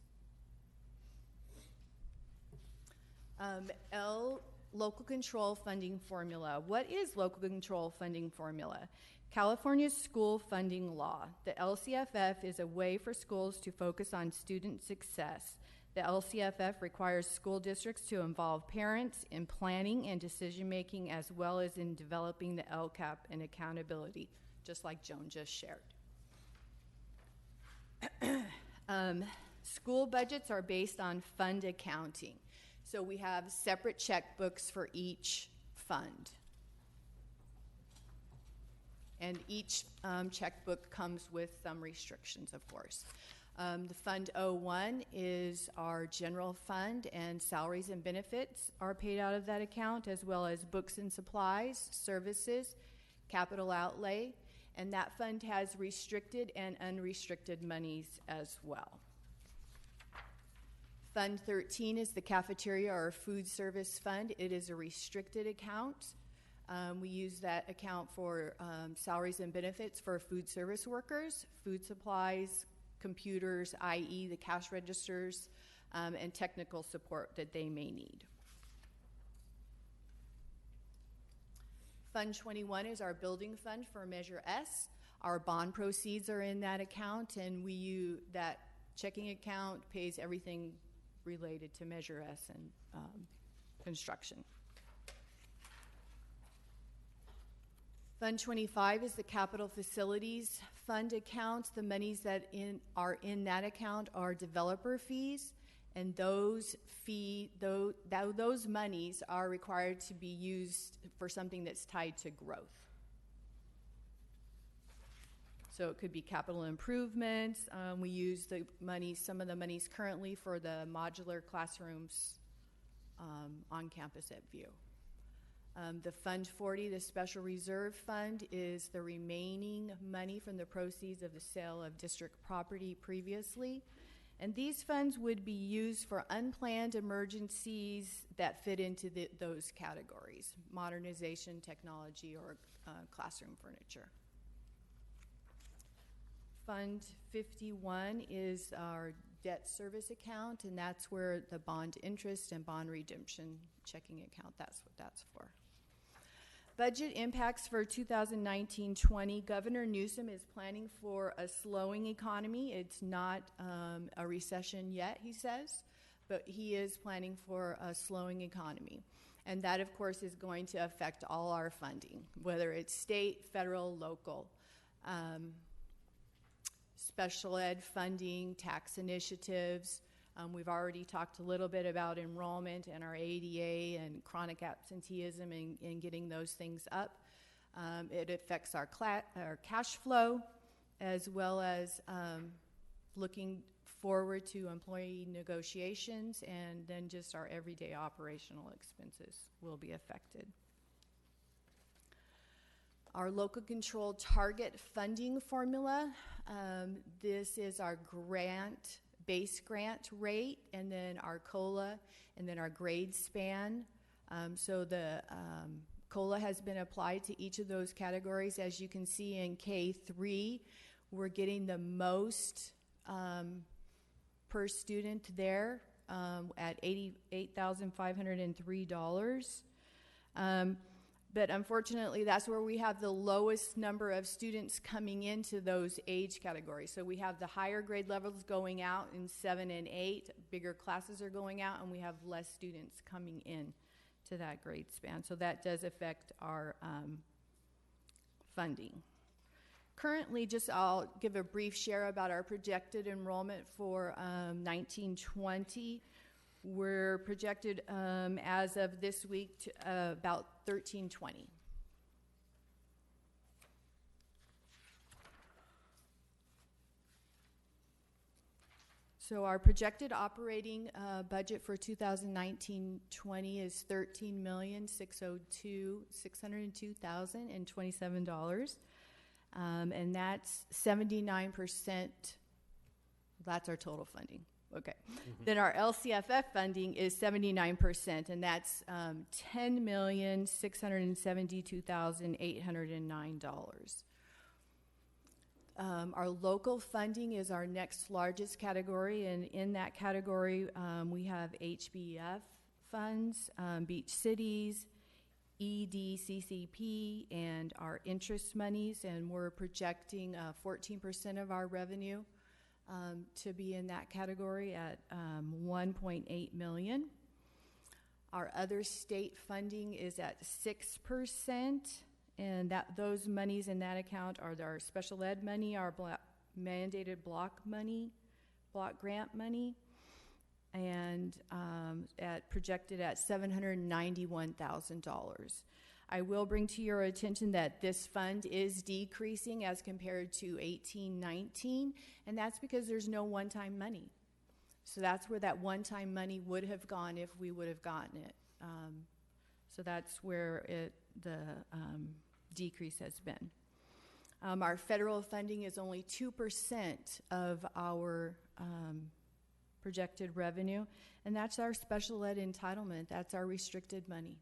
Local control funding formula. What is local control funding formula? California's school funding law. The LCFF is a way for schools to focus on student success. The LCFF requires school districts to involve parents in planning and decision-making, as well as in developing the LCAP and accountability, just like Joan just shared. School budgets are based on fund accounting. So we have separate checkbooks for each fund. And each checkbook comes with some restrictions, of course. The Fund 01 is our general fund, and salaries and benefits are paid out of that account, as well as books and supplies, services, capital outlay, and that fund has restricted and unrestricted monies as well. Fund 13 is the cafeteria or food service fund. It is a restricted account. We use that account for salaries and benefits for food service workers, food supplies, computers, i.e. the cash registers, and technical support that they may need. Fund 21 is our building fund for Measure S. Our bond proceeds are in that account, and we use that checking account pays everything related to Measure S and construction. Fund 25 is the capital facilities fund account. The monies that are in that account are developer fees, and those monies are required to be used for something that's tied to growth. So it could be capital improvements. We use the money, some of the monies currently for the modular classrooms on campus at View. The Fund 40, the Special Reserve Fund, is the remaining money from the proceeds of the sale of district property previously. And these funds would be used for unplanned emergencies that fit into those categories: modernization, technology, or classroom furniture. Fund 51 is our debt service account, and that's where the bond interest and bond redemption checking account, that's what that's for. Budget impacts for 2019-20. Governor Newsom is planning for a slowing economy. It's not a recession yet, he says, but he is planning for a slowing economy. And that, of course, is going to affect all our funding, whether it's state, federal, local. Special ed funding, tax initiatives. We've already talked a little bit about enrollment and our ADA and chronic absenteeism and getting those things up. It affects our cash flow, as well as looking forward to employee negotiations, and then just our everyday operational expenses will be affected. Our local control target funding formula, this is our base grant rate, and then our COLA, and then our grade span. So the COLA has been applied to each of those categories. As you can see in K3, we're getting the most per student there at $88,503. But unfortunately, that's where we have the lowest number of students coming into those age categories. So we have the higher grade levels going out in 7 and 8, bigger classes are going out, and we have less students coming in to that grade span. So that does affect our funding. Currently, I'll give a brief share about our projected enrollment for 1920. We're projected as of this week to about 1320. So our projected operating budget for 2019-20 is $13,602,027, and that's 79%. That's our total funding. Okay. Then our LCFF funding is 79%, and that's $10,672,809. Our local funding is our next largest category, and in that category, we have HBF funds, Beach Cities, EDCCP, and our interest monies, and we're projecting 14% of our revenue to be in that category at $1.8 million. Our other state funding is at 6%, and those monies in that account are our special ed money, our mandated block grant money, and projected at $791,000. I will bring to your attention that this fund is decreasing as compared to 18-19, and that's because there's no one-time money. So that's where that one-time money would have gone if we would have gotten it. So that's where the decrease has been. Our federal funding is only 2% of our projected revenue, and that's our special ed entitlement. That's our restricted money.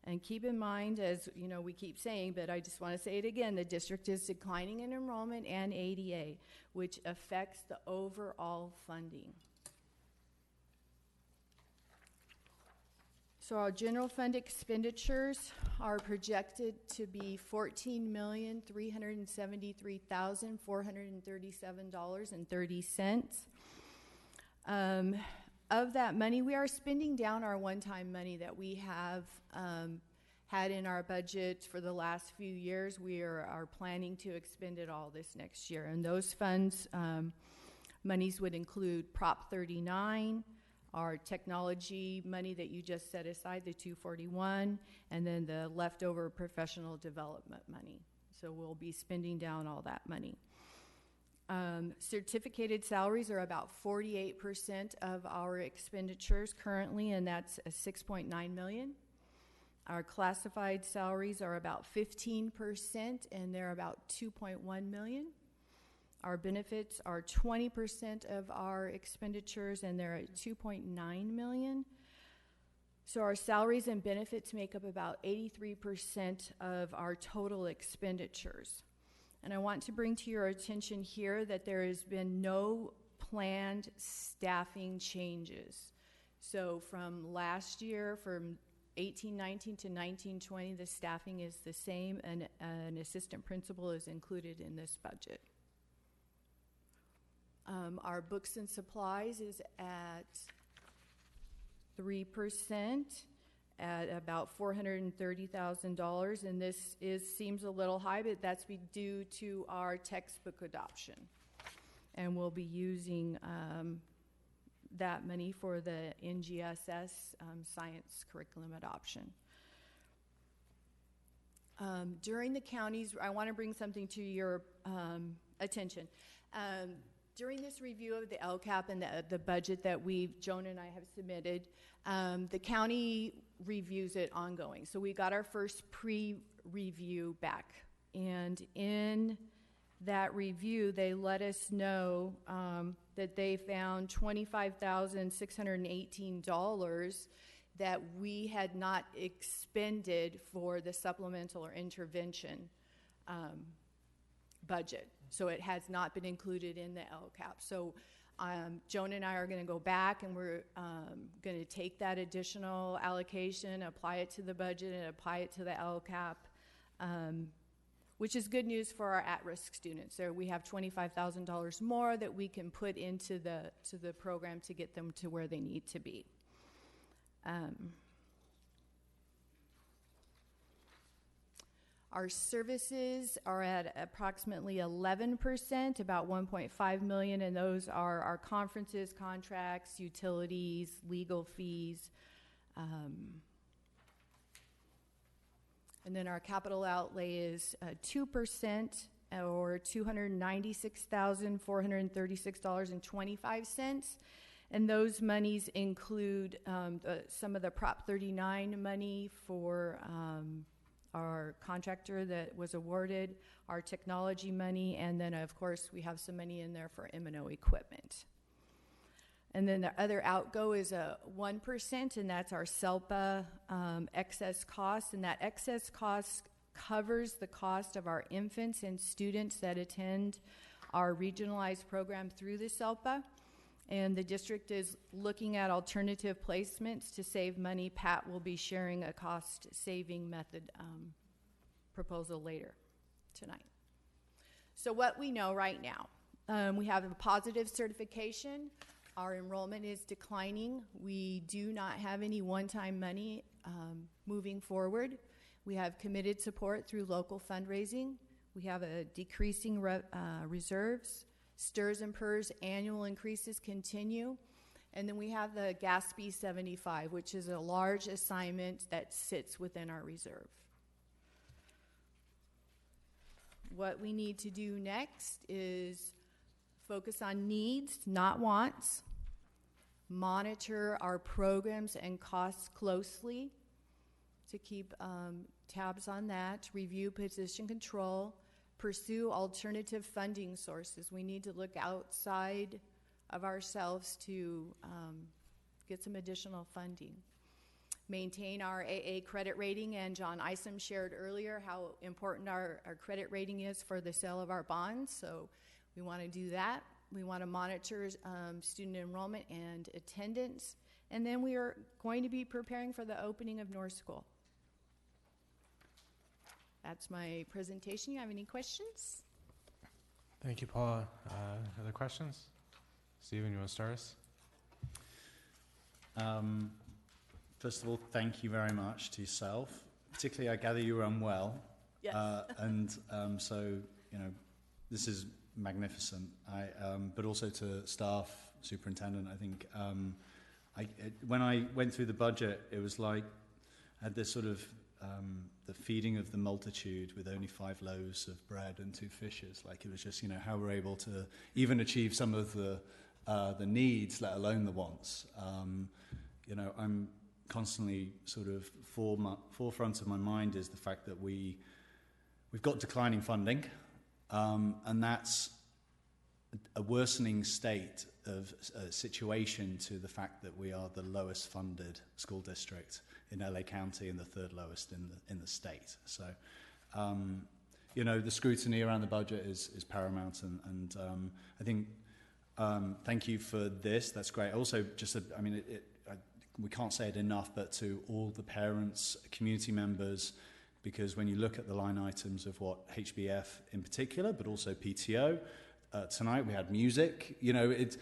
And keep in mind, as you know, we keep saying, but I just want to say it again, the district is declining in enrollment and ADA, which affects the overall funding. So our general fund expenditures are projected to be $14,373,437.30. Of that money, we are spending down our one-time money that we have had in our budget for the last few years. We are planning to expend it all this next year. And those funds, monies would include Prop 39, our technology money that you just set aside, the 241, and then the leftover professional development money. So we'll be spending down all that money. Certificated salaries are about 48% of our expenditures currently, and that's a $6.9 million. Our classified salaries are about 15%, and they're about $2.1 million. Our benefits are 20% of our expenditures, and they're at $2.9 million. So our salaries and benefits make up about 83% of our total expenditures. And I want to bring to your attention here that there has been no planned staffing changes. So from last year, from 18-19 to 19-20, the staffing is the same, and an assistant principal is included in this budget. Our books and supplies is at 3%. At about $430,000, and this seems a little high, but that's due to our textbook adoption. And we'll be using that money for the NGSS science curriculum adoption. During the counties, I want to bring something to your attention. During this review of the LCAP and the budget that Joan and I have submitted, the county reviews it ongoing. So we got our first pre-review back. And in that review, they let us know that they found $25,618 that we had not expended for the supplemental or intervention budget. So it has not been included in the LCAP. So Joan and I are going to go back and we're going to take that additional allocation, apply it to the budget, and apply it to the LCAP, which is good news for our at-risk students. So we have $25,000 more that we can put into the program to get them to where they need to be. Our services are at approximately 11%, about $1.5 million, and those are our conferences, contracts, utilities, legal fees. And then our capital outlay is 2%, or $296,436.25. And those monies include some of the Prop 39 money for our contractor that was awarded, our technology money, and then of course we have some money in there for M&O equipment. And then the other outgo is a 1%, and that's our SELPA excess cost, and that excess cost covers the cost of our infants and students that attend our regionalized program through the SELPA. And the district is looking at alternative placements to save money. Pat will be sharing a cost-saving method proposal later tonight. So what we know right now, we have a positive certification. Our enrollment is declining. We do not have any one-time money moving forward. We have committed support through local fundraising. We have a decreasing reserves. STRS and PERS annual increases continue. And then we have the GASP 75, which is a large assignment that sits within our reserve. What we need to do next is focus on needs, not wants. Monitor our programs and costs closely to keep tabs on that. Review position control. Pursue alternative funding sources. We need to look outside of ourselves to get some additional funding. Maintain our AA credit rating, and John Isom shared earlier how important our credit rating is for the sale of our bonds, so we want to do that. We want to monitor student enrollment and attendance, and then we are going to be preparing for the opening of North School. That's my presentation. You have any questions? Thank you, Paula. Other questions? Stephen, you want to start us? First of all, thank you very much to yourself. Particularly, I gather you were unwell. Yes. So, you know, this is magnificent. But also to staff, superintendent, I think, when I went through the budget, it was like I had this sort of the feeding of the multitude with only 5 loaves of bread and 2 fishes. Like, it was just, you know, how we're able to even achieve some of the needs, let alone the wants. You know, I'm constantly sort of forefront of my mind is the fact that we've got declining funding, and that's a worsening state of situation to the fact that we are the lowest funded school district in LA County and the 3rd lowest in the state. So, you know, the scrutiny around the budget is paramount, and I think thank you for this. That's great. Also, we can't say it enough, but to all the parents, community members, because when you look at the line items of what HBF in particular, but also PTO, tonight we had music. It's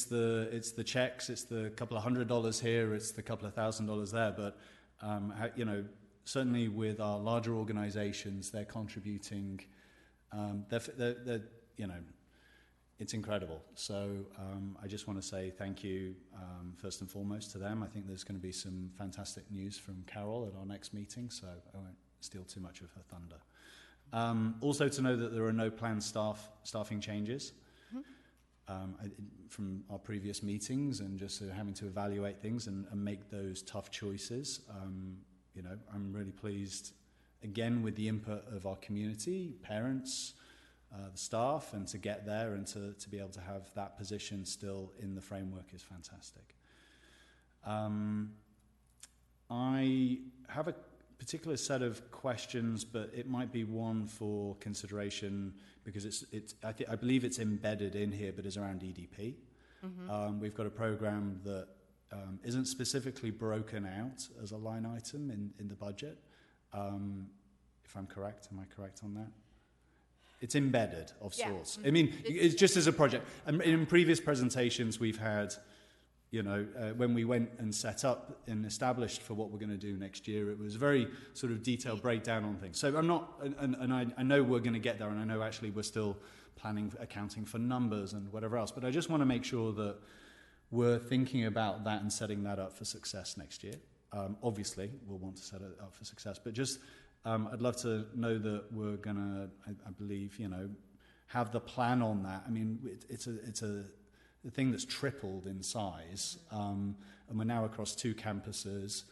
the checks, it's the couple of $100 here, it's the couple of $1,000 there. But certainly with our larger organizations, they're contributing. It's incredible. So I just want to say thank you first and foremost to them. I think there's going to be some fantastic news from Carol at our next meeting, so I won't steal too much of her thunder. Also to know that there are no planned staffing changes. from our previous meetings and just having to evaluate things and make those tough choices. You know, I'm really pleased, again, with the input of our community, parents, the staff, and to get there and to be able to have that position still in the framework is fantastic. I have a particular set of questions, but it might be one for consideration because I believe it's embedded in here, but is around EDP. Mm-hmm. We've got a program that isn't specifically broken out as a line item in the budget. If I'm correct, am I correct on that? It's embedded of sorts. I mean, it's just as a project. And in previous presentations, we've had, you know, when we went and set up and established for what we're going to do next year, it was a very sort of detailed breakdown on things. So I'm not, and I know we're going to get there, and I know actually we're still planning, accounting for numbers and whatever else, but I just want to make sure that we're thinking about that and setting that up for success next year. Obviously, we'll want to set it up for success, but just I'd love to know that we're going to, I believe, you know, have the plan on that. I mean, it's a thing that's tripled in size, and we're now across 2 campuses.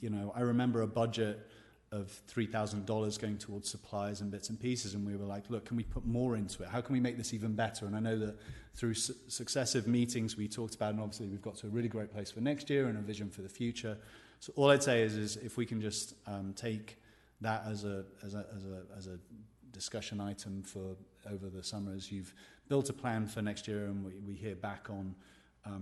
You know, I remember a budget of $3,000 going towards supplies and bits and pieces, and we were like, look, can we put more into it? How can we make this even better? And I know that through successive meetings we talked about, and obviously we've got to a really great place for next year and a vision for the future. So all I'd say is if we can just take that as a discussion item for over the summer, as you've built a plan for next year, and we hear back on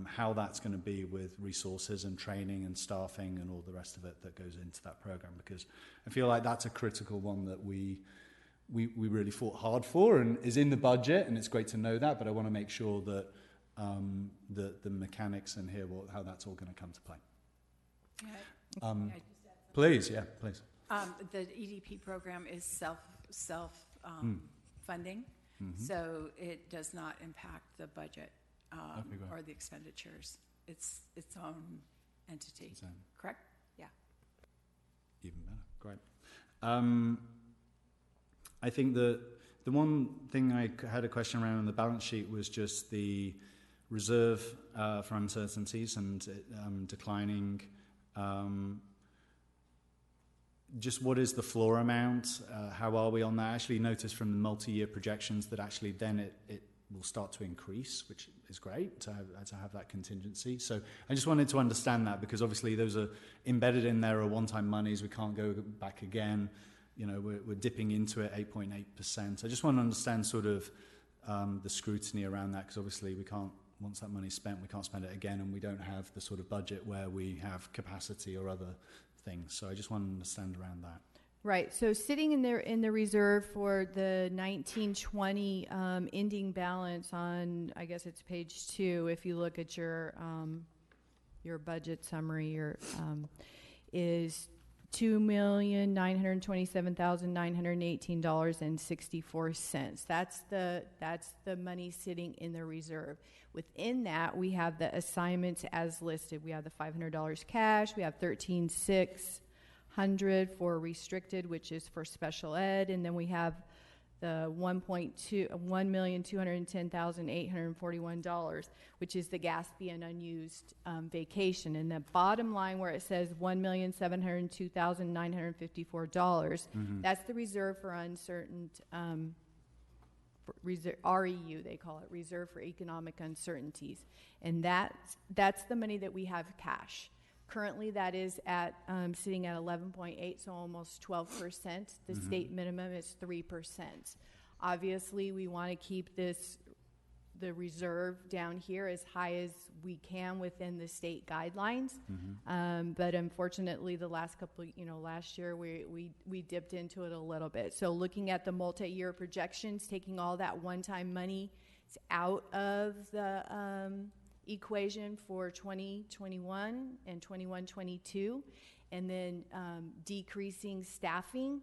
how that's going to be with resources and training and staffing and all the rest of it that goes into that program, because I feel like that's a critical one that we really fought hard for and is in the budget, and it's great to know that, but I want to make sure that the mechanics and hear how that's all going to come to play. Please. The EDP program is self funding, so it does not impact the budget or the expenditures. It's its own entity. Correct? Yeah. Even better. Great. I think the one thing I had a question around on the balance sheet was just the reserve for uncertainties and declining. Just what is the floor amount? How are we on that? I actually noticed from the multi-year projections that actually then it will start to increase, which is great to have that contingency. So I just wanted to understand that, because obviously those are embedded in there are one-time monies. We can't go back again. You know, we're dipping into it 8.8%. I just want to understand sort of the scrutiny around that, because obviously we can't, once that money's spent, we can't spend it again, and we don't have the sort of budget where we have capacity or other things. So I just want to understand around that. Right. So sitting in there in the reserve for the 1920 ending balance on, I guess it's page 2. If you look at your budget summary, is $2,927,918.64. That's the money sitting in the reserve. Within that, we have the assignments as listed. We have the $500 cash. We have $13,600 for restricted, which is for special ed, and then we have the $1,210,841, which is the Gatsby and unused vacation. And the bottom line where it says $1,702,954, that's the reserve for uncertain, REU they call it, Reserve for Economic Uncertainties. And that's the money that we have cash. Currently, that is at sitting at 11.8, so almost 12%. The state minimum is 3%. Obviously, we want to keep the reserve down here as high as we can within the state guidelines. But unfortunately, the last couple, last year we dipped into it a little bit. So looking at the multi-year projections, taking all that one-time money out of the equation for 2021 and 21-22, and then decreasing staffing,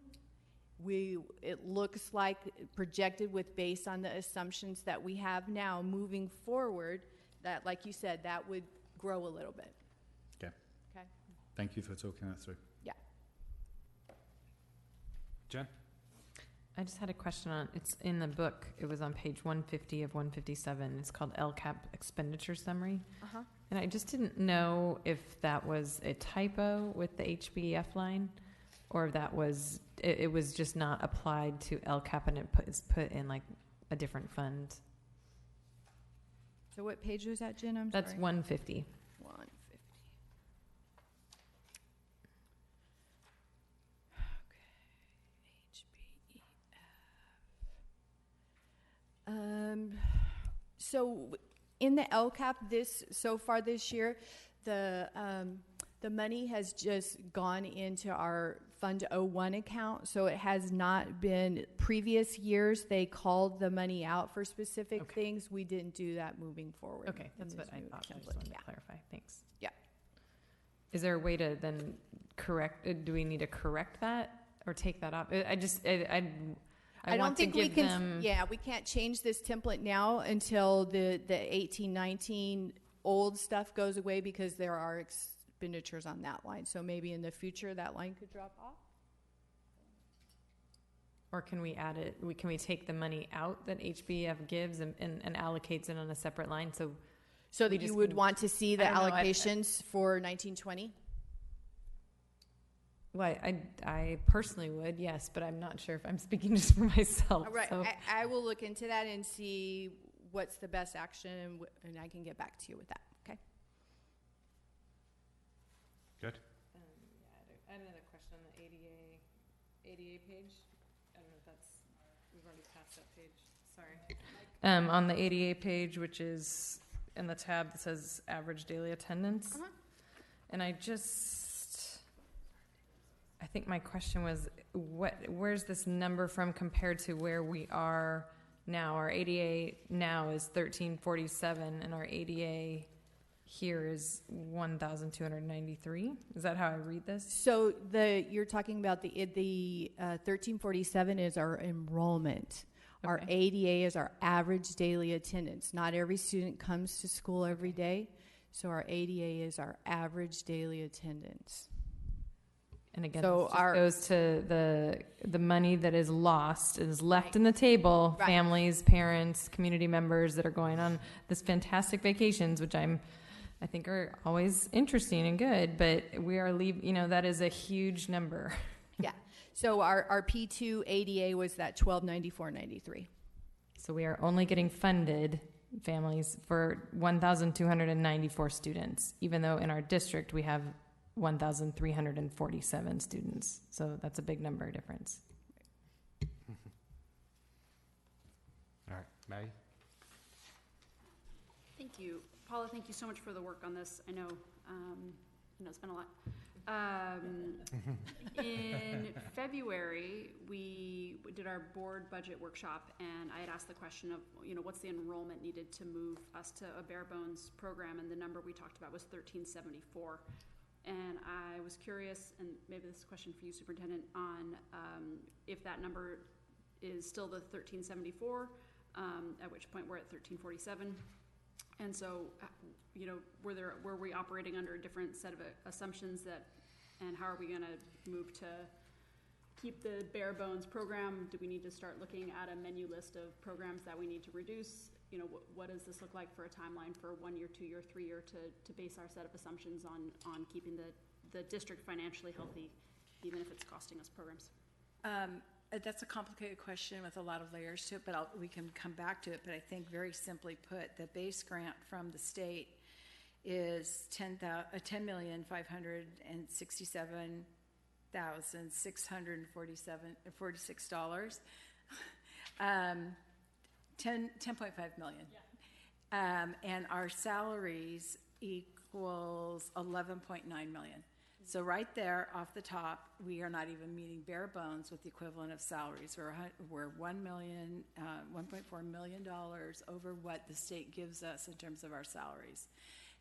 it looks like projected based on the assumptions that we have now moving forward, that, like you said, that would grow a little bit. Okay. Thank you for talking that through. Yeah. Jen? I just had a question on, it's in the book, it was on page 150 of 157, it's called LCAP Expenditure Summary. Uh-huh. And I just didn't know if that was a typo with the HBF line, or if that was, it was just not applied to LCAP and it's put in like a different fund. So what page was that, Jen? I'm That's sorry. 150. 150. So in the LCAP so far this year, the money has just gone into our Fund 01 account, so it has not been previous years. They called the money out for specific things. We didn't do that moving forward. Okay, that's what I thought. I just wanted to clarify. Thanks. Yeah. Is there a way to then correct? Do we need to correct that or take that off? I don't want think to we give can. them. Yeah, we can't change this template now until the 1819 old stuff goes away, because there are expenditures on that line. So maybe in the future that line could drop off. Or can we add it? Can we take the money out that HBF gives and allocates it on a separate line? So that you would want to see the allocations for 1920. Well, I personally would, yes, but I'm not sure if I'm speaking just for myself. All right, so. I will look into that and see what's the best action, and I can get back to you with that. Okay. Good. I had another question on the ADA page. I don't know if that's, we've already passed that page. Sorry. On the ADA page, which is in the tab that says average daily attendance. And I think my question was, where's this number from compared to where we are now? Our ADA now is 1347, and our ADA here is 1,293. Is that how I read this? So you're talking about the 1347 is our enrollment. Okay. Our ADA is our average daily attendance. Not every student comes to school every day, so our ADA is our average daily attendance. And again, so this just goes to the money that is lost, is left in the table, families, parents, community members that are going on this fantastic vacations, which I think are always interesting and good, but we are that is a huge number. Yeah. So our P2 ADA was that $1,294.93. So we are only getting funded, families, for 1,294 students, even though in our district we have 1,347 students. So that's a big number difference. All right, Maggie? Thank you. Paula, thank you so much for the work on this. I know it's been a lot. In February, we did our board budget workshop, and I had asked the question of, what's the enrollment needed to move us to a bare bones program, and the number we talked about was 1374. And I was curious, and maybe this is a question for you, Superintendent, on if that number is still the 1374, at which point we're at 1347. And so, were we operating under a different set of assumptions and how are we going to move to keep the bare bones program? Do we need to start looking at a menu list of programs that we need to reduce? What does this look like for a timeline for 1 year, 2 year, 3 year to base our set of assumptions on keeping the district financially healthy, even if it's costing us programs? That's a complicated question with a lot of layers to it, but we can come back to it. But I think very simply put, the base grant from the state is $10,567,646. $10.5 million. Yeah. And our salaries equals $11.9 million. So right there off the top, we are not even meeting bare bones with the equivalent of salaries. We're $1.4 million over what the state gives us in terms of our salaries.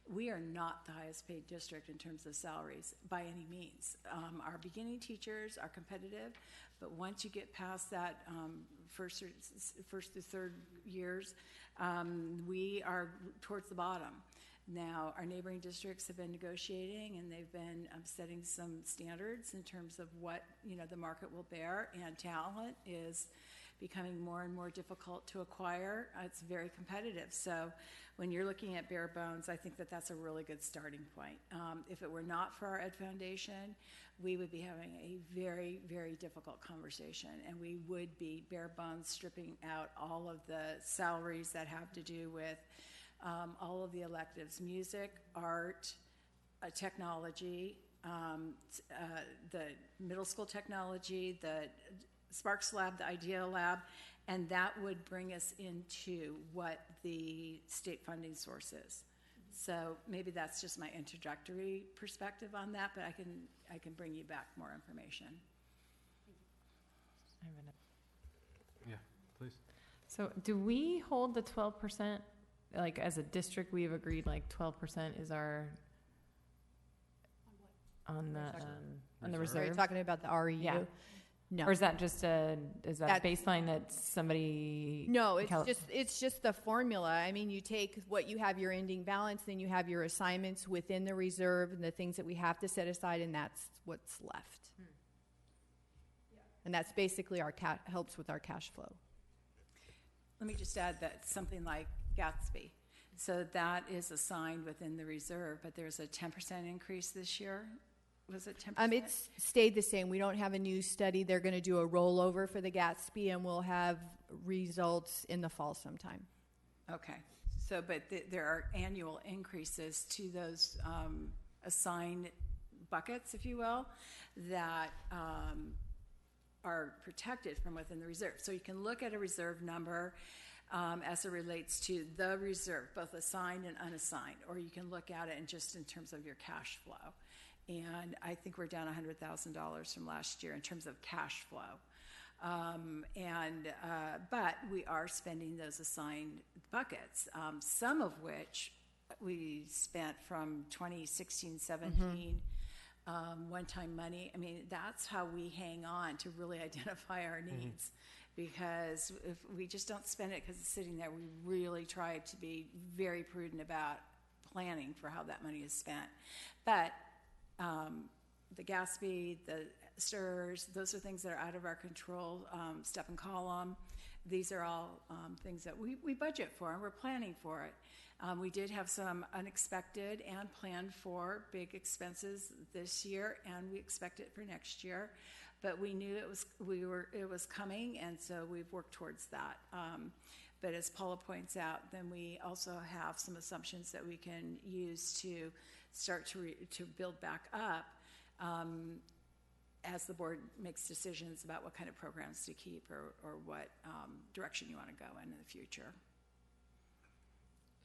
We are not the highest paid district in terms of salaries by any means. Our beginning teachers are competitive, but once you get past that first through third years, we are towards the bottom. Now, our neighboring districts have been negotiating, and they've been setting some standards in terms of what, the market will bear, and talent is becoming more and more difficult to acquire. It's very competitive. So when you're looking at bare bones, I think that that's a really good starting point. If it were not for our Ed Foundation, we would be having a very, very difficult conversation, and we would be bare bones stripping out all of the salaries that have to do with all of the electives: music, art, technology, the middle school technology, the Sparks Lab, the Idea Lab, and that would bring us into what the state funding source is. So maybe that's just my introductory perspective on that, but I can bring you back more information. Yeah, please. So do we hold the 12%? Like as a district, we've agreed like 12% is our on the reserve. Are you talking about the REU? Yeah. No. Or is that just is that baseline that somebody? No, it's just the formula. I mean, you take what you have your ending balance, then you have your assignments within the reserve and the things that we have to set aside, and that's what's left. And that's basically our helps with our cash flow. Let me just add that something like Gatsby. So that is assigned within the reserve, but there's a 10% increase this year. Was it 10%? It's stayed the same. We don't have a new study. They're going to do a rollover for the Gatsby, and we'll have results in the fall sometime. Okay. So, but there are annual increases to those assigned buckets, if you will, that are protected from within the reserve. So you can look at a reserve number as it relates to the reserve, both assigned and unassigned, or you can look at it in terms of your cash flow. And I think we're down $100,000 from last year in terms of cash flow. But we are spending those assigned buckets, some of which we spent from 2016-17, one-time money. I mean, that's how we hang on to really identify our needs. Because if we just don't spend it because it's sitting there, we really try to be very prudent about planning for how that money is spent. But the Gatsby, the STRS, those are things that are out of our control. Step and column, these are all things that we budget for and we're planning for it. We did have some unexpected and planned for big expenses this year, and we expect it for next year. But we knew it was coming, and so we've worked towards that. But as Paula points out, then we also have some assumptions that we can use to start to build back up as the board makes decisions about what kind of programs to keep or what direction you want to go in the future.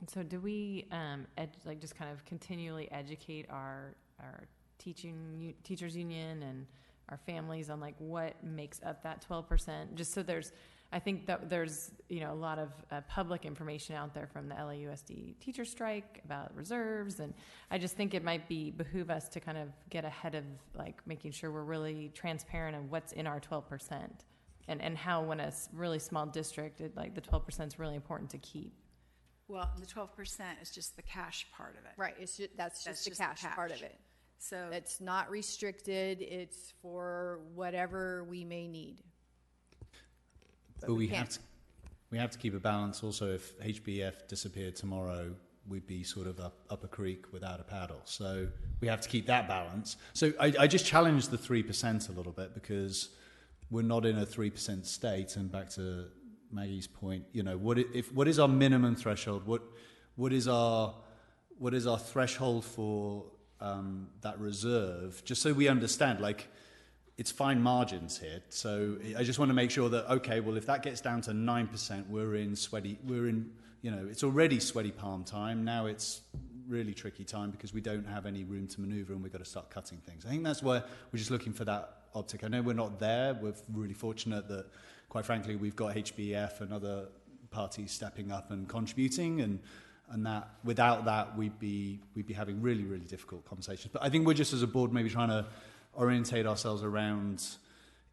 And so do we just kind of continually educate our teachers union and our families on like what makes up that 12%, just so I think that there's a lot of public information out there from the LAUSD teacher strike about reserves, and I just think it might behoove us to kind of get ahead of like making sure we're really transparent on what's in our 12%, and how when a really small district, like the 12% is really important to keep. Well, the 12% is just the cash part of it. Right. That's just the cash part of it. So it's not restricted. It's for whatever we may need. But we have to keep a balance. Also, if HBF disappeared tomorrow, we'd be sort of up a creek without a paddle. So we have to keep that balance. So I just challenge the 3% a little bit, because we're not in a 3% state. And back to Maggie's point, what is our minimum threshold? What is our threshold for that reserve? Just so we understand, like, it's fine margins here. So I just want to make sure that, okay, well, if that gets down to 9%, it's already sweaty palm time. Now it's really tricky time because we don't have any room to maneuver and we've got to start cutting things. I think that's where we're just looking for that optic. I know we're not there. We're really fortunate that, quite frankly, we've got HBF and other parties stepping up and contributing, and that without that we'd be having really, really difficult conversations. But I think we're just, as a board, maybe trying to orientate ourselves around,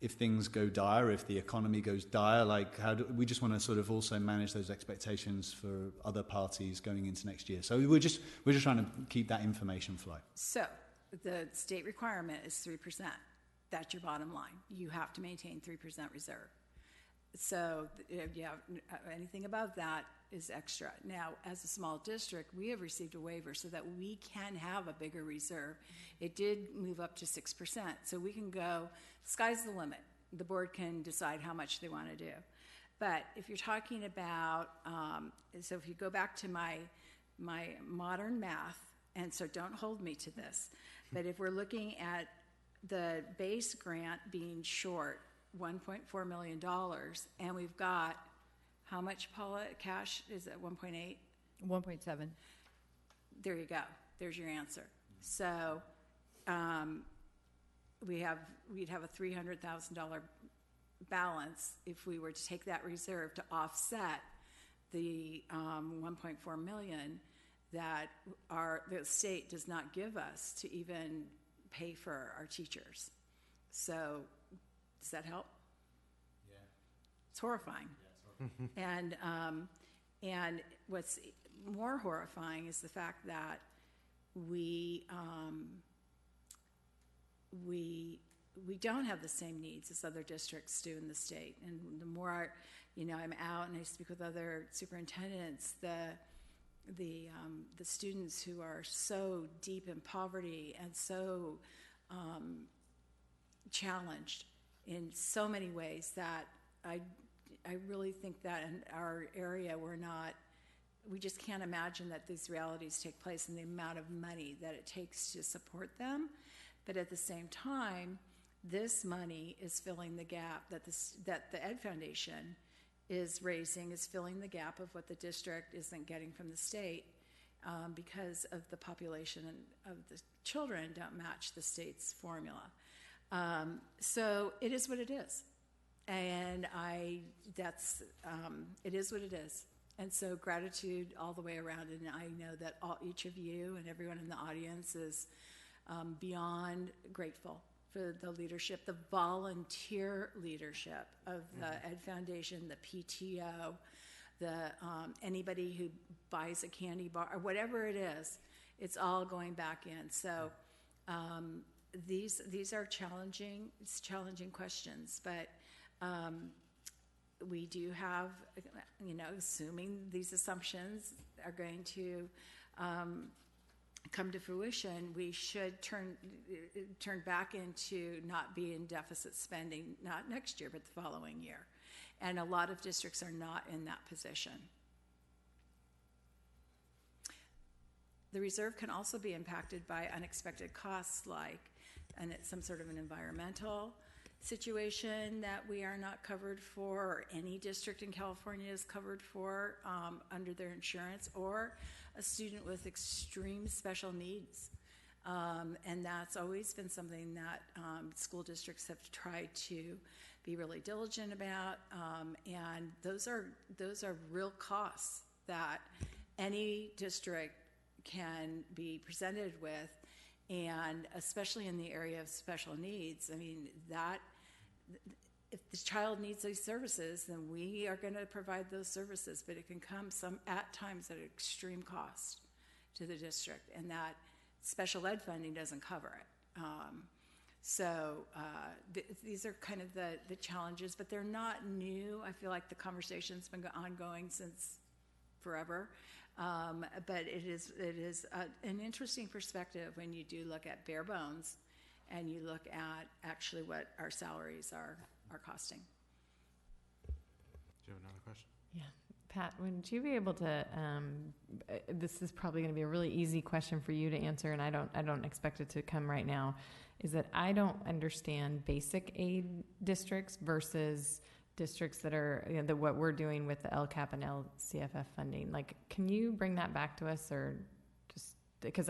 if things go dire, if the economy goes dire, like how do we just want to sort of also manage those expectations for other parties going into next year? So we're just trying to keep that information flow. So the state requirement is 3%. That's your bottom line. You have to maintain 3% reserve. So yeah, anything above that is extra. Now, as a small district, we have received a waiver so that we can have a bigger reserve. It did move up to 6%, so we can go, sky's the limit. The board can decide how much they want to do. But if you're talking about, so if you go back to my modern math, and so don't hold me to this, but if we're looking at the base grant being short $1.4 million, and we've got, how much, Paula, cash? Is it 1.8? 1.7. There you go. There's your answer. So we'd have a $300,000 balance if we were to take that reserve to offset the 1.4 million that the state does not give us to even pay for our teachers. So does that help? Yeah. It's horrifying. Yeah, it's horrifying. And what's more horrifying is the fact that we don't have the same needs as other districts do in the state. And the more I'm out and I speak with other superintendents, the students who are so deep in poverty and so challenged in so many ways that I really think that in our area we just can't imagine that these realities take place and the amount of money that it takes to support them. But at the same time, this money is filling the gap that the Ed Foundation is filling the gap of what the district isn't getting from the state because of the population of the children don't match the state's formula. So it is what it is. And it is what it is. And so gratitude all the way around. And I know that each of you and everyone in the audience is beyond grateful for the leadership, the volunteer leadership of the Ed Foundation, the PTO, anybody who buys a candy bar, or whatever it is, it's all going back in. So these are challenging questions, but we do have, assuming these assumptions are going to come to fruition, we should turn back into not being deficit spending, not next year, but the following year. And a lot of districts are not in that position. The reserve can also be impacted by unexpected costs and it's some sort of an environmental situation that we are not covered for, or any district in California is covered for under their insurance, or a student with extreme special needs. And that's always been something that school districts have tried to be really diligent about. And those are real costs that any district can be presented with. And especially in the area of special needs, I mean, if the child needs these services, then we are going to provide those services, but it can come at times at an extreme cost to the district, and that special ed funding doesn't cover it. These are kind of the challenges, but they're not new. I feel like the conversation's been ongoing since forever. But it is an interesting perspective when you do look at bare bones and you look at actually what our salaries are costing. Do you have another question? Yeah. Pat, would you be able to, this is probably going to be a really easy question for you to answer, and I don't expect it to come right now, is that I don't understand basic aid districts versus districts that are, what we're doing with the LCAP and LCFF funding. Like, can you bring that back to us, or just because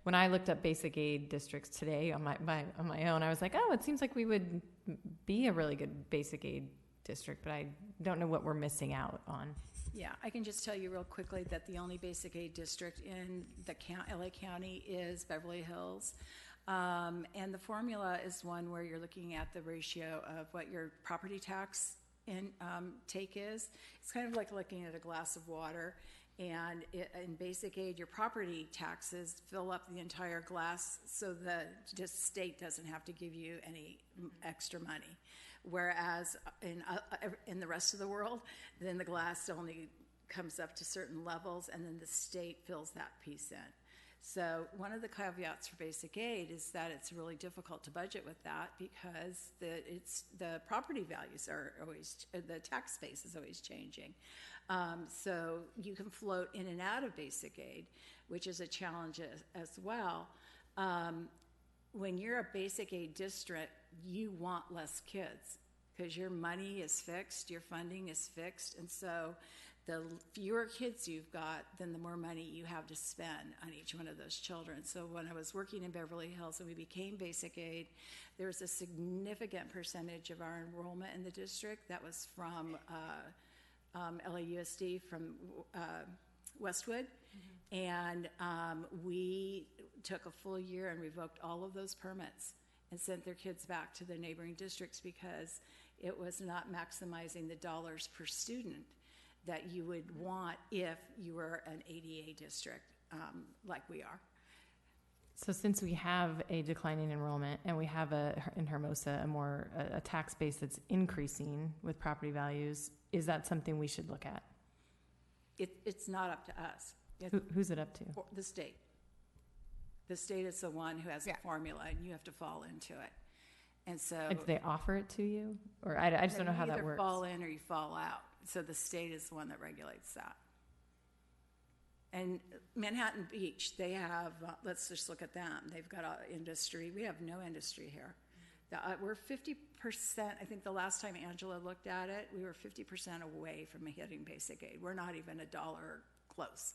when I looked up basic aid districts today on my own, I was like, oh, it seems like we would be a really good basic aid district, but I don't know what we're missing out on. Yeah, I can just tell you real quickly that the only basic aid district in the LA County is Beverly Hills. And the formula is one where you're looking at the ratio of what your property tax take is. It's kind of like looking at a glass of water. And in basic aid, your property taxes fill up the entire glass, so the state doesn't have to give you any extra money. Whereas in the rest of the world, then the glass only comes up to certain levels, and then the state fills that piece in. So one of the caveats for basic aid is that it's really difficult to budget with that, because the property values are always, the tax base is always changing. So you can float in and out of basic aid, which is a challenge as well. When you're a basic aid district, you want less kids because your money is fixed, your funding is fixed, and so the fewer kids you've got, then the more money you have to spend on each one of those children. So when I was working in Beverly Hills and we became basic aid, there was a significant percentage of our enrollment in the district that was from LAUSD, from Westwood. And we took a full year and revoked all of those permits and sent their kids back to their neighboring districts because it was not maximizing the dollars per student that you would want if you were an ADA district like we are. So since we have a declining enrollment and we have in Hermosa a tax base that's increasing with property values, is that something we should look at? It's not up to us. Who's it up to? The state. The state is the one who has the formula, and you have to fall into it. And so, Do they offer it to you, or I just don't know how that works. You either fall in or you fall out. So the state is the one that regulates that. And Manhattan Beach, they have. Let's just look at them. They've got an industry. We have no industry here. We're 50%. I think the last time Angela looked at it, we were 50% away from hitting basic aid. We're not even $1 close.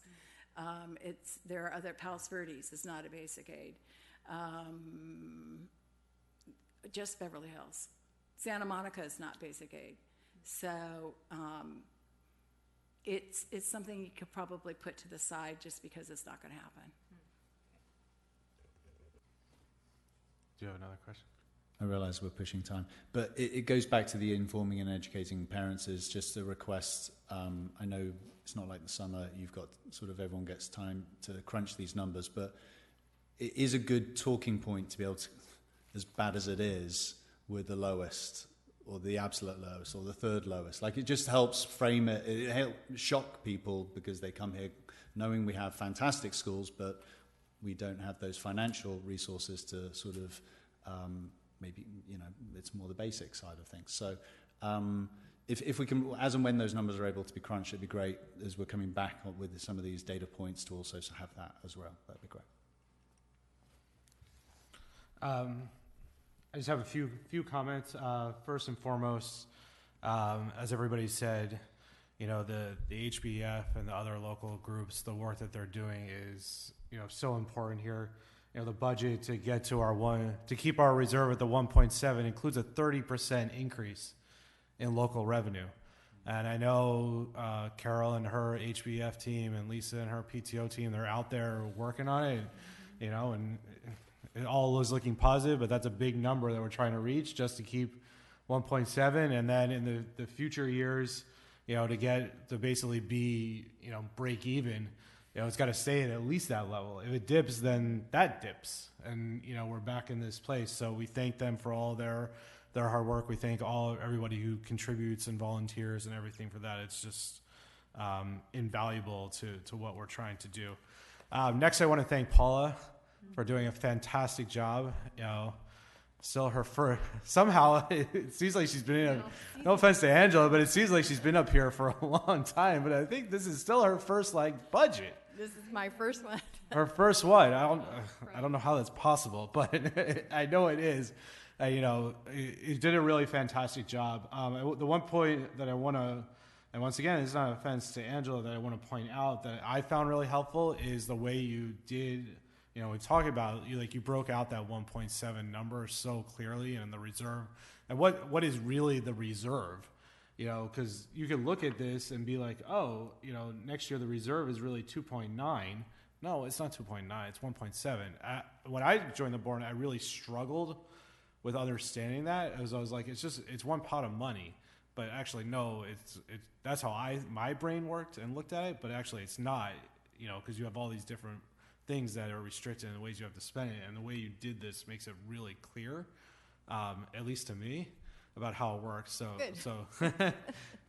There are other. Palos Verdes is not a basic aid. Just Beverly Hills. Santa Monica is not basic aid. So it's something you could probably put to the side just because it's not going to happen. Do you have another question? I realize we're pushing time, but it goes back to the informing and educating parents is just a request. I know it's not like the summer, you've got sort of everyone gets time to crunch these numbers, but it is a good talking point to be able to, as bad as it is, with the lowest or the absolute lowest or the third lowest. Like, it just helps frame it. It helps shock people because they come here knowing we have fantastic schools, but we don't have those financial resources to sort of maybe, it's more the basic side of things. So if we can, as and when those numbers are able to be crunched, it'd be great as we're coming back with some of these data points to also have that as well. That'd be great. I just have a few comments. First and foremost, as everybody said, the HBF and the other local groups, the work that they're doing is so important here. The budget to get to to keep our reserve at the 1.7 includes a 30% increase in local revenue. And I know Carol and her HBF team and Lisa and her PTO team, they're out there working on it, and it all is looking positive, but that's a big number that we're trying to reach just to keep 1.7. And then in the future years, to basically be, break even, it's got to stay at least that level. If it dips, then that dips. And, we're back in this place. So we thank them for all their hard work. We thank everybody who contributes and volunteers and everything for that. It's just invaluable to what we're trying to do. Next, I want to thank Paula for doing a fantastic job. Still her first, somehow it seems like she's been no offense to Angela, but it seems like she's been up here for a long time, but I think this is still her first budget. This is my first one. Her first one. I don't know how that's possible, but I know it is. It did a really fantastic job. The one point that I want to, and once again, it's not an offense to Angela, that I want to point out that I found really helpful is the way you did. We talk about you broke out that 1.7 number so clearly and the reserve, and what is really the reserve, because you can look at this and be like, oh, next year the reserve is really 2.9, No, it's not 2.9. It's 1.7. When I joined the board, I really struggled with understanding that. As I was like, it's one pot of money. But actually, no, that's how my brain worked and looked at it. But actually, it's not, because you have all these different things that are restricted in the ways you have to spend it. And the way you did this makes it really clear, at least to me, about how it works. So,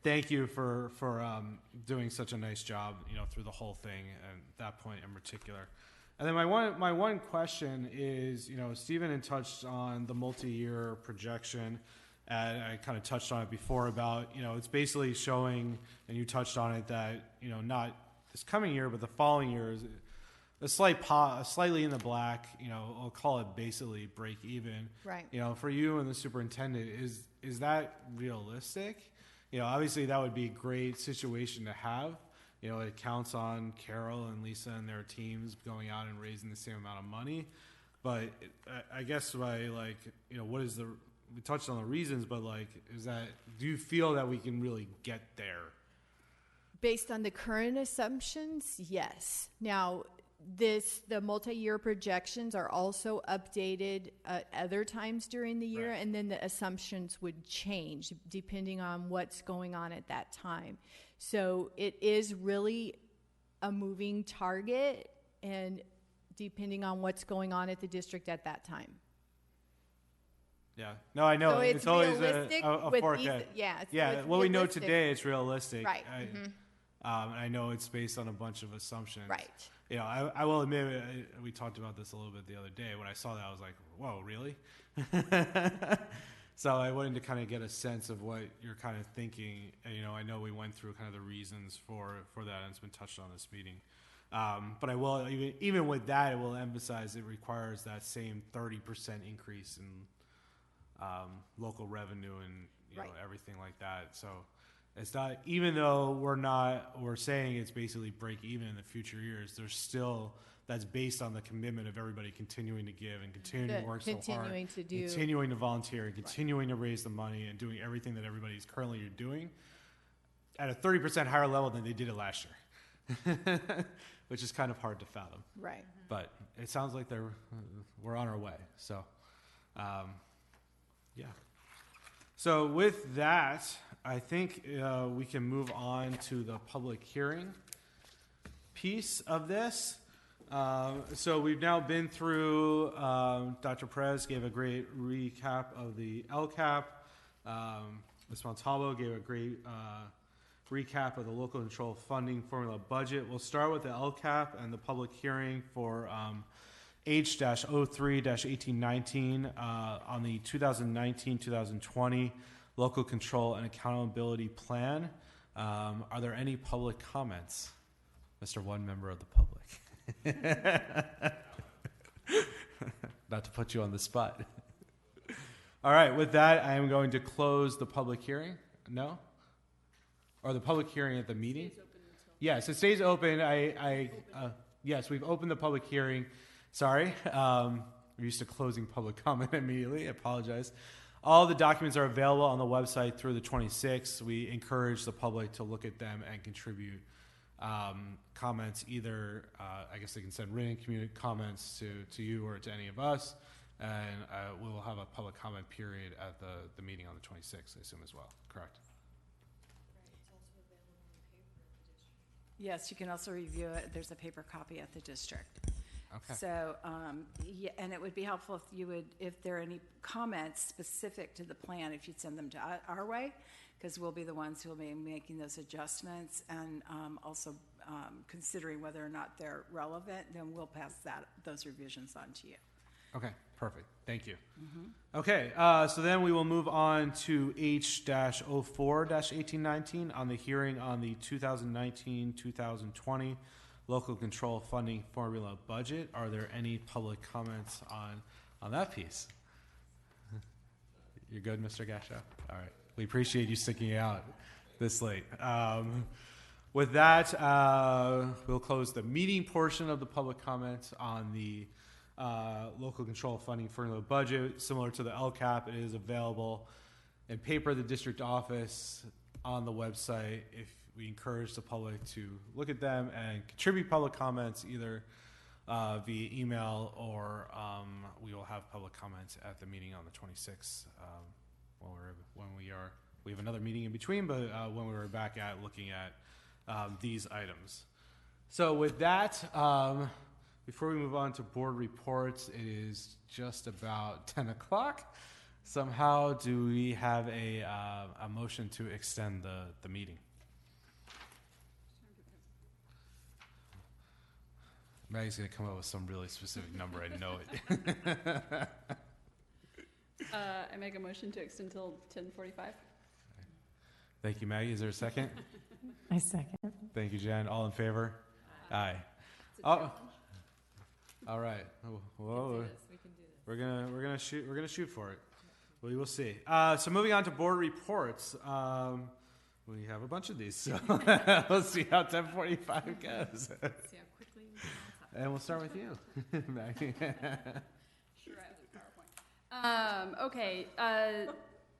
thank you for doing such a nice job, through the whole thing and that point in particular. And then my one question is, Stephen had touched on the multi-year projection, and I kind of touched on it before about, it's basically showing, and you touched on it, that, not this coming year, but the following year is a slightly in the black, I'll call it basically break even. Right. For you and the superintendent, is that realistic? Obviously that would be a great situation to have. It counts on Carol and Lisa and their teams going out and raising the same amount of money. But I guess what is we touched on the reasons, but do you feel that we can really get there? Based on the current assumptions, yes. Now, the multi-year projections are also updated at other times during the year, and then the assumptions would change depending on what's going on at that time. So it is really a moving target, and depending on what's going on at the district at that time. Yeah. No, I know. So it's always realistic a with forecast. it's What we know realistic. today, it's realistic. Right. I know it's based on a bunch of assumptions. Right. I will admit, we talked about this a little bit the other day. When I saw that, I was like, whoa, really? So I wanted to kind of get a sense of what you're kind of thinking. And, I know we went through kind of the reasons for that, and it's been touched on this meeting. But I will, even with that, I will emphasize it requires that same 30% increase in local revenue and everything like that. So it's not, even though we're saying it's basically break even in the future years, there's still, that's based on the commitment of everybody continuing to give and continuing to work so hard, continuing to volunteer and continuing to raise the money and doing everything that everybody's currently doing at a 30% higher level than they did it last year, which is kind of hard to fathom. Right. But it sounds like we're on our way. So, yeah. So with that, I think we can move on to the public hearing piece of this. So we've now been through, Dr. Perez gave a great recap of the LCAP. Ms. Montalvo gave a great recap of the local control funding formula budget. We'll start with the LCAP and the public hearing for H-03-1819 on the 2019-2020 local control and accountability plan. Are there any public comments? Mr. One member of the public. Not to put you on the spot. All right, with that, I am going to close the public hearing. No? Or the public hearing at the meeting? Yes, it stays open. Yes, we've opened the public hearing. Sorry. We're used to closing public comment immediately. I apologize. All the documents are available on the website through the 26th. We encourage the public to look at them and contribute comments. Either, I guess they can send written comments to you or to any of us. And we will have a public comment period at the meeting on the 26th, I assume, as well. Correct? Yes, you can also review it. There's a paper copy at the district. Okay. So, and it would be helpful if you would, if there are any comments specific to the plan, if you'd send them to our way, because we'll be the ones who will be making those adjustments and also considering whether or not they're relevant. Then we'll pass those revisions on to you. Okay, perfect. Thank you. Mm-hmm. Okay, so then we will move on to H-04-1819 on the hearing on the 2019-2020 local control funding formula budget. Are there any public comments on that piece? You're good, Mr. Gasho? All right. We appreciate you sticking it out this late. With that, we'll close the meeting portion of the public comments on the local control funding formula budget. Similar to the LCAP, it is available in paper at the district office, on the website. If we encourage the public to look at them and contribute public comments either via email or we will have public comments at the meeting on the 26th we have another meeting in between, but when we were back at looking at these items. So with that, before we move on to board reports, it is just about 10 o'clock. Somehow, do we have a motion to extend the meeting? Maggie's going to come up with some really specific number. I know it. I make a motion to extend until 10:45. Thank you, Maggie. Is there a second? I second. Thank you, Jen. All in favor? Aye. Oh. All right. Whoa. We can do this. We're gonna shoot for it. We will see. So moving on to board reports. We have a bunch of these, so let's see how 10:45 goes. See how quickly. And we'll start with you, Maggie. Sure, I have the PowerPoint. Okay.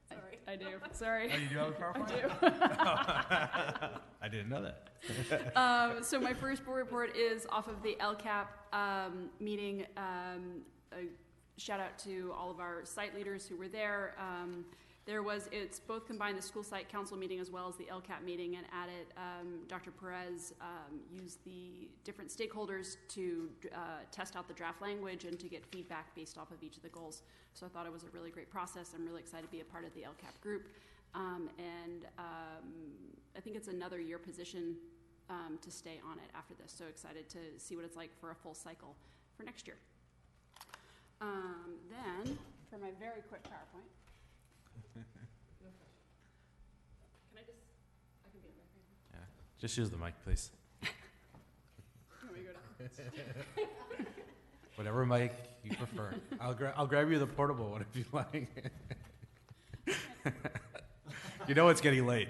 Sorry. I do. Sorry. Oh, you do have a PowerPoint? I do. I didn't know that. So my first board report is off of the LCAP meeting. A shout out to all of our site leaders who were there. It's both combined the school site council meeting as well as the LCAP meeting, and at it, Dr. Perez used the different stakeholders to test out the draft language and to get feedback based off of each of the goals. So I thought it was a really great process. I'm really excited to be a part of the LCAP group. And I think it's another year position to stay on it after this. So excited to see what it's like for a full cycle for next year. Then, for my very quick PowerPoint. I can be in there. Yeah. Just use the mic, please. You want me to go down? Whatever mic you prefer. I'll grab you the portable one if you like. You know it's getting late.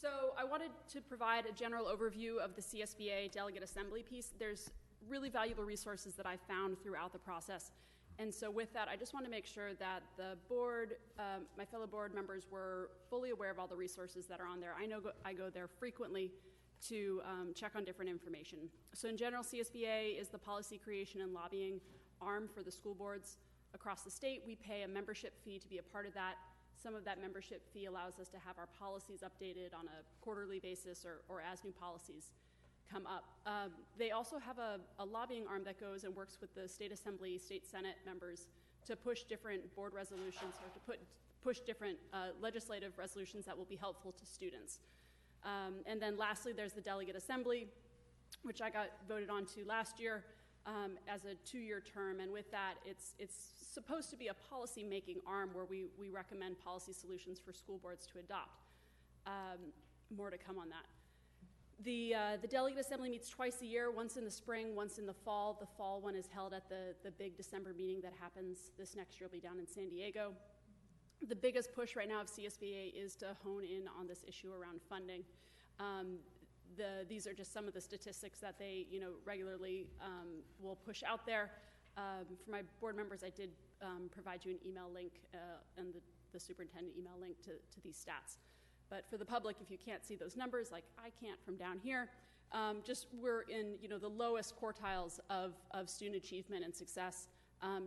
So I wanted to provide a general overview of the CSBA delegate assembly piece. There's really valuable resources that I found throughout the process. And so with that, I just want to make sure that the board, my fellow board members were fully aware of all the resources that are on there. I know I go there frequently to check on different information. So in general, CSBA is the policy creation and lobbying arm for the school boards across the state. We pay a membership fee to be a part of that. Some of that membership fee allows us to have our policies updated on a quarterly basis or as new policies come up. They also have a lobbying arm that goes and works with the state assembly, state senate members to push different board resolutions or to push different legislative resolutions that will be helpful to students. And then lastly, there's the delegate assembly, which I got voted on to last year as a 2-year term. And with that, it's supposed to be a policy-making arm where we recommend policy solutions for school boards to adopt. More to come on that. The delegate assembly meets twice a year, once in the spring, once in the fall. The fall one is held at the big December meeting that happens this next year. Will be down in San Diego. The biggest push right now of CSBA is to hone in on this issue around funding. These are just some of the statistics that they regularly will push out there. For my board members, I did provide you an email link and the superintendent email link to these stats. But for the public, if you can't see those numbers, like I can't from down here, we're in the lowest quartiles of student achievement and success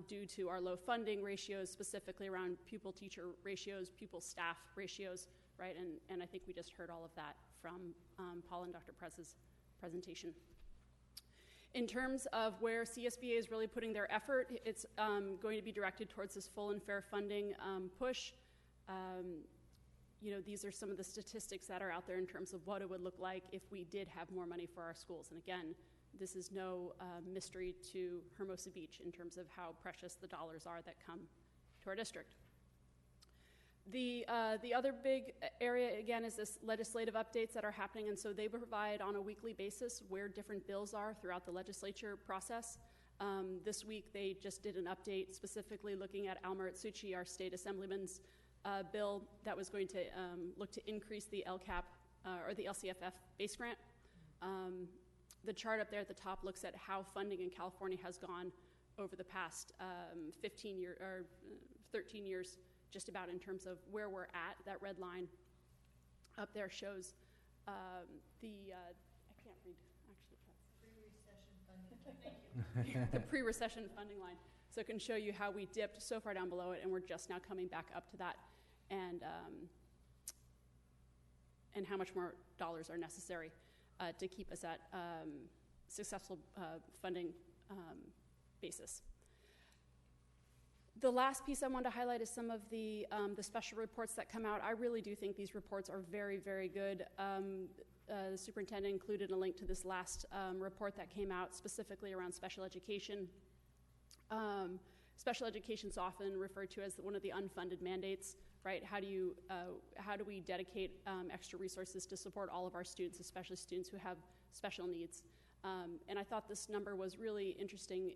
due to our low funding ratios, specifically around pupil-teacher ratios, pupil-staff ratios, right? And I think we just heard all of that from Paul and Dr. Prez's presentation. In terms of where CSBA is really putting their effort, it's going to be directed towards this full and fair funding push. These are some of the statistics that are out there in terms of what it would look like if we did have more money for our schools. And again, this is no mystery to Hermosa Beach in terms of how precious the dollars are that come to our district. The other big area, again, is this legislative updates that are happening, and so they provide on a weekly basis where different bills are throughout the legislature process. This week, they just did an update specifically looking at Al Maritsucci, our state assemblyman's bill that was going to look to increase the LCAP or the LCFF base grant. The chart up there at the top looks at how funding in California has gone over the past 15 years or 13 years just about in terms of where we're at. That red line up there shows I can't read, actually. The pre-recession funding line. So it can show you how we dipped so far down below it, and we're just now coming back up to that, and how much more dollars are necessary to keep us at successful funding basis. The last piece I want to highlight is some of the special reports that come out. I really do think these reports are very, very good. The superintendent included a link to this last report that came out specifically around special education. Special education is often referred to as one of the unfunded mandates, right? How do we dedicate extra resources to support all of our students, especially students who have special needs? And I thought this number was really interesting.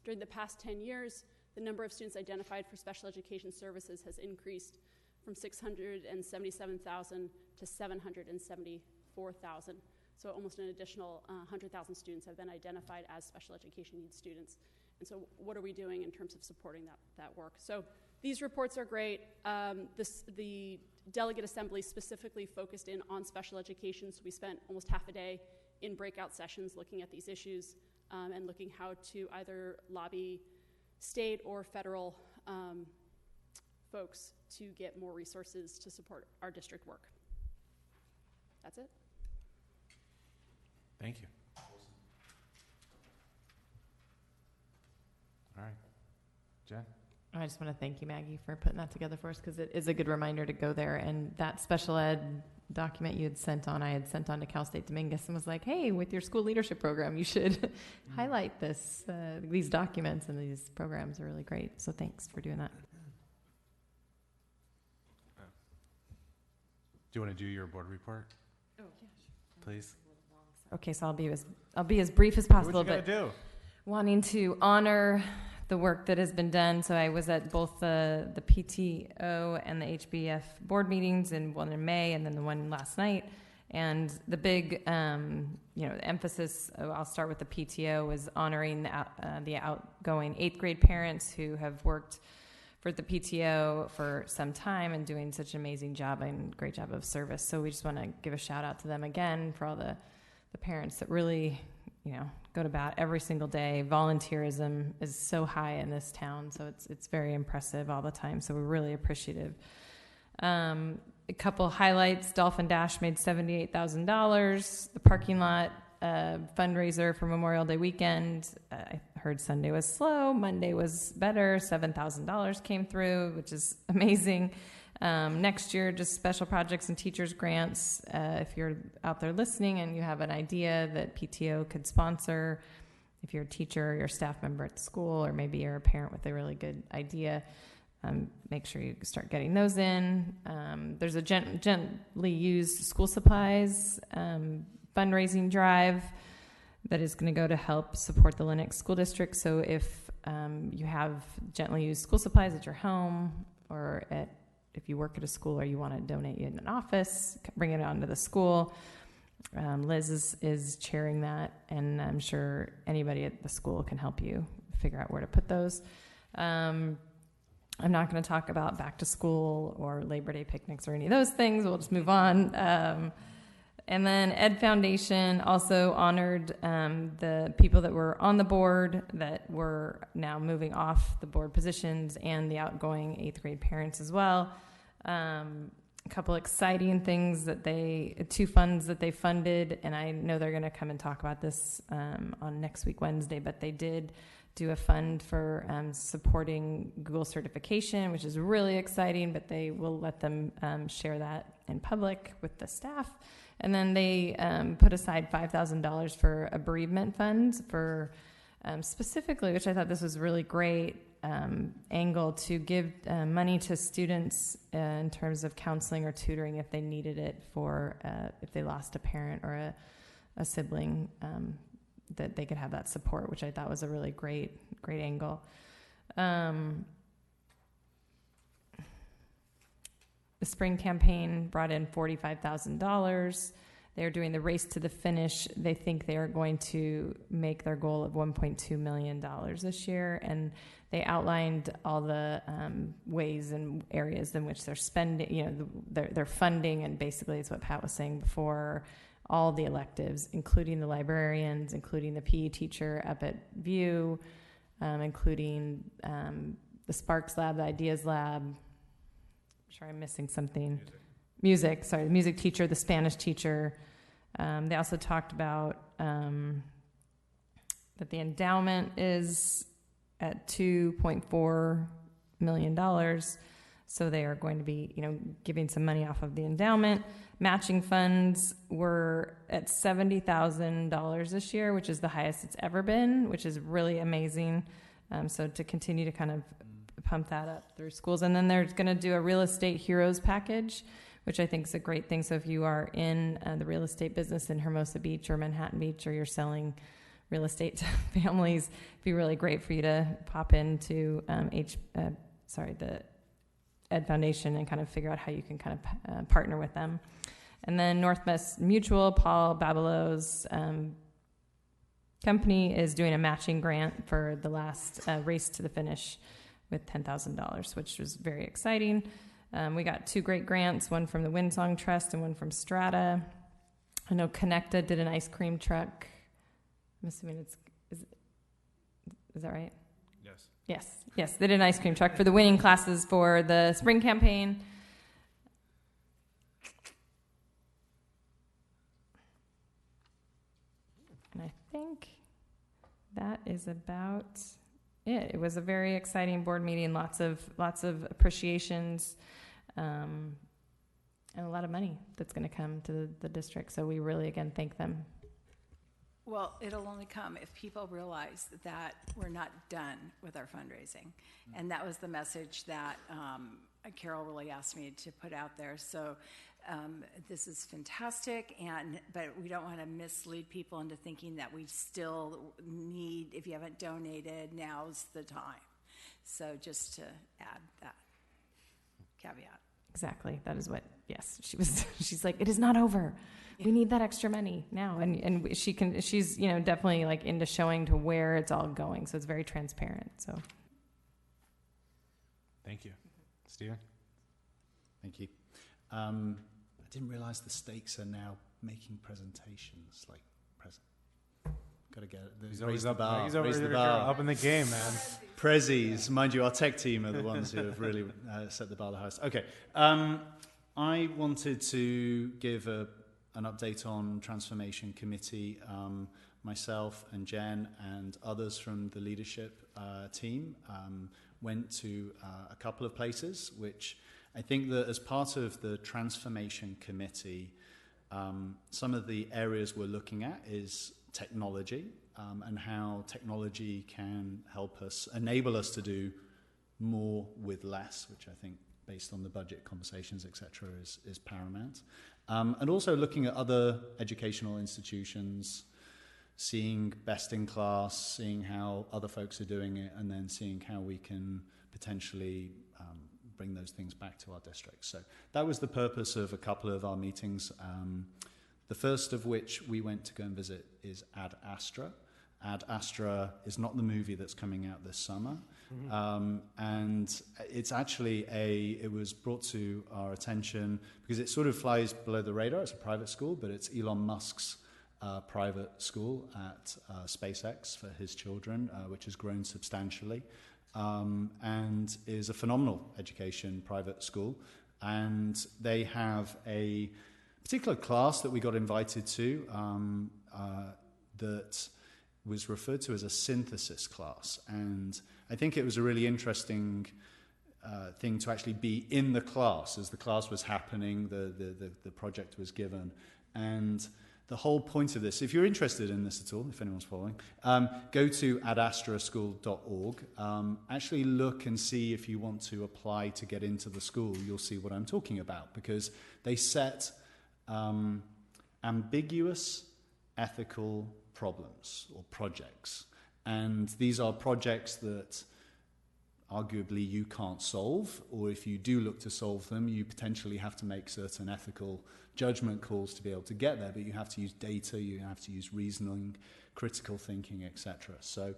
During the past 10 years, the number of students identified for special education services has increased from 677,000 to 774,000. So almost an additional 100,000 students have been identified as special education needs students. And so what are we doing in terms of supporting that work? So these reports are great. The delegate assembly specifically focused in on special education, so we spent almost half a day in breakout sessions looking at these issues and looking how to either lobby state or federal folks to get more resources to support our district work. That's it. Thank you. All right. Jen? I just want to thank you, Maggie, for putting that together for us, because it is a good reminder to go there. And that special ed document you had sent on, I had sent on to Cal State Dominguez and was like, hey, with your school leadership program, you should highlight this. These documents and these programs are really great. So thanks for doing that. Do you want to do your board report? Oh, yeah, sure. Please. Okay, so I'll be as brief as possible. What you gotta do? Wanting to honor the work that has been done. So I was at both the PTO and the HBF board meetings, and one in May and then the one last night. And the big, emphasis, I'll start with the PTO, was honoring the outgoing 8th grade parents who have worked for the PTO for some time and doing such an amazing job and great job of service. So we just want to give a shout out to them again for all the parents that really, go to bat every single day. Volunteerism is so high in this town, so it's very impressive all the time. So we're really appreciative. A couple highlights: Dolphin Dash made $78,000. The parking lot fundraiser for Memorial Day weekend. I heard Sunday was slow. Monday was better. $7,000 came through, which is amazing. Next year, just special projects and teachers grants. If you're out there listening and you have an idea that PTO could sponsor, if you're a teacher or you're a staff member at the school, or maybe you're a parent with a really good idea, make sure you start getting those in. There's a gently used school supplies fundraising drive that is going to go to help support the Lenox School District. So if you have gently used school supplies at your home, or if you work at a school or you want to donate in an office, bring it onto the school. Liz is chairing that, and I'm sure anybody at the school can help you figure out where to put those. I'm not going to talk about back to school or Labor Day picnics or any of those things. We'll just move on. And then Ed Foundation also honored the people that were on the board that were now moving off the board positions, and the outgoing 8th grade parents as well. A couple exciting things that 2 funds that they funded, and I know they're going to come and talk about this on next week, Wednesday, but they did do a fund for supporting Google certification, which is really exciting, but they will let them share that in public with the staff. And then they put aside $5,000 for a bereavement fund for specifically, which I thought this was really great angle, to give money to students in terms of counseling or tutoring if they needed it for if they lost a parent or a sibling, that they could have that support, which I thought was a really great angle. The spring campaign brought in $45,000. They're doing the race to the finish. They think they are going to make their goal of $1.2 million this year. And they outlined all the ways and areas in which they're spending, their funding. And basically, it's what Pat was saying before, all the electives, including the librarians, including the PE teacher up at View, including the Sparks Lab, the Ideas Lab. I'm sure I'm missing something. Music, the music teacher, the Spanish teacher. They also talked about that the endowment is at $2.4 million. So they are going to be, giving some money off of the endowment. Matching funds were at $70,000 this year, which is the highest it's ever been, which is really amazing. So to continue to kind of pump that up through schools. And then they're going to do a real estate heroes package, which I think is a great thing. So if you are in the real estate business in Hermosa Beach or Manhattan Beach, or you're selling real estate to families, it'd be really great for you to pop into the Ed Foundation and kind of figure out how you can kind of partner with them. And then Northwest Mutual, Paul Babelo's company, is doing a matching grant for the last race to the finish with $10,000, which was very exciting. We got 2 great grants, one from the Windsong Trust and one from Strata. I know Connecta did an ice cream truck. I'm assuming is that right? Yes, they did an ice cream truck for the winning classes for the spring campaign. And I think that is about it. It was a very exciting board meeting, lots of appreciations, and a lot of money that's going to come to the district. So we really, again, thank them. Well, it'll only come if people realize that we're not done with our fundraising. And that was the message that Carol really asked me to put out there. So this is fantastic, but we don't want to mislead people into thinking that we still need, if you haven't donated, now's the time. So just to add that caveat. Exactly. That is what, yes, she's like, it is not over. We need that extra money now. And she's, definitely like into showing to where it's all going. So it's very transparent. So. Thank you. Stephen? Thank you. I didn't realize the stakes are now making presentations like present. Got to get it. He's raise always the bar. He's over raise the there bar. up in the game, man. Prezzies. Mind you, our tech team are the ones who have really set the bar the highest. Okay. I wanted to give an update on Transformation Committee. Myself and Jen and others from the leadership team went to a couple of places, which I think that as part of the Transformation Committee, some of the areas we're looking at is technology and how technology can help us, enable us to do more with less, which I think, based on the budget conversations, etc., is paramount. And also looking at other educational institutions, seeing best in class, seeing how other folks are doing it, and then seeing how we can potentially bring those things back to our district. So that was the purpose of a couple of our meetings. The first of which we went to go and visit is Ad Astra. Ad Astra is not the movie that's coming out this summer. Mm-hmm. And it's actually it was brought to our attention because it sort of flies below the radar. It's a private school, but it's Elon Musk's private school at SpaceX for his children, which has grown substantially, and is a phenomenal education private school. And they have a particular class that we got invited to that was referred to as a synthesis class. And I think it was a really interesting thing to actually be in the class as the class was happening, the project was given. And the whole point of this, if you're interested in this at all, if anyone's following, go to adastraschool.org. Actually look and see if you want to apply to get into the school. You'll see what I'm talking about, because they set ambiguous ethical problems or projects. And these are projects that arguably you can't solve, or if you do look to solve them, you potentially have to make certain ethical judgment calls to be able to get there, but you have to use data, you have to use reasoning, critical thinking, etc. So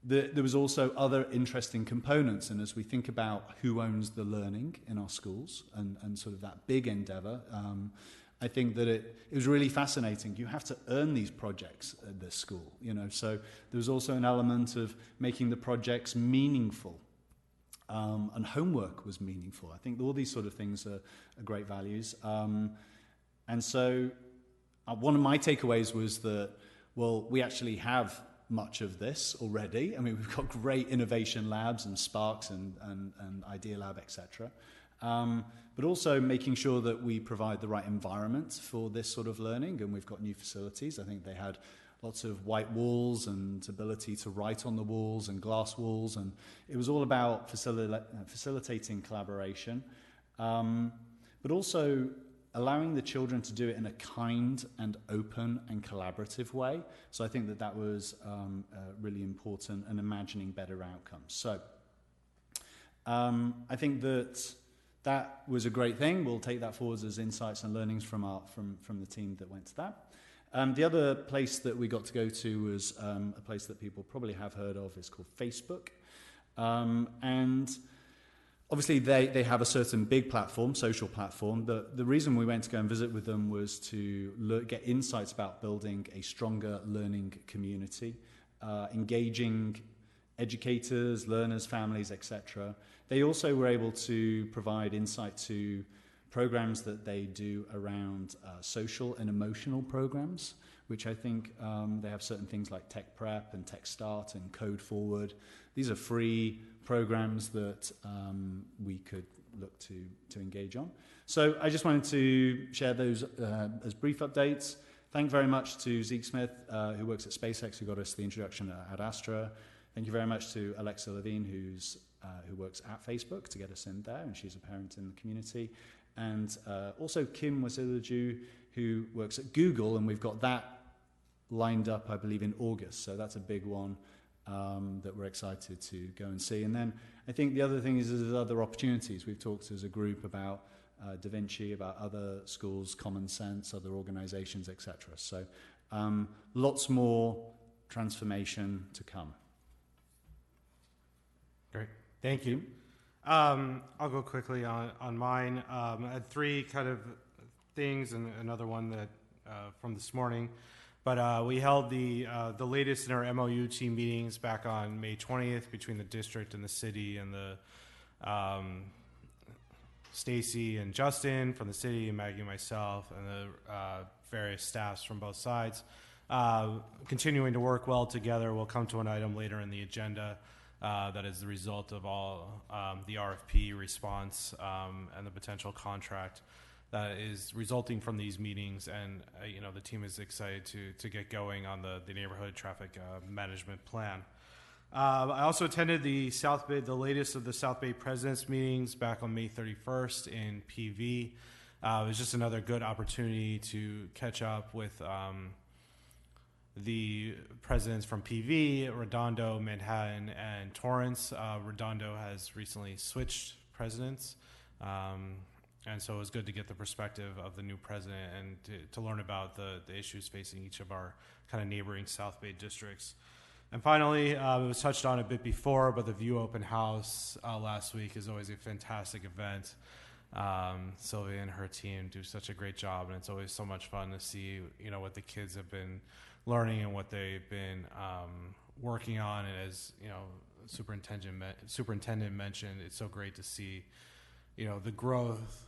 there was also other interesting components, and as we think about who owns the learning in our schools and sort of that big endeavor, I think that it was really fascinating. You have to earn these projects at this school, so there was also an element of making the projects meaningful, and homework was meaningful. I think all these sort of things are great values. And so one of my takeaways was that, well, we actually have much of this already. I mean, we've got great innovation labs and Sparks and Idea Lab, etc. But also making sure that we provide the right environment for this sort of learning, and we've got new facilities. I think they had lots of white walls and ability to write on the walls and glass walls, and it was all about facilitating collaboration, but also allowing the children to do it in a kind and open and collaborative way. So I think that was really important, and imagining better outcomes. So I think that was a great thing. We'll take that forward as insights and learnings from the team that went to that. The other place that we got to go to was a place that people probably have heard of. Is called Facebook. And obviously they have a certain big platform, social platform. The reason we went to go and visit with them was to get insights about building a stronger learning community, engaging educators, learners, families, etc. They also were able to provide insight to programs that they do around social and emotional programs, which I think they have certain things like Tech Prep and Tech Start and Code Forward. These are free programs that we could look to engage on. So I just wanted to share those as brief updates. Thank you very much to Zeke Smith, who works at SpaceX, who got us the introduction at Astra. Thank you very much to Alexa Levine, who works at Facebook to get us in there, and she's a parent in the community. And also Kim Wasilaju, who works at Google, and we've got that lined up, I believe, in August. So that's a big one that we're excited to go and see. And then I think the other thing is there's other opportunities. We've talked as a group about Da Vinci, about other schools, Common Sense, other organizations, etc. So lots more transformation to come. Great. Thank you. I'll go quickly on mine. I had three kind of things and another one that from this morning. But we held the latest in our MOU team meetings back on May 20th between the district and the city, and the Stacy and Justin from the city, and Maggie and myself, and the various staffs from both sides. Continuing to work well together. We'll come to an item later in the agenda that is the result of all the RFP response and the potential contract that is resulting from these meetings, and the team is excited to get going on the neighborhood traffic management plan. I also attended the latest of the South Bay Presidents meetings back on May 31st in PV. It was just another good opportunity to catch up with the presidents from PV, Redondo, Manhattan, and Torrance. Redondo has recently switched presidents. And so it was good to get the perspective of the new president and to learn about the issues facing each of our kind of neighboring South Bay districts. And finally, it was touched on a bit before, but the View Open House last week is always a fantastic event. Sylvia and her team do such a great job, and it's always so much fun to see, what the kids have been learning and what they've been working on. And as superintendent mentioned, it's so great to see, the growth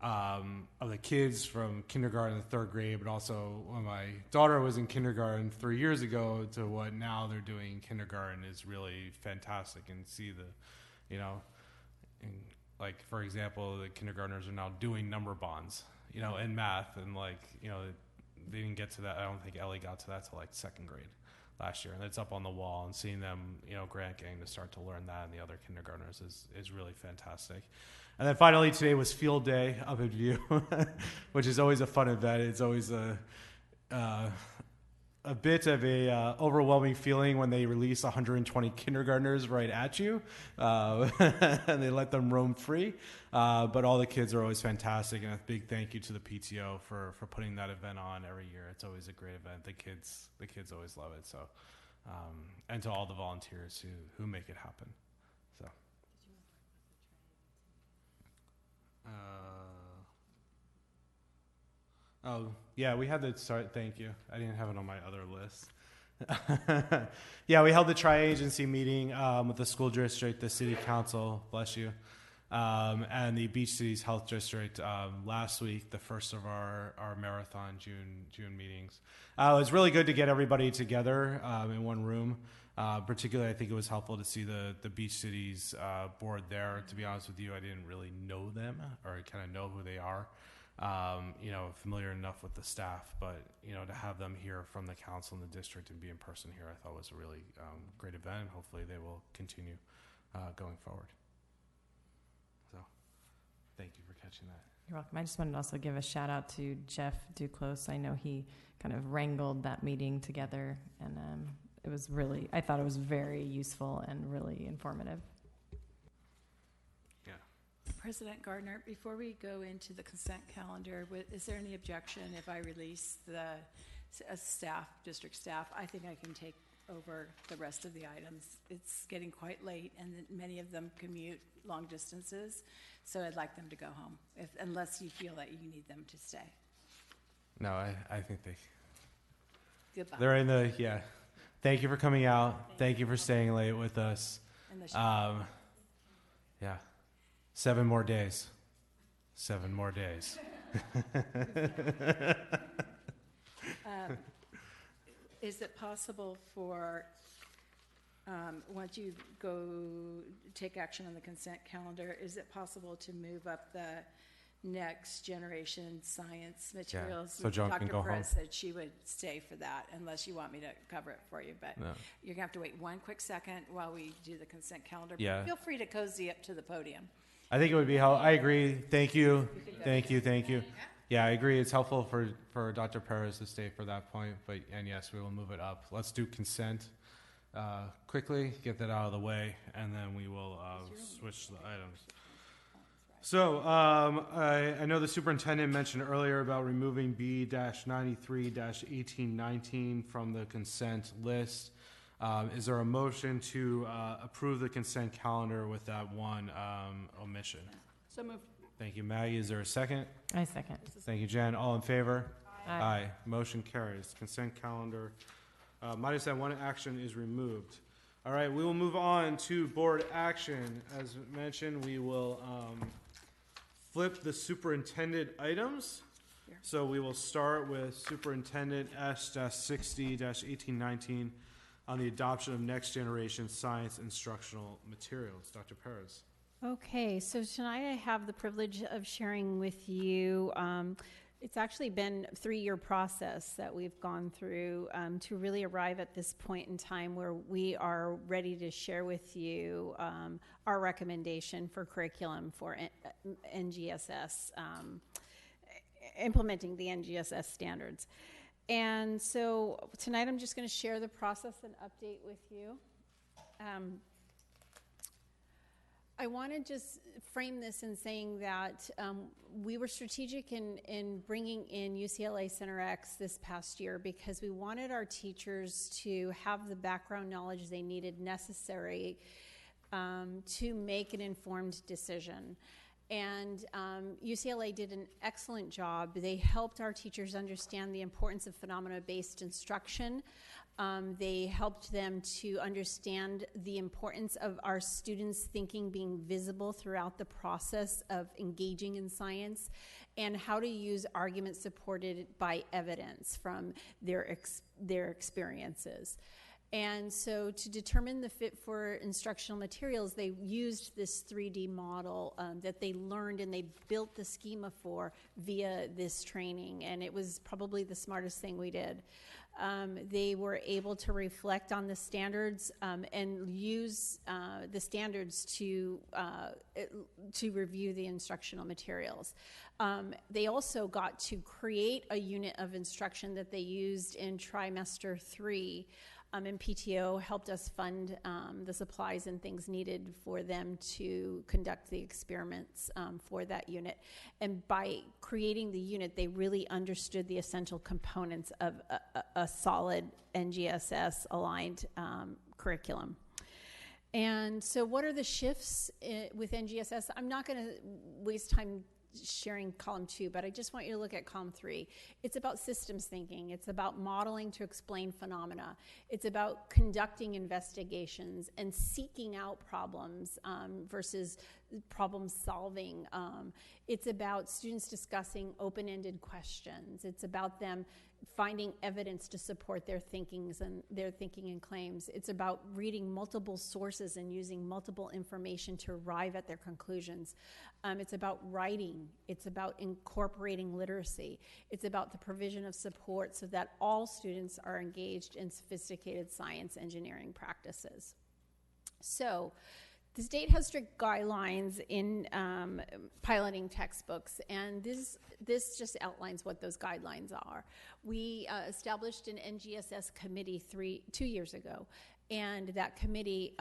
of the kids from kindergarten to third grade, but also when my daughter was in kindergarten 3 years ago to what now they're doing in kindergarten is really fantastic. And see like, for example, the kindergartners are now doing number bonds, in math, and they didn't get to that. I don't think Ellie got to that till like second grade last year, and it's up on the wall, and seeing them, getting to start to learn that, and the other kindergartners is really fantastic. And then finally, today was field day up at View, which is always a fun event. It's always a bit of a overwhelming feeling when they release 120 kindergartners right at you, and they let them roam free. But all the kids are always fantastic, and a big thank you to the PTO for putting that event on every year. It's always a great event. The kids always love it. So, and to all the volunteers who make it happen. So. Oh, yeah, we had the, sorry, thank you. I didn't have it on my other list. Yeah, we held the tri-agency meeting with the school district, the city council, bless you, and the Beach Cities Health District last week, the first of our marathon June meetings. It was really good to get everybody together in one room. Particularly, I think it was helpful to see the Beach Cities board there. To be honest with you, I didn't really know them or kind of know who they are. Familiar enough with the staff, but to have them hear from the council and the district and be in person here, I thought was a really great event. Hopefully they will continue going forward. So thank you for catching that. You're welcome. I just wanted to also give a shout out to Jeff Duclos. I know he kind of wrangled that meeting together, and I thought it was very useful and really informative. President Gardner, before we go into the consent calendar, is there any objection if I release the district staff? I think I can take over the rest of the items. It's getting quite late, and many of them commute long distances, so I'd like them to go home, unless you feel that you need them to stay. No, I think Goodbye. They're in the, yeah. Thank you for coming out. Thank you for staying late with us. Yeah. 7 more days. 7 more days. Is it possible for, once you go take action on the consent calendar, is it possible to move up the next generation science materials? So Joan can go home. Dr. Perez said she would stay for that unless you want me to cover it for you, but you're going to have to wait one quick second while we do the consent calendar. Yeah. But feel free to cozy up to the podium. I think it would be helpful. I agree. Thank you. Thank you. Yeah, I agree. It's helpful for Dr. Perez to stay for that point. And yes, we will move it up. Let's do consent quickly, get that out of the way, and then we will switch the items. So I know the superintendent mentioned earlier about removing B-93-1819 from the consent list. Is there a motion to approve the consent calendar with that one omission? So moved. Thank you, Maggie. Is there a second? I second. Thank you, Jen. All in favor? Aye. Motion carries. Consent calendar. Minus that one action is removed. All right, we will move on to board action. As mentioned, we will flip the superintendent items. So we will start with Superintendent S-60-1819 on the adoption of next generation science instructional materials. Dr. Perez. Okay, so tonight I have the privilege of sharing with you, it's actually been a 3-year process that we've gone through to really arrive at this point in time where we are ready to share with you our recommendation for curriculum for NGSS, implementing the NGSS standards. And so tonight I'm just going to share the process and update with you. I want to just frame this in saying that we were strategic in bringing in UCLA Center X this past year because we wanted our teachers to have the background knowledge they needed necessary to make an informed decision. And UCLA did an excellent job. They helped our teachers understand the importance of phenomena-based instruction. They helped them to understand the importance of our students' thinking being visible throughout the process of engaging in science, and how to use arguments supported by evidence from their experiences. And so to determine the fit for instructional materials, they used this 3D model that they learned and they built the schema for via this training. And it was probably the smartest thing we did. They were able to reflect on the standards and use the standards to review the instructional materials. They also got to create a unit of instruction that they used in trimester 3. And PTO helped us fund the supplies and things needed for them to conduct the experiments for that unit. And by creating the unit, they really understood the essential components of a solid NGSS aligned curriculum. And so what are the shifts with NGSS? I'm not going to waste time sharing column 2, but I just want you to look at column 3. It's about systems thinking. It's about modeling to explain phenomena. It's about conducting investigations and seeking out problems versus problem solving. It's about students discussing open-ended questions. It's about them finding evidence to support their thinking and claims. It's about reading multiple sources and using multiple information to arrive at their conclusions. It's about writing. It's about incorporating literacy. It's about the provision of support so that all students are engaged in sophisticated science engineering practices. So the state has strict guidelines in piloting textbooks, and this just outlines what those guidelines are. We established an NGSS committee 2 years ago, and that committee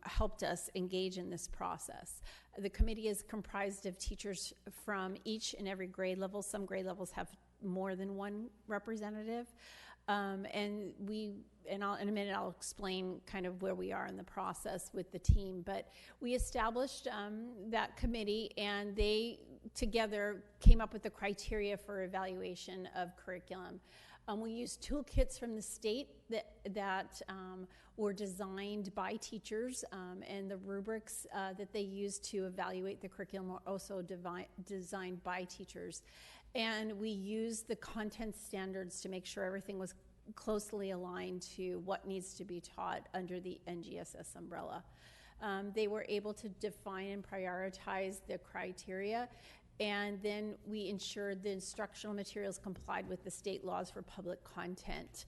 helped us engage in this process. The committee is comprised of teachers from each and every grade level. Some grade levels have more than one representative. In a minute I'll explain kind of where we are in the process with the team, but we established that committee, and they together came up with the criteria for evaluation of curriculum. We used toolkits from the state that were designed by teachers, and the rubrics that they used to evaluate the curriculum were also designed by teachers. And we used the content standards to make sure everything was closely aligned to what needs to be taught under the NGSS umbrella. They were able to define and prioritize the criteria, and then we ensured the instructional materials complied with the state laws for public content.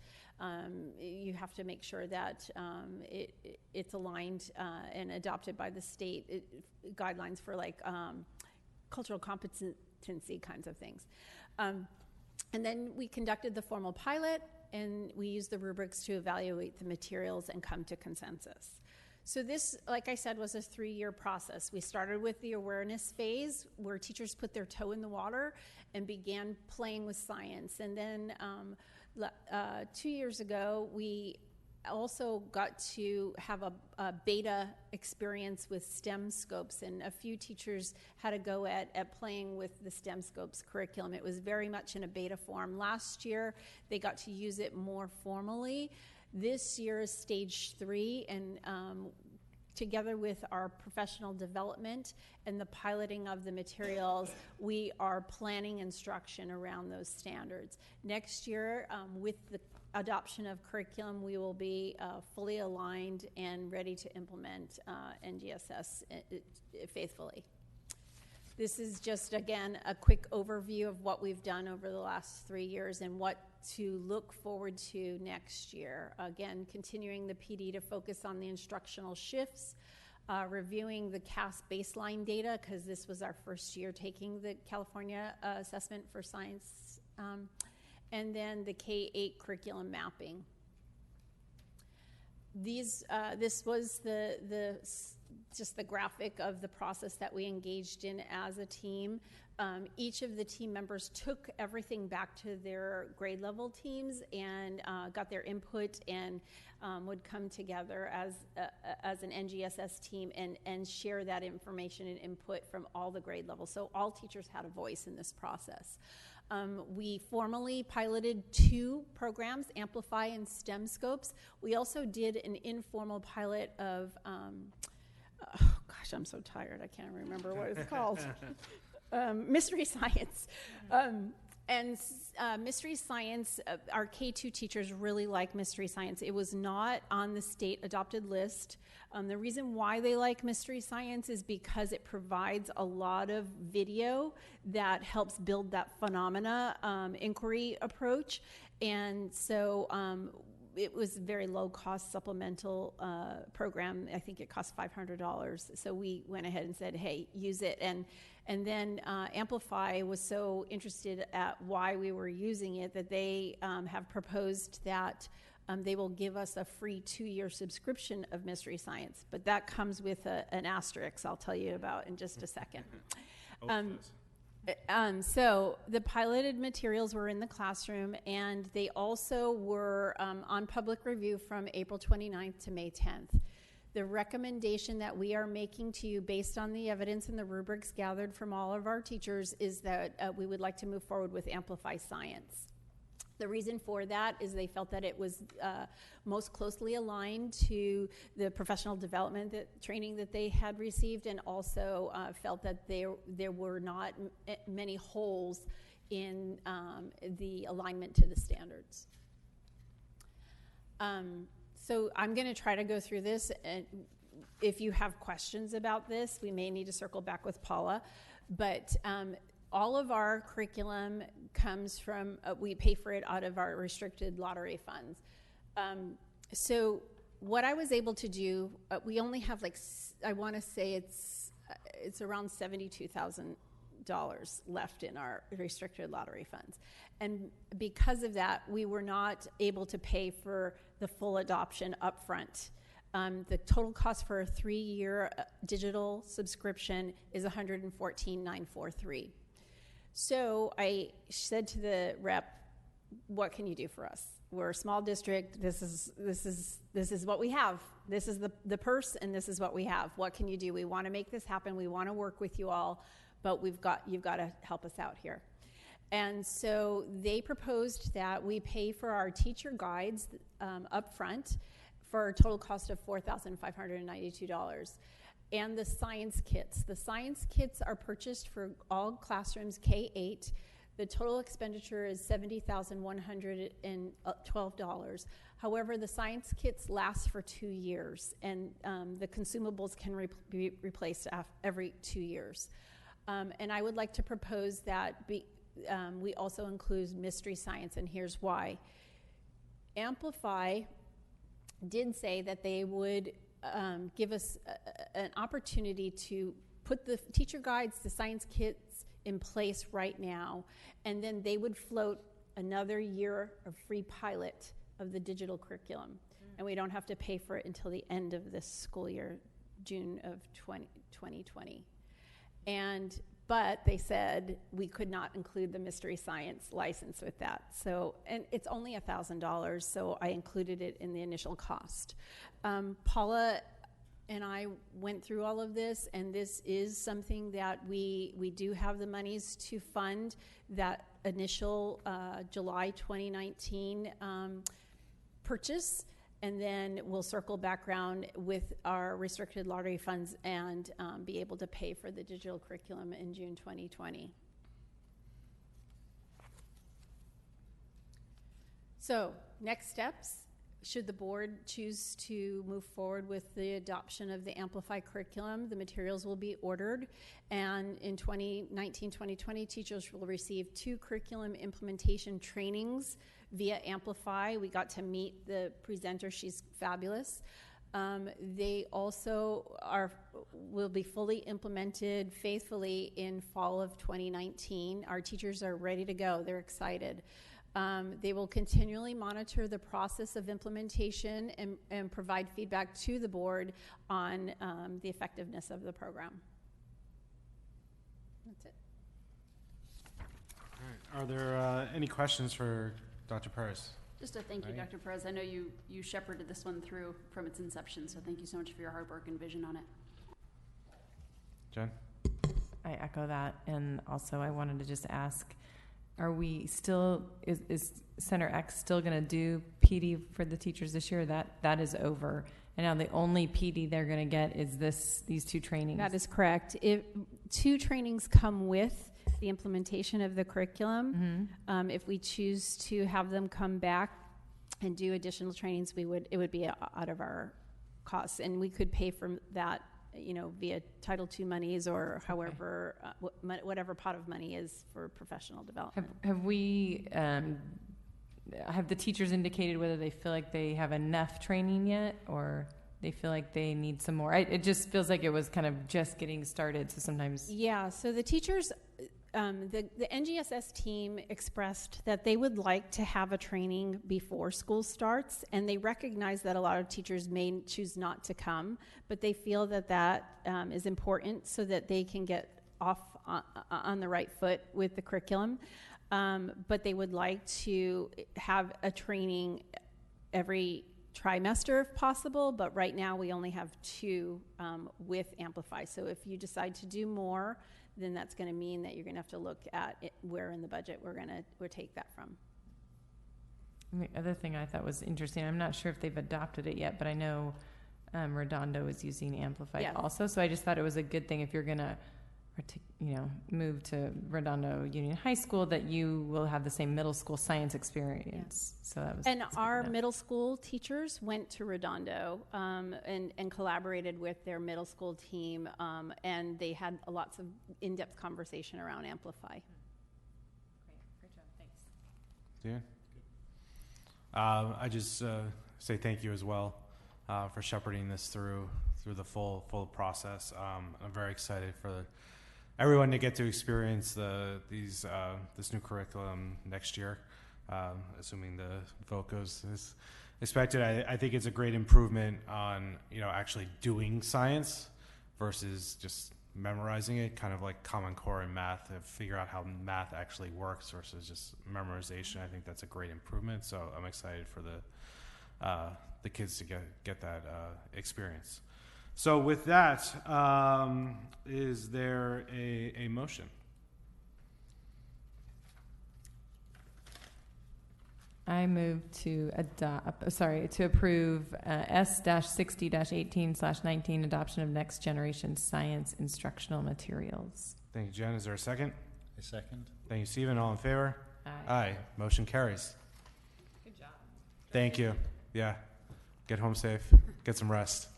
You have to make sure that it's aligned and adopted by the state guidelines for like cultural competency kinds of things. And then we conducted the formal pilot, and we used the rubrics to evaluate the materials and come to consensus. So this, like I said, was a 3-year process. We started with the awareness phase, where teachers put their toe in the water and began playing with science. And then 2 years ago, we also got to have a beta experience with STEM scopes, and a few teachers had a go at playing with the STEM scopes curriculum. It was very much in a beta form. Last year, they got to use it more formally. This year is stage 3, and together with our professional development and the piloting of the materials, we are planning instruction around those standards. Next year, with the adoption of curriculum, we will be fully aligned and ready to implement NGSS faithfully. This is just, again, a quick overview of what we've done over the last 3 years and what to look forward to next year. Again, continuing the PD to focus on the instructional shifts, reviewing the CAS baseline data, because this was our first year taking the California assessment for science, and then the K-8 curriculum mapping. This was just the graphic of the process that we engaged in as a team. Each of the team members took everything back to their grade level teams and got their input, and would come together as an NGSS team and share that information and input from all the grade levels. So all teachers had a voice in this process. We formally piloted 2 programs, Amplify and STEM Scopes. We also did an informal pilot of, oh gosh, I'm so tired, I can't remember what it's called. Mystery Science. And mystery science, our K2 teachers really like mystery science. It was not on the state adopted list. The reason why they like mystery science is because it provides a lot of video that helps build that phenomena inquiry approach. And so it was a very low cost supplemental program. I think it cost $500. So we went ahead and said, hey, use it. And then Amplify was so interested at why we were using it that they have proposed that they will give us a free 2-year subscription of mystery science. But that comes with an asterisk I'll tell you about in just a second. So the piloted materials were in the classroom, and they also were on public review from April 29th to May 10th. The recommendation that we are making to you based on the evidence and the rubrics gathered from all of our teachers is that we would like to move forward with Amplify Science. The reason for that is they felt that it was most closely aligned to the professional development training that they had received, and also felt that there were not many holes in the alignment to the standards. So I'm going to try to go through this, and if you have questions about this, we may need to circle back with Paula, but all of our curriculum comes from, we pay for it out of our restricted lottery funds. So what I was able to do, we only have I want to say it's around $72,000 left in our restricted lottery funds. And because of that, we were not able to pay for the full adoption upfront. The total cost for a 3-year digital subscription is $114,943. So I said to the rep, what can you do for us? We're a small district. This is what we have. This is the purse, and this is what we have. What can you do? We want to make this happen. We want to work with you all, but you've got to help us out here. And so they proposed that we pay for our teacher guides up front for a total cost of $4,592. And the science kits. The science kits are purchased for all classrooms K-8. The total expenditure is $70,112. However, the science kits last for 2 years, and the consumables can be replaced every 2 years. And I would like to propose that we also include mystery science, and here's why. Amplify did say that they would give us an opportunity to put the teacher guides, the science kits in place right now, and then they would float another year of free pilot of the digital curriculum. And we don't have to pay for it until the end of this school year, June of 2020. But they said we could not include the mystery science license with that. So, and it's only $1,000, so I included it in the initial cost. Paula and I went through all of this, and this is something that we do have the monies to fund that initial July 2019 purchase. And then we'll circle back around with our restricted lottery funds and be able to pay for the digital curriculum in June 2020. So, next steps. Should the board choose to move forward with the adoption of the Amplify curriculum, the materials will be ordered, and in 2019-2020, teachers will receive 2 curriculum implementation trainings via Amplify. We got to meet the presenter. She's fabulous. They also will be fully implemented faithfully in fall of 2019. Our teachers are ready to go. They're excited. They will continually monitor the process of implementation and provide feedback to the board on the effectiveness of the program. That's it. All right. Are there any questions for Dr. Perez? Just a thank you, Dr. Perez. I know you shepherded this one through from its inception, so thank you so much for your hard work and vision on it. Jen? I echo that, and also I wanted to just ask, are we still, is Center X still going to do PD for the teachers this year? That is over. And now the only PD they're going to get is these 2 trainings. That is correct. 2 trainings come with the implementation of the curriculum. If we choose to have them come back and do additional trainings, it would be out of our costs, and we could pay for that, via Title II monies or however, whatever pot of money is for professional development. Have the teachers indicated whether they feel like they have enough training yet, or they feel like they need some more? It just feels like it was kind of just getting started, so sometimes... Yeah, so the teachers, the NGSS team expressed that they would like to have a training before school starts, and they recognize that a lot of teachers may choose not to come, but they feel that is important so that they can get off on the right foot with the curriculum. But they would like to have a training every trimester if possible, but right now we only have 2 with Amplify. So if you decide to do more, then that's going to mean that you're going to have to look at where in the budget we'll take that from. And the other thing I thought was interesting, I'm not sure if they've adopted it yet, but I know Redondo is using Amplify also, so I just thought it was a good thing if you're going to move to Redondo Union High School, that you will have the same middle school science experience. So that was. And our middle school teachers went to Redondo and collaborated with their middle school team, and they had lots of in-depth conversation around Amplify. Great job, thanks. Dan? I just say thank you as well for shepherding this through the full process. I'm very excited for everyone to get to experience this new curriculum next year, assuming the vote goes as expected. I think it's a great improvement on actually doing science versus just memorizing it, kind of like Common Core in math, to figure out how math actually works versus just memorization. I think that's a great improvement. So I'm excited for the kids to get that experience. So with that, is there a motion? I move to approve S-60-18/19 adoption of next generation science instructional materials. Thank you, Jen. Is there a second? A second. Thank you, Stephen. All in favor? Aye. Aye. Motion carries. Good job. Thank you. Yeah. Get home safe. Get some rest.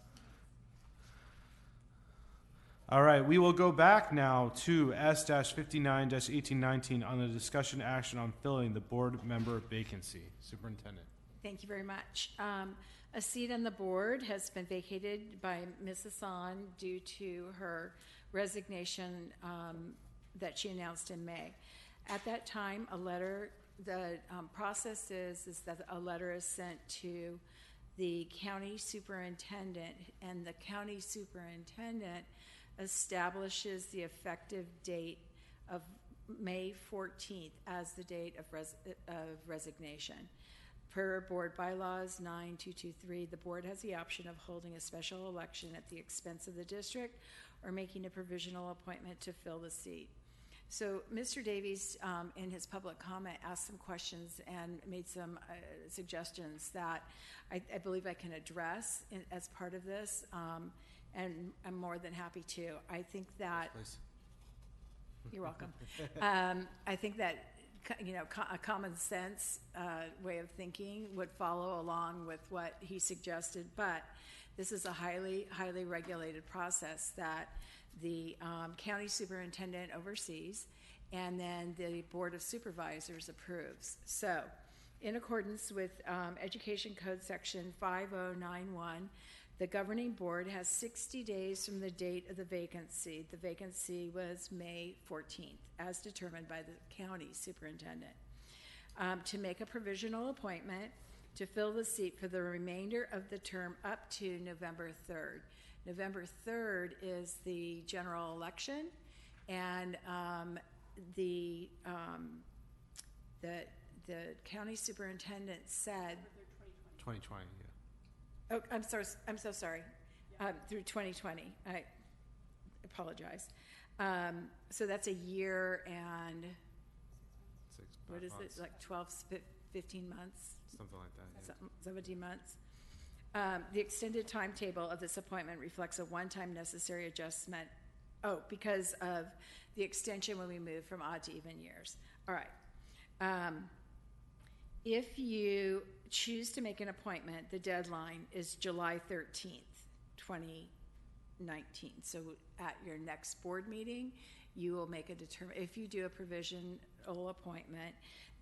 All right, we will go back now to S-59-1819 on the discussion action on filling the board member vacancy. Superintendent. Thank you very much. A seat on the board has been vacated by Ms. Hassan due to her resignation that she announced in May. At that time, the process is that a letter is sent to the county superintendent, and the county superintendent establishes the effective date of May 14th as the date of resignation. Per board bylaws 9223, the board has the option of holding a special election at the expense of the district or making a provisional appointment to fill the seat. So Mr. Davies, in his public comment, asked some questions and made some suggestions that I believe I can address as part of this. And I'm more than happy to. I think that you're welcome. I think that a common sense way of thinking would follow along with what he suggested, but this is a highly regulated process that the county superintendent oversees, and then the board of supervisors approves. So, in accordance with Education Code Section 5091. The governing board has 60 days from the date of the vacancy. The vacancy was May 14th, as determined by the county superintendent, to make a provisional appointment to fill the seat for the remainder of the term up to November 3rd. November 3rd is the general election, and the county superintendent said 2020. Yeah. Oh, I'm so sorry. Through 2020. I apologize. So that's a year and 12, 15 months? Something like that. Yeah. 17 months. The extended timetable of this appointment reflects a one-time necessary adjustment because of the extension when we moved from odd to even years. All right. If you choose to make an appointment, the deadline is July 13th, 2019. So at your next board meeting, you will make a if you do a provisional appointment,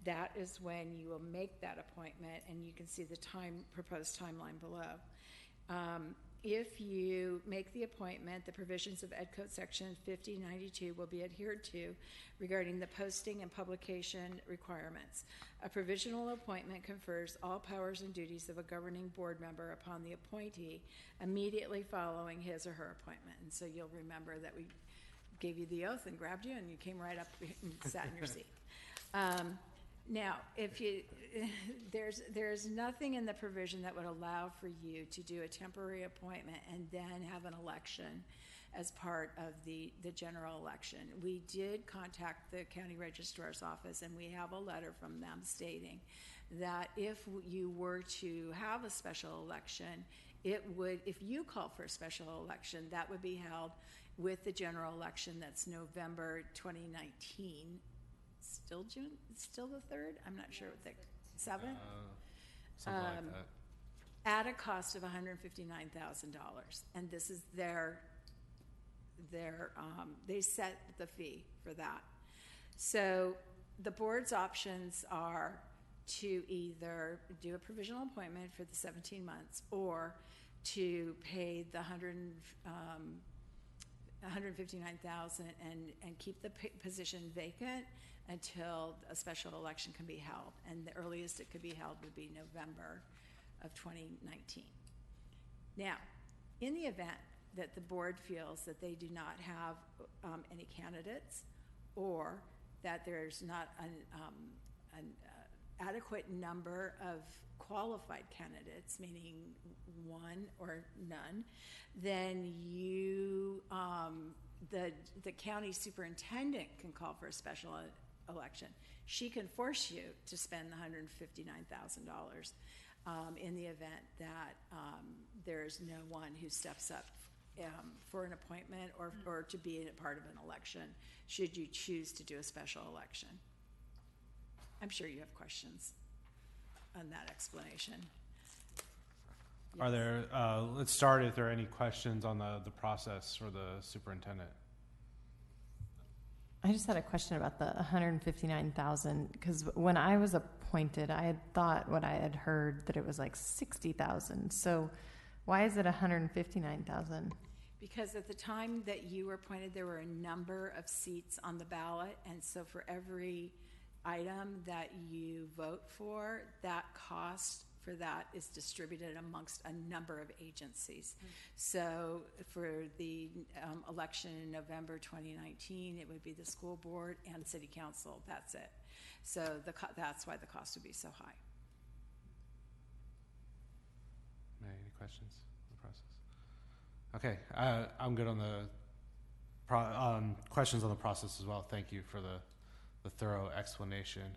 that is when you will make that appointment, and you can see the proposed timeline below. If you make the appointment, the provisions of Ed Code Section 5092 will be adhered to regarding the posting and publication requirements. A provisional appointment confers all powers and duties of a governing board member upon the appointee immediately following his or her appointment. And so you'll remember that we gave you the oath and grabbed you, and you came right up and sat in your seat. Now, if you, there's nothing in the provision that would allow for you to do a temporary appointment and then have an election as part of the general election. We did contact the county registrar's office, and we have a letter from them stating that if you were to have a special election, it would, if you call for a special election, that would be held with the general election that's November 2019. Still June? Still the 3rd? I'm not sure what the 7th? Something like that. At a cost of $159,000, and this is they set the fee for that. So the board's options are to either do a provisional appointment for the 17 months or to pay the $159,000 and keep the position vacant until a special election can be held. And the earliest it could be held would be November of 2019. Now, in the event that the board feels that they do not have any candidates, or that there's not an adequate number of qualified candidates, meaning one or none, then you, the county superintendent can call for a special election. She can force you to spend the $159,000 in the event that there's no one who steps up for an appointment or to be a part of an election, should you choose to do a special election. I'm sure you have questions on that explanation. Yes. Are there, let's start if there are any questions on the process for the superintendent. I just had a question about the $159,000, because when I was appointed, I had thought what I had heard that it was like $60,000. So why is it $159,000? Because at the time that you were appointed, there were a number of seats on the ballot, and so for every item that you vote for, that cost for that is distributed amongst a number of agencies. Mm-hmm. So for the election in November 2019, it would be the school board and city council. That's it. So that's why the cost would be so high. Any questions on the process? Okay, I'm good on the questions on the process as well. Thank you for the thorough explanation.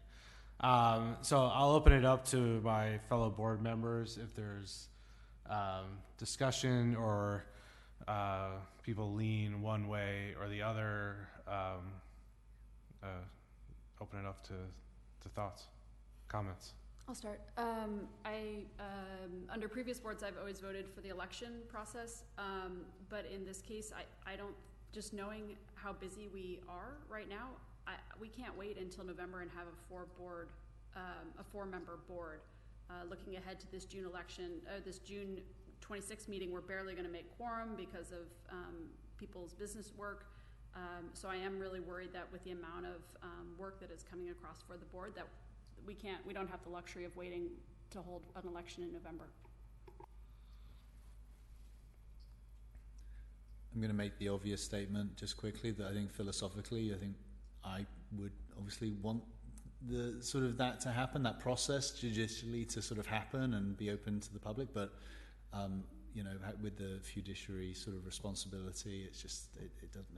So I'll open it up to my fellow board members if there's discussion or people lean one way or the other. Open it up to thoughts, comments. I'll start. Under previous boards, I've always voted for the election process, but in this case, I don't, just knowing how busy we are right now, we can't wait until November and have a four-member board. Looking ahead to this June election, this June 26th meeting, we're barely going to make quorum because of people's business work. So I am really worried that with the amount of work that is coming across for the board, that we don't have the luxury of waiting to hold an election in November. I'm going to make the obvious statement just quickly that I think philosophically, I would obviously want the sort of that to happen, that process judicially to sort of happen and be open to the public. But you know, with the fiduciary sort of responsibility, it's just it doesn't.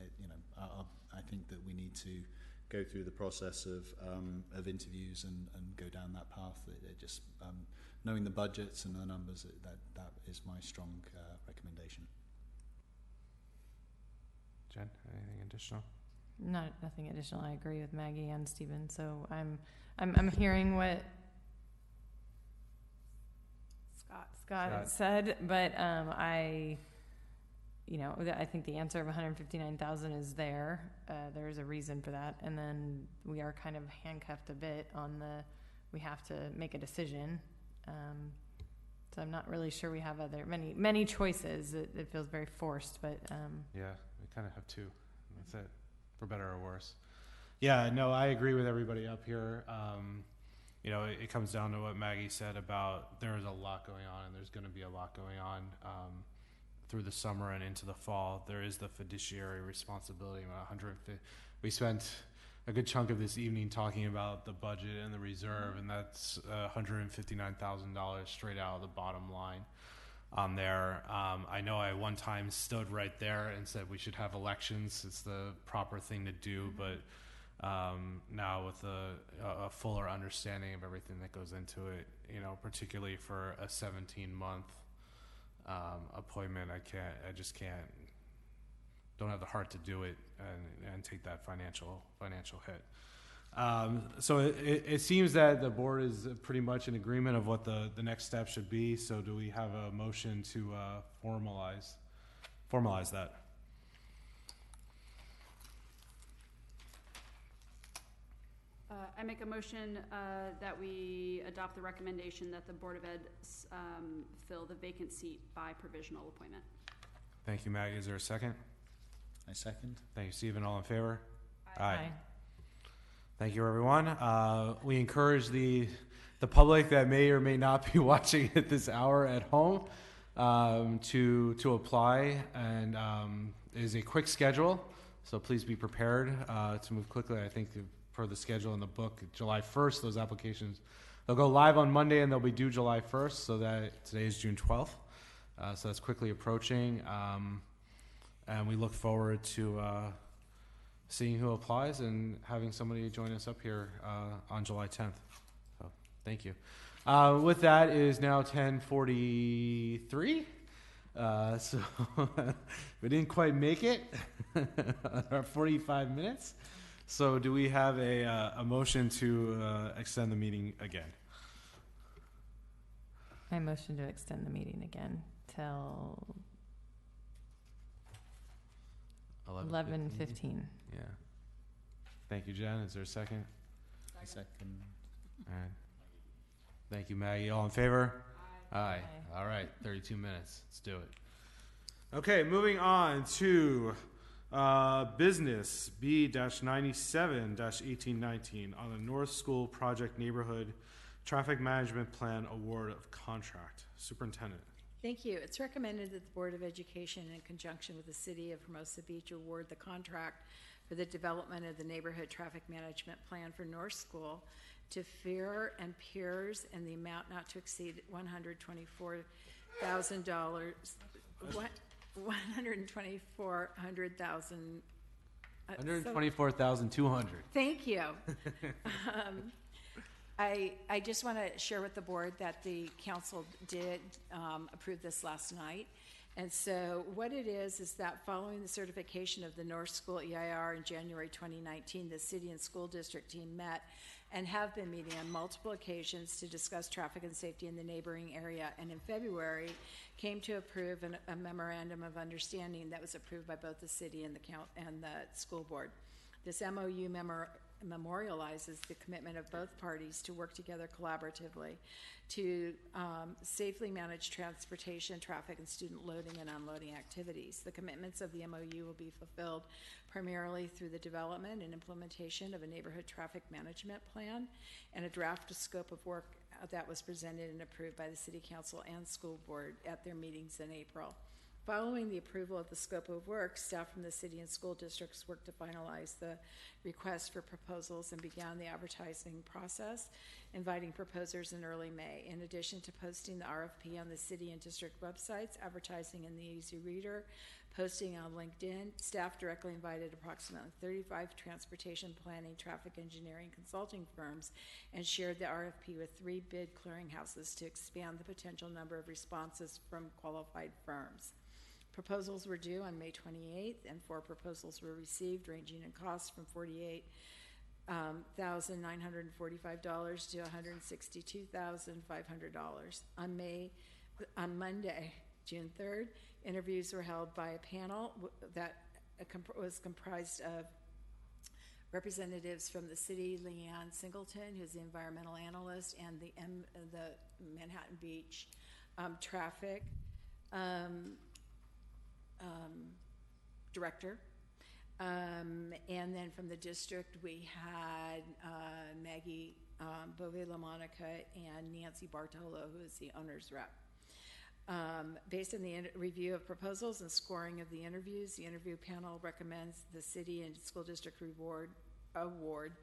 I think that we need to go through the process of interviews and go down that path. It just knowing the budgets and the numbers, that is my strong recommendation. Jen, anything additional? Nothing additional. I agree with Maggie and Stephen. So I'm hearing what Scott said, but I think the answer of 159,000 is there. There's a reason for that, and then we are kind of handcuffed a bit on we have to make a decision. So I'm not really sure we have many choices. It feels very forced, but yeah, we kind of have two. That's it, for better or worse. Yeah, no, I agree with everybody up here. It comes down to what Maggie said about there is a lot going on, and there's going to be a lot going on through the summer and into the fall. There is the fiduciary responsibility. We spent a good chunk of this evening talking about the budget and the reserve, and that's $159,000 straight out of the bottom line on there. I know I one time stood right there and said we should have elections. It's the proper thing to do, but now with a fuller understanding of everything that goes into it, particularly for a 17-month appointment, don't have the heart to do it and take that financial hit. So it seems that the board is pretty much in agreement of what the next step should be. So do we have a motion to formalize that? I make a motion that we adopt the recommendation that the Board of Ed fill the vacant seat by provisional appointment. Thank you, Maggie. Is there a second? I second. Thank you, Stephen. All in favor? Aye. Thank you, everyone. We encourage the public that may or may not be watching at this hour at home to apply, and it is a quick schedule, so please be prepared to move quickly. I think per the schedule in the book, July 1st, those applications, they'll go live on Monday and they'll be due July 1st, so that today is June 12th. So that's quickly approaching. And we look forward to seeing who applies and having somebody join us up here on July 10th. So thank you. With that, it is now 10:43. So we didn't quite make it, our 45 minutes. So do we have a motion to extend the meeting again? I motion to extend the meeting again till 11:15. Yeah. Thank you, Jen. Is there a second? I second. All right. Thank you, Maggie. All in favor? Aye. All right. 32 minutes. Let's do it. Okay, moving on to business B-97-1819 on the North School Project Neighborhood Traffic Management Plan Award of Contract. Superintendent. Thank you. It's recommended that the Board of Education, in conjunction with the City of Hermosa Beach, award the contract for the development of the Neighborhood Traffic Management Plan for North School to Fear and Peers in the amount not to exceed $124,000. $124,200. Thank you. I just want to share with the board that the council did approve this last night. And so what it is that following the certification of the North School EIR in January 2019, the city and school district team met and have been meeting on multiple occasions to discuss traffic and safety in the neighboring area, and in February came to approve a memorandum of understanding that was approved by both the city and the school board. This MOU memorializes the commitment of both parties to work together collaboratively to safely manage transportation, traffic, and student loading and unloading activities. The commitments of the MOU will be fulfilled primarily through the development and implementation of a neighborhood traffic management plan and a draft scope of work that was presented and approved by the City Council and School Board at their meetings in April. Following the approval of the scope of work, staff from the city and school districts worked to finalize the request for proposals and began the advertising process, inviting proposers in early May. In addition to posting the RFP on the city and district websites, advertising in the Easy Reader, posting on LinkedIn, staff directly invited approximately 35 transportation planning, traffic engineering consulting firms, and shared the RFP with 3 bid clearinghouses to expand the potential number of responses from qualified firms. Proposals were due on May 28th, and 4 proposals were received, ranging in cost from $48,945 to $162,500. On Monday, June 3rd, interviews were held by a panel that was comprised of representatives from the city, Leanne Singleton, who's the environmental analyst, and the Manhattan Beach traffic director. And then from the district, we had Maggie Bove-LaMonica and Nancy Bartolo, who is the owner's rep. Based on the review of proposals and scoring of the interviews, the interview panel recommends the city and school district award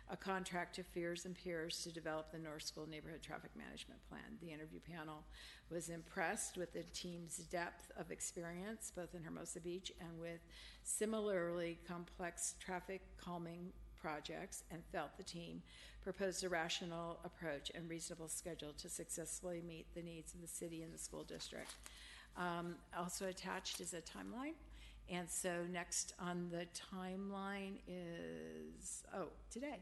a contract to Fears and Peers to develop the North School Neighborhood Traffic Management Plan. The interview panel was impressed with the team's depth of experience, both in Hermosa Beach and with similarly complex traffic calming projects, and felt the team proposed a rational approach and reasonable schedule to successfully meet the needs of the city and the school district. Also attached is a timeline. And so next on the timeline is, today,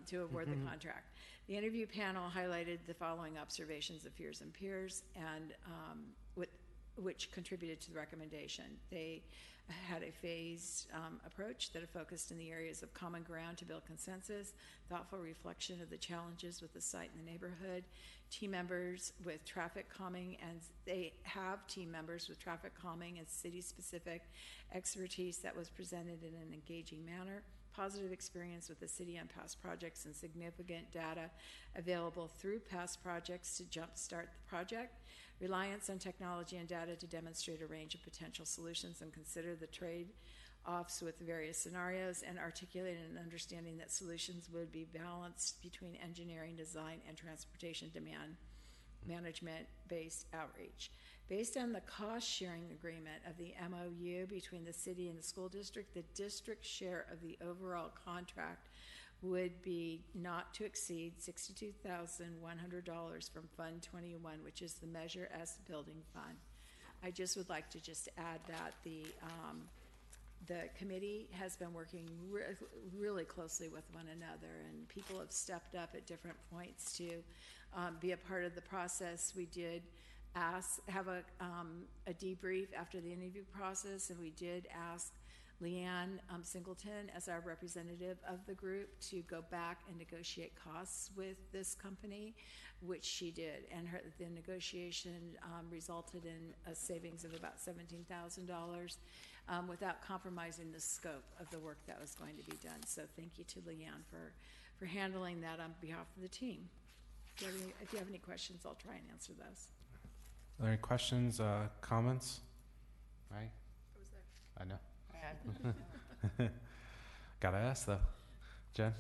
to award the contract. The interview panel highlighted the following observations of Fears and Peers, and which contributed to the recommendation. They had a phased approach that focused in the areas of common ground to build consensus, thoughtful reflection of the challenges with the site and the neighborhood, team members with traffic calming, and they have team members with traffic calming and city-specific expertise that was presented in an engaging manner, positive experience with the city on past projects, and significant data available through past projects to jumpstart the project, reliance on technology and data to demonstrate a range of potential solutions and consider the trade-offs with various scenarios, and articulate an understanding that solutions would be balanced between engineering, design, and transportation demand management-based outreach. Based on the cost-sharing agreement of the MOU between the city and the school district, the district's share of the overall contract would be not to exceed $62,100 from Fund 21, which is the Measure S Building Fund. I just would like to just add that the committee has been working really closely with one another, and people have stepped up at different points to be a part of the process. We did have a debrief after the interview process, and we did ask Leanne Singleton as our representative of the group to go back and negotiate costs with this company, which she did, and the negotiation resulted in a savings of about $17,000 without compromising the scope of the work that was going to be done. So thank you to Leanne for handling that on behalf of the team. If you have any questions, I'll try and answer those. Are there any questions, comments? Right? I know. Gotta ask though. Jen?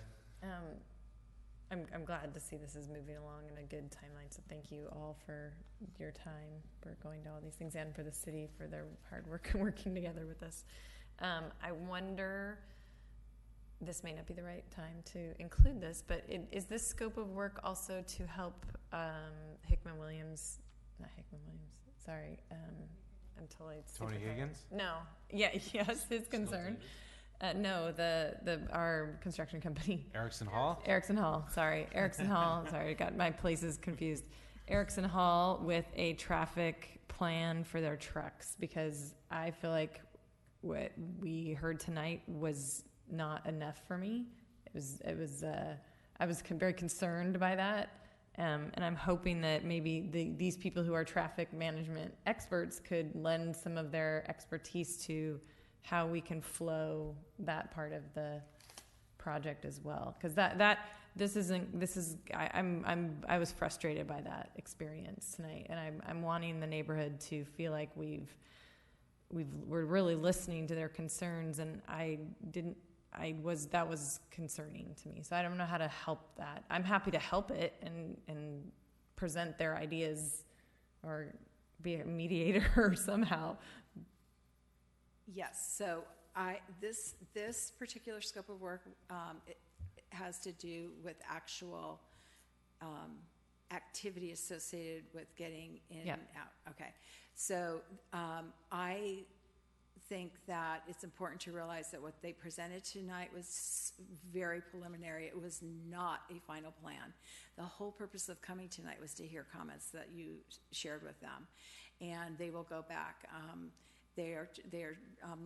I'm glad to see this is moving along in a good timeline, so thank you all for your time, for going to all these things, and for the city for their hard work and working together with us. I wonder, this may not be the right time to include this, but is this scope of work also to help Tony Higgins? No. Yeah, yes, his concern. No, our construction company. Erickson Hall? Erickson Hall, sorry. Erickson Hall, sorry, I got my places confused. Erickson Hall with a traffic plan for their trucks, because I feel like what we heard tonight was not enough for me. I was very concerned by that. And I'm hoping that maybe these people who are traffic management experts could lend some of their expertise to how we can flow that part of the project as well. Because I was frustrated by that experience tonight, and I'm wanting the neighborhood to feel like we're really listening to their concerns, and that was concerning to me. So I don't know how to help that. I'm happy to help it and present their ideas or be a mediator somehow. Yes, so this particular scope of work it has to do with actual activity associated with getting in Yeah. and out. Okay. So I think that it's important to realize that what they presented tonight was very preliminary. It was not a final plan. The whole purpose of coming tonight was to hear comments that you shared with them, and they will go back. They are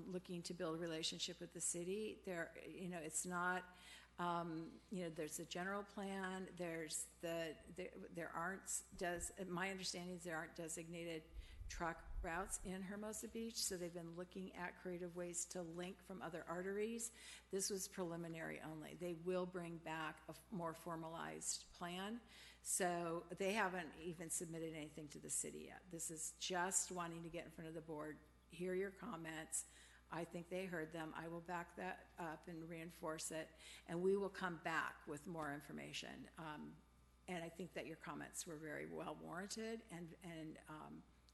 looking to build a relationship with the city. It's not. There's a general plan. My understanding is there aren't designated truck routes in Hermosa Beach, so they've been looking at creative ways to link from other arteries. This was preliminary only. They will bring back a more formalized plan. So they haven't even submitted anything to the city yet. This is just wanting to get in front of the board, hear your comments. I think they heard them. I will back that up and reinforce it, and we will come back with more information. And I think that your comments were very well warranted, and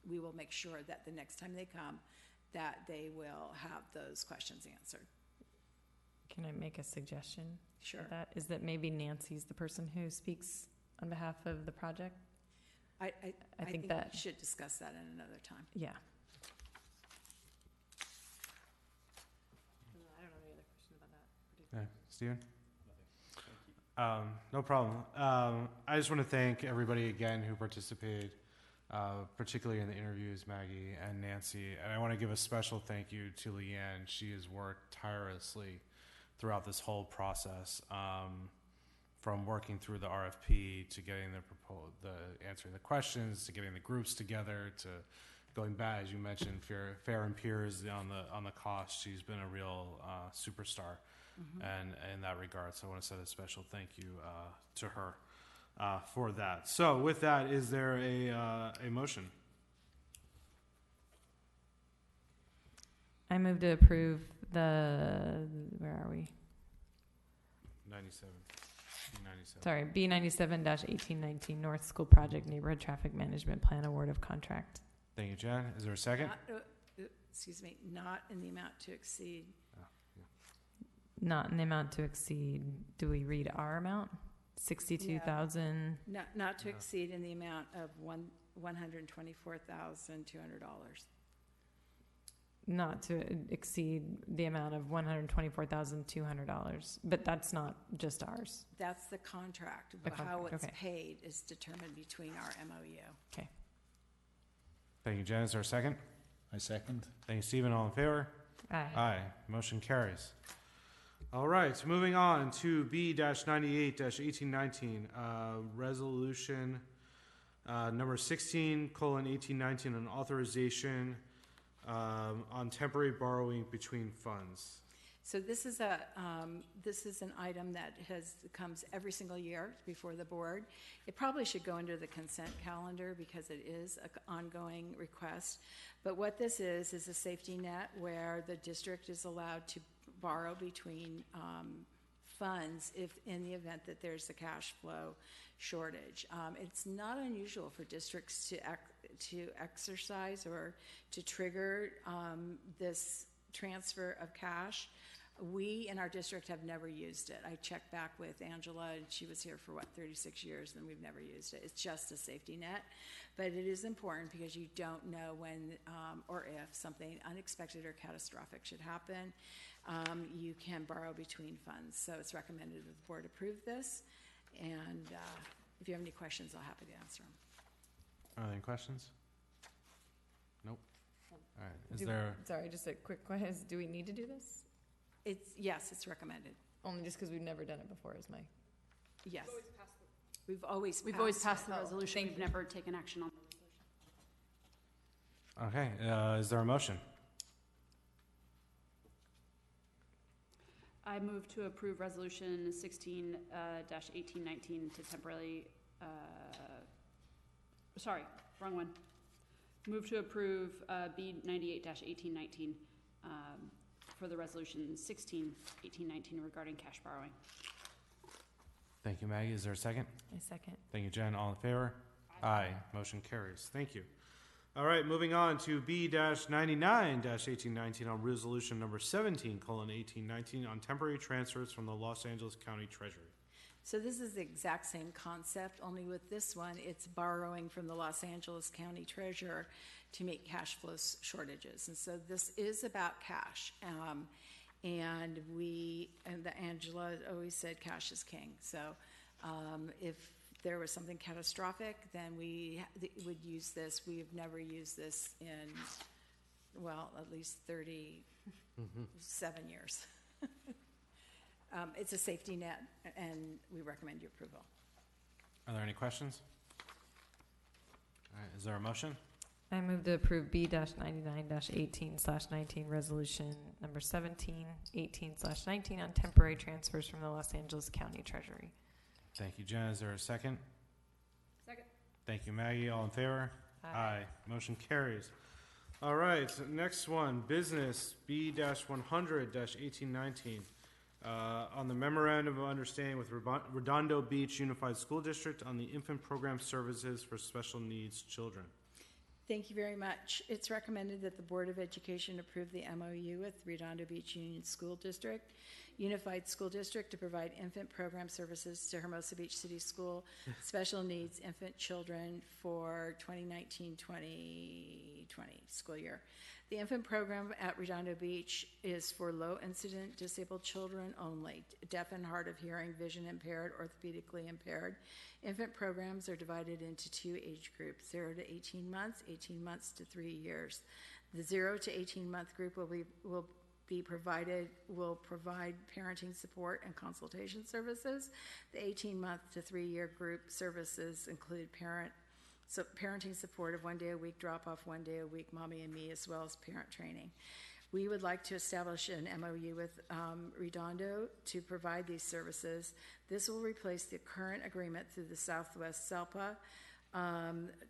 we will make sure that the next time they come, that they will have those questions answered. Can I make a suggestion? Sure. For that is that maybe Nancy's the person who speaks on behalf of the project. I think that we should discuss that in another time. Yeah. I don't have any other question about that. Okay, Stephen? No problem. I just want to thank everybody again who participated, particularly in the interviews, Maggie and Nancy. And I want to give a special thank you to Leanne. She has worked tirelessly throughout this whole process, from working through the RFP to getting answering the questions, to getting the groups together, to going back, as you mentioned, Fair and Peers on the cost. She's been a real superstar. And in that regard, so I want to send a special thank you to her for that. So with that, is there a motion? I move to approve where are we? 97. B97. Sorry, B97-1819 North School Project Neighborhood Traffic Management Plan Award of Contract. Thank you, Jen. Is there a second? Not in the amount to exceed. Not in the amount to exceed, do we read our amount? 62,000? Not to exceed in the amount of $124,200. Not to exceed the amount of $124,200, but that's not just ours. That's the contract. How it's paid is determined between our MOU. Okay. Thank you, Jen. Is there a second? I second. Thank you, Stephen. All in favor? Aye. Aye. Motion carries. All right, moving on to B-98-1819, resolution number 16:1819, an authorization on temporary borrowing between funds. So this is an item that comes every single year before the board. It probably should go into the consent calendar because it is an ongoing request. But what this is a safety net where the district is allowed to borrow between funds if in the event that there's a cash flow shortage. It's not unusual for districts to exercise or to trigger this transfer of cash. We in our district have never used it. I checked back with Angela, and she was here for 36 years, and we've never used it. It's just a safety net, but it is important because you don't know when or if something unexpected or catastrophic should happen. You can borrow between funds, so it's recommended that the board approve this. And if you have any questions, I'll happy to answer them. Any questions? Nope. All right. Sorry, just a quick question. Do we need to do this? Yes, it's recommended. Only just because we've never done it before is my... Yes. We've always passed the resolution. We've never taken action on the resolution. Okay. Is there a motion? I move to approve resolution 16-1819 to temporarily, sorry, wrong one. Move to approve B98-1819 for the resolution 16-1819 regarding cash borrowing. Thank you, Maggie. Is there a second? I second. Thank you, Jen. All in favor? Aye. Motion carries. Thank you. All right, moving on to B-99-1819 on resolution number 17:1819 on temporary transfers from the Los Angeles County Treasury. So this is the exact same concept, only with this one, it's borrowing from the Los Angeles County Treasurer to meet cash flow shortages. And so this is about cash. And Angela always said cash is king. So if there was something catastrophic, then we would use this. We've never used this in, well, at least 37 years. It's a safety net, and we recommend your approval. Are there any questions? All right, is there a motion? I move to approve B-99-18/19 resolution number 1718/19 on temporary transfers from the Los Angeles County Treasury. Thank you, Jen. Is there a second? Second. Thank you, Maggie. All in favor? Aye. Motion carries. All right, next one, business B-100-1819. On the memorandum of understanding with Redondo Beach Unified School District on the infant program services for special needs children. Thank you very much. It's recommended that the Board of Education approve the MOU with Redondo Beach Unified School District to provide infant program services to Hermosa Beach City School special needs infant children for 2019-2020 school year. The infant program at Redondo Beach is for low-incident disabled children only, deaf and hard of hearing, vision impaired, orthopedically impaired. Infant programs are divided into two age groups, 0 to 18 months, 18 months to 3 years. The 0 to 18-month group will provide parenting support and consultation services. The 18-month to 3-year group services include parenting support of 1 day a week, drop-off 1 day a week, mommy and me, as well as parent training. We would like to establish an MOU with Redondo to provide these services. This will replace the current agreement through the Southwest SELPA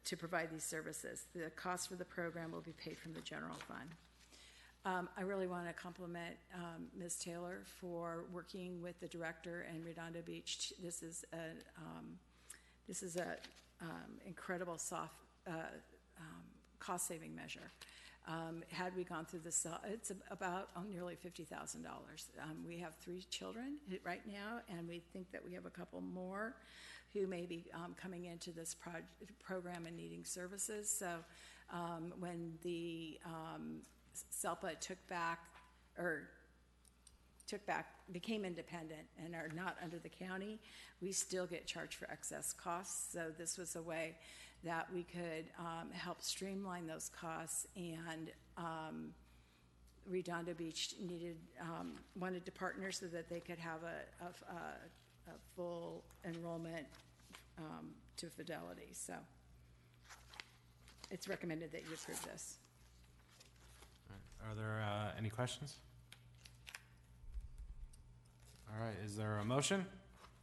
to provide these services. The cost for the program will be paid from the general fund. I really want to compliment Ms. Taylor for working with the director and Redondo Beach. This is a incredible cost-saving measure. Had we gone through this, it's about nearly $50,000. We have 3 children right now, and we think that we have a couple more who may be coming into this program and needing services. So when the SELPA became independent and are not under the county, we still get charged for excess costs. So this was a way that we could help streamline those costs, and Redondo Beach wanted to partner so that they could have a full enrollment to Fidelity. So it's recommended that you approve this. Are there any questions? All right, is there a motion?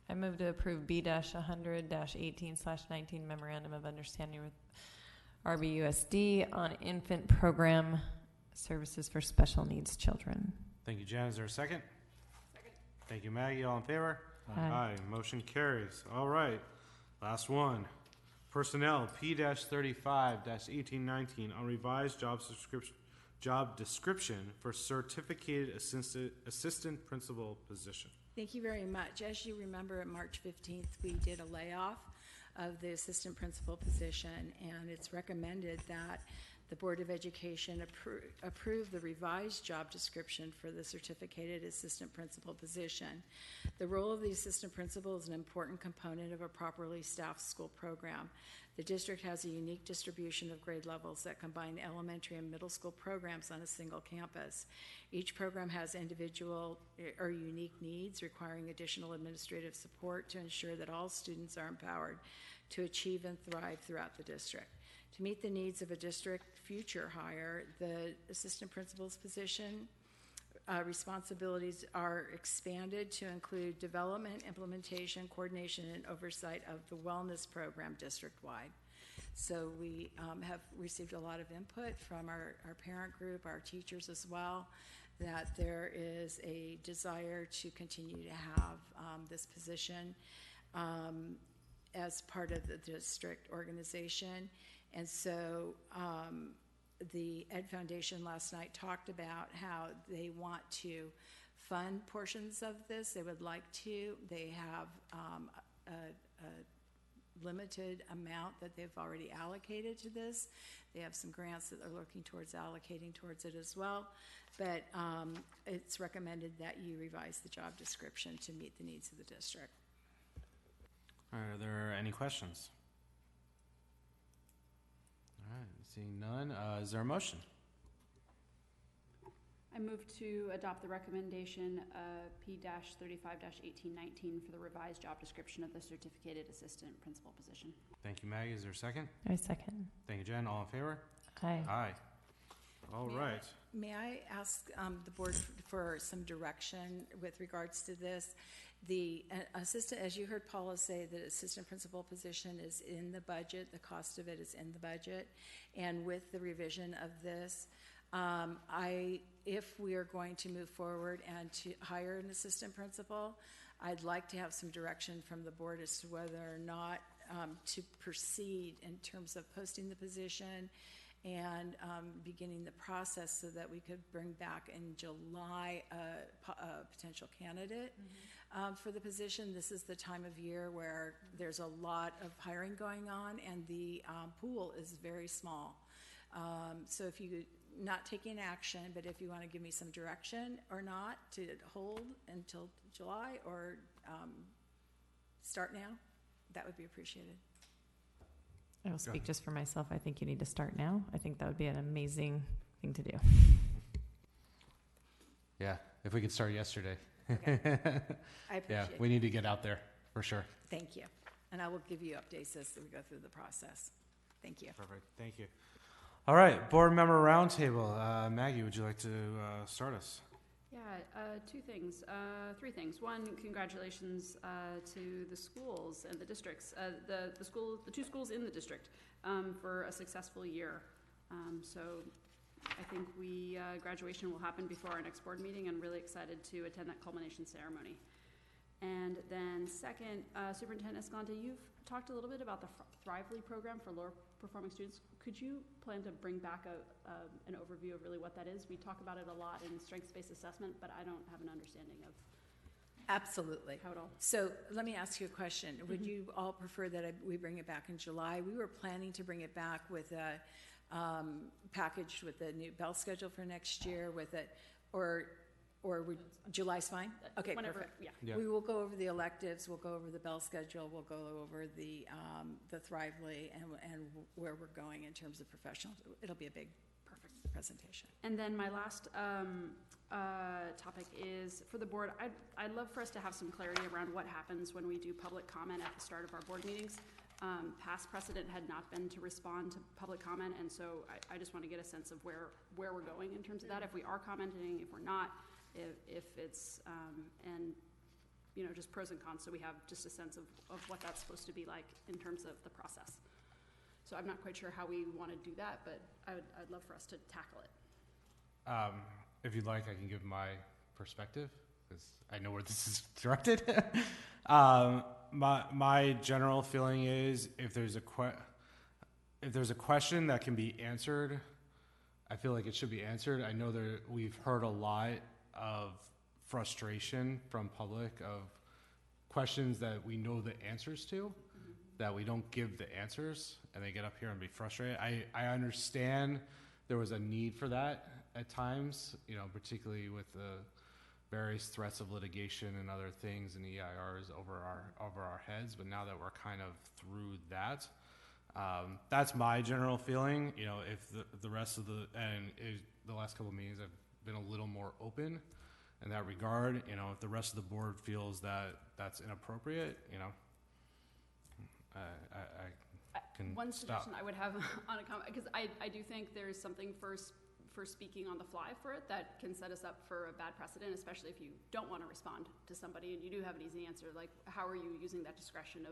I move to approve B-100-18/19 memorandum of understanding with RBUSD on infant program services for special needs children. Thank you, Jen. Is there a second? Second. Thank you, Maggie. All in favor? Aye. Motion carries. All right, last one. Personnel P-35-1819 on revised job description for certificated assistant principal position. Thank you very much. As you remember, on March 15th, we did a layoff of the assistant principal position, and it's recommended that the Board of Education approve the revised job description for the certificated assistant principal position. The role of the assistant principal is an important component of a properly staffed school program. The district has a unique distribution of grade levels that combine elementary and middle school programs on a single campus. Each program has individual or unique needs requiring additional administrative support to ensure that all students are empowered to achieve and thrive throughout the district. To meet the needs of a district future hire, the assistant principal's position responsibilities are expanded to include development, implementation, coordination, and oversight of the wellness program district-wide. So we have received a lot of input from our parent group, our teachers as well, that there is a desire to continue to have this position as part of the district organization. And so the Ed Foundation last night talked about how they want to fund portions of this. They would like to. They have a limited amount that they've already allocated to this. They have some grants that they're looking towards allocating towards it as well. But it's recommended that you revise the job description to meet the needs of the district. Are there any questions? All right, seeing none, is there a motion? I move to adopt the recommendation P-35-1819 for the revised job description of the certificated assistant principal position. Thank you, Maggie. Is there a second? I second. Thank you, Jen. All in favor? Aye. Aye. All right. May I ask the board for some direction with regards to this? The assistant, as you heard Paula say, the assistant principal position is in the budget. The cost of it is in the budget. And with the revision of this, if we are going to move forward and to hire an assistant principal, I'd like to have some direction from the board as to whether or not to proceed in terms of posting the position and beginning the process so that we could bring back in July a potential candidate for the position. This is the time of year where there's a lot of hiring going on and the pool is very small. So if you not taking action, but if you want to give me some direction or not to hold until July or start now, that would be appreciated. I will speak just for myself. I think you need to start now. I think that would be an amazing thing to do. Yeah, if we could start yesterday. Okay. I appreciate Yeah, we need to get out there for sure. Thank you. And I will give you updates as we go through the process. Thank you. Perfect. Thank you. All right, board member roundtable. Maggie, would you like to start us? Yeah, three things. One, congratulations to the schools and the districts, the two schools in the district for a successful year. So I think graduation will happen before our next board meeting, and really excited to attend that culmination ceremony. And then second, Superintendent Escalante, you've talked a little bit about the Thrively program for lower performing students. Could you plan to bring back an overview of really what that is? We talk about it a lot in strengths-based assessment, but I don't have an understanding of Absolutely. how it all. So let me ask you a question. Would you all prefer that we bring it back in July? We were planning to bring it back with a package with the new bell schedule for next year with it, or July's fine? Okay, Whenever, perfect. yeah. We will go over the electives, we'll go over the bell schedule, we'll go over the Thrively and where we're going in terms of professional. It'll be a big, perfect presentation. And then my last topic is for the board. I'd love for us to have some clarity around what happens when we do public comment at the start of our board meetings. Past precedent had not been to respond to public comment, and so I just want to get a sense of where we're going in terms of that. If we are commenting, if we're not, if it's and just pros and cons, so we have just a sense of what that's supposed to be like in terms of the process. So I'm not quite sure how we want to do that, but I'd love for us to tackle it. If you'd like, I can give my perspective because I know where this is directed. My general feeling is if there's a question that can be answered, I feel like it should be answered. I know that we've heard a lot of frustration from public of questions that we know the answers to, that we don't give the answers, and they get up here and be frustrated. I understand there was a need for that at times, particularly with the various threats of litigation and other things and EIRs over our heads. But now that we're kind of through that, that's my general feeling. If the rest of the last couple of meetings I've been a little more open in that regard. If the rest of the board feels that that's inappropriate, I can One stop. suggestion I would have on a comment, because I do think there's something for speaking on the fly for it that can set us up for a bad precedent, especially if you don't want to respond to somebody and you do have an easy answer. Like, how are you using that discretion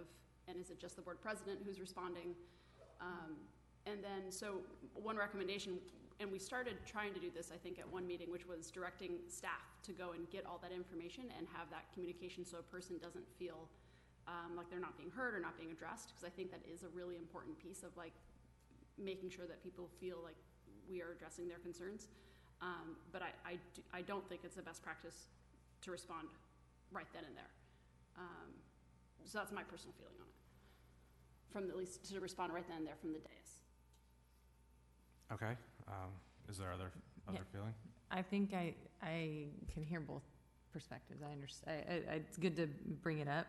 and is it just the board president who's responding? And then, so one recommendation, and we started trying to do this, I think, at one meeting, which was directing staff to go and get all that information and have that communication so a person doesn't feel like they're not being heard or not being addressed, because I think that is a really important piece of making sure that people feel like we are addressing their concerns. But I don't think it's a best practice to respond right then and there. So that's my personal feeling on it. At least to respond right then and there from the dais. Okay. Is there other feeling? I think I can hear both perspectives. I understand. It's good to bring it up.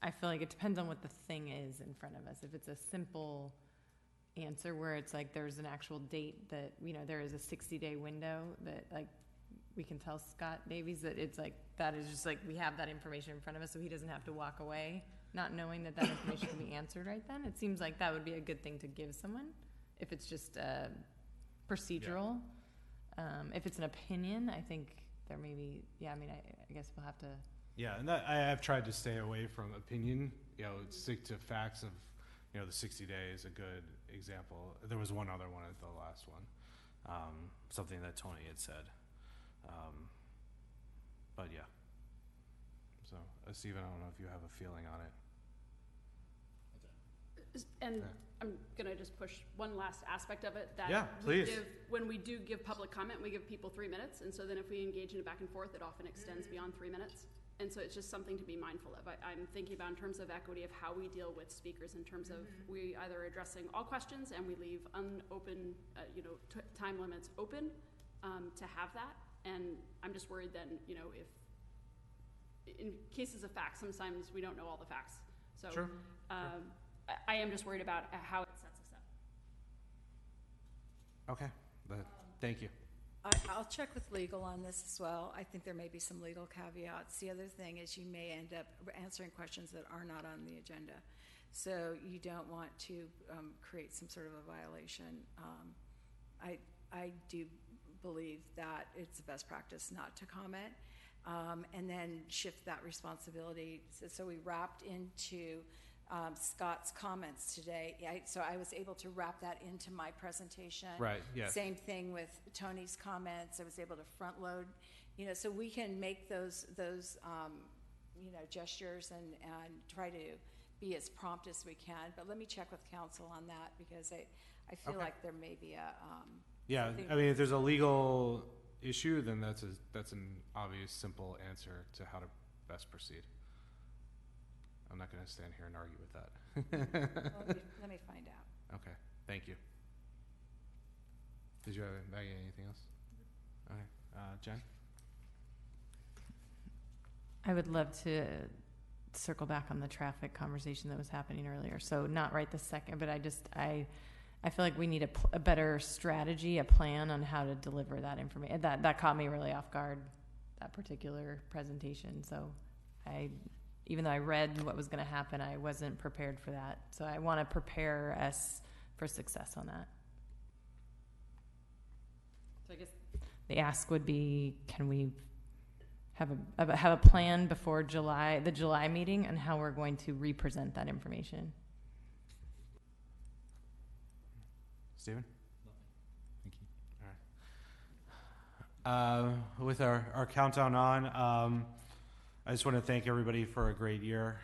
I feel like it depends on what the thing is in front of us. If it's a simple answer where it's like there's an actual date that, there is a 60-day window that like we can tell Scott Davies that it's like, that is just like, we have that information in front of us so he doesn't have to walk away not knowing that information can be answered right then. It seems like that would be a good thing to give someone if it's just procedural. Yeah. If it's an opinion, I think there may be, I guess we'll have to. Yeah, and I have tried to stay away from opinion, stick to facts of, the 60 days, a good example. There was one other one at the last one, something that Tony had said. But yeah. So, Stephen, I don't know if you have a feeling on it. And I'm going to just push one last aspect of it. That yeah, please. When we do give public comment, we give people 3 minutes. And so then if we engage in a back and forth, it often extends beyond 3 minutes. And so it's just something to be mindful of. I'm thinking about in terms of equity of how we deal with speakers in terms of we either addressing all questions and we leave unopen, time limits open to have that. And I'm just worried then, if in cases of facts, sometimes we don't know all the facts. So sure. I am just worried about how it sets us up. Okay, thank you. I'll check with legal on this as well. I think there may be some legal caveats. The other thing is you may end up answering questions that are not on the agenda. So you don't want to create some sort of a violation. I do believe that it's the best practice not to comment and then shift that responsibility. So we wrapped into Scott's comments today. So I was able to wrap that into my presentation. Right, yes. Same thing with Tony's comments. I was able to front load, so we can make those gestures and try to be as prompt as we can. But let me check with council on that because I feel okay. like there may be a... yeah, if there's a legal issue, then that's an obvious, simple answer to how to best proceed. I'm not going to stand here and argue with that. Let me find out. Okay, thank you. Did you have, Maggie, anything else? Okay, Jen? I would love to circle back on the traffic conversation that was happening earlier. So not right this second, but I feel like we need a better strategy, a plan on how to deliver that information. That caught me really off guard, that particular presentation. So even though I read what was going to happen, I wasn't prepared for that. So I want to prepare us for success on that. So I guess the ask would be, can we have a plan before the July meeting on how we're going to represent that information? Stephen? Thank you. All right. With our countdown on, I just want to thank everybody for a great year.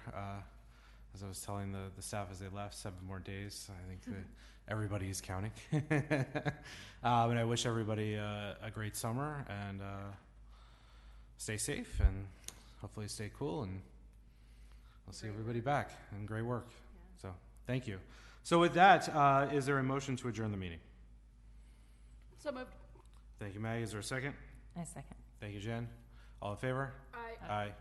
As I was telling the staff as they left, 7 more days. I think that everybody is counting. And I wish everybody a great summer and stay safe and hopefully stay cool. And I'll see everybody back and great work. Yeah. So thank you. So with that, is there a motion to adjourn the meeting? So moved. Thank you, Maggie. Is there a second? I second. Thank you, Jen. All in favor? Aye. Aye.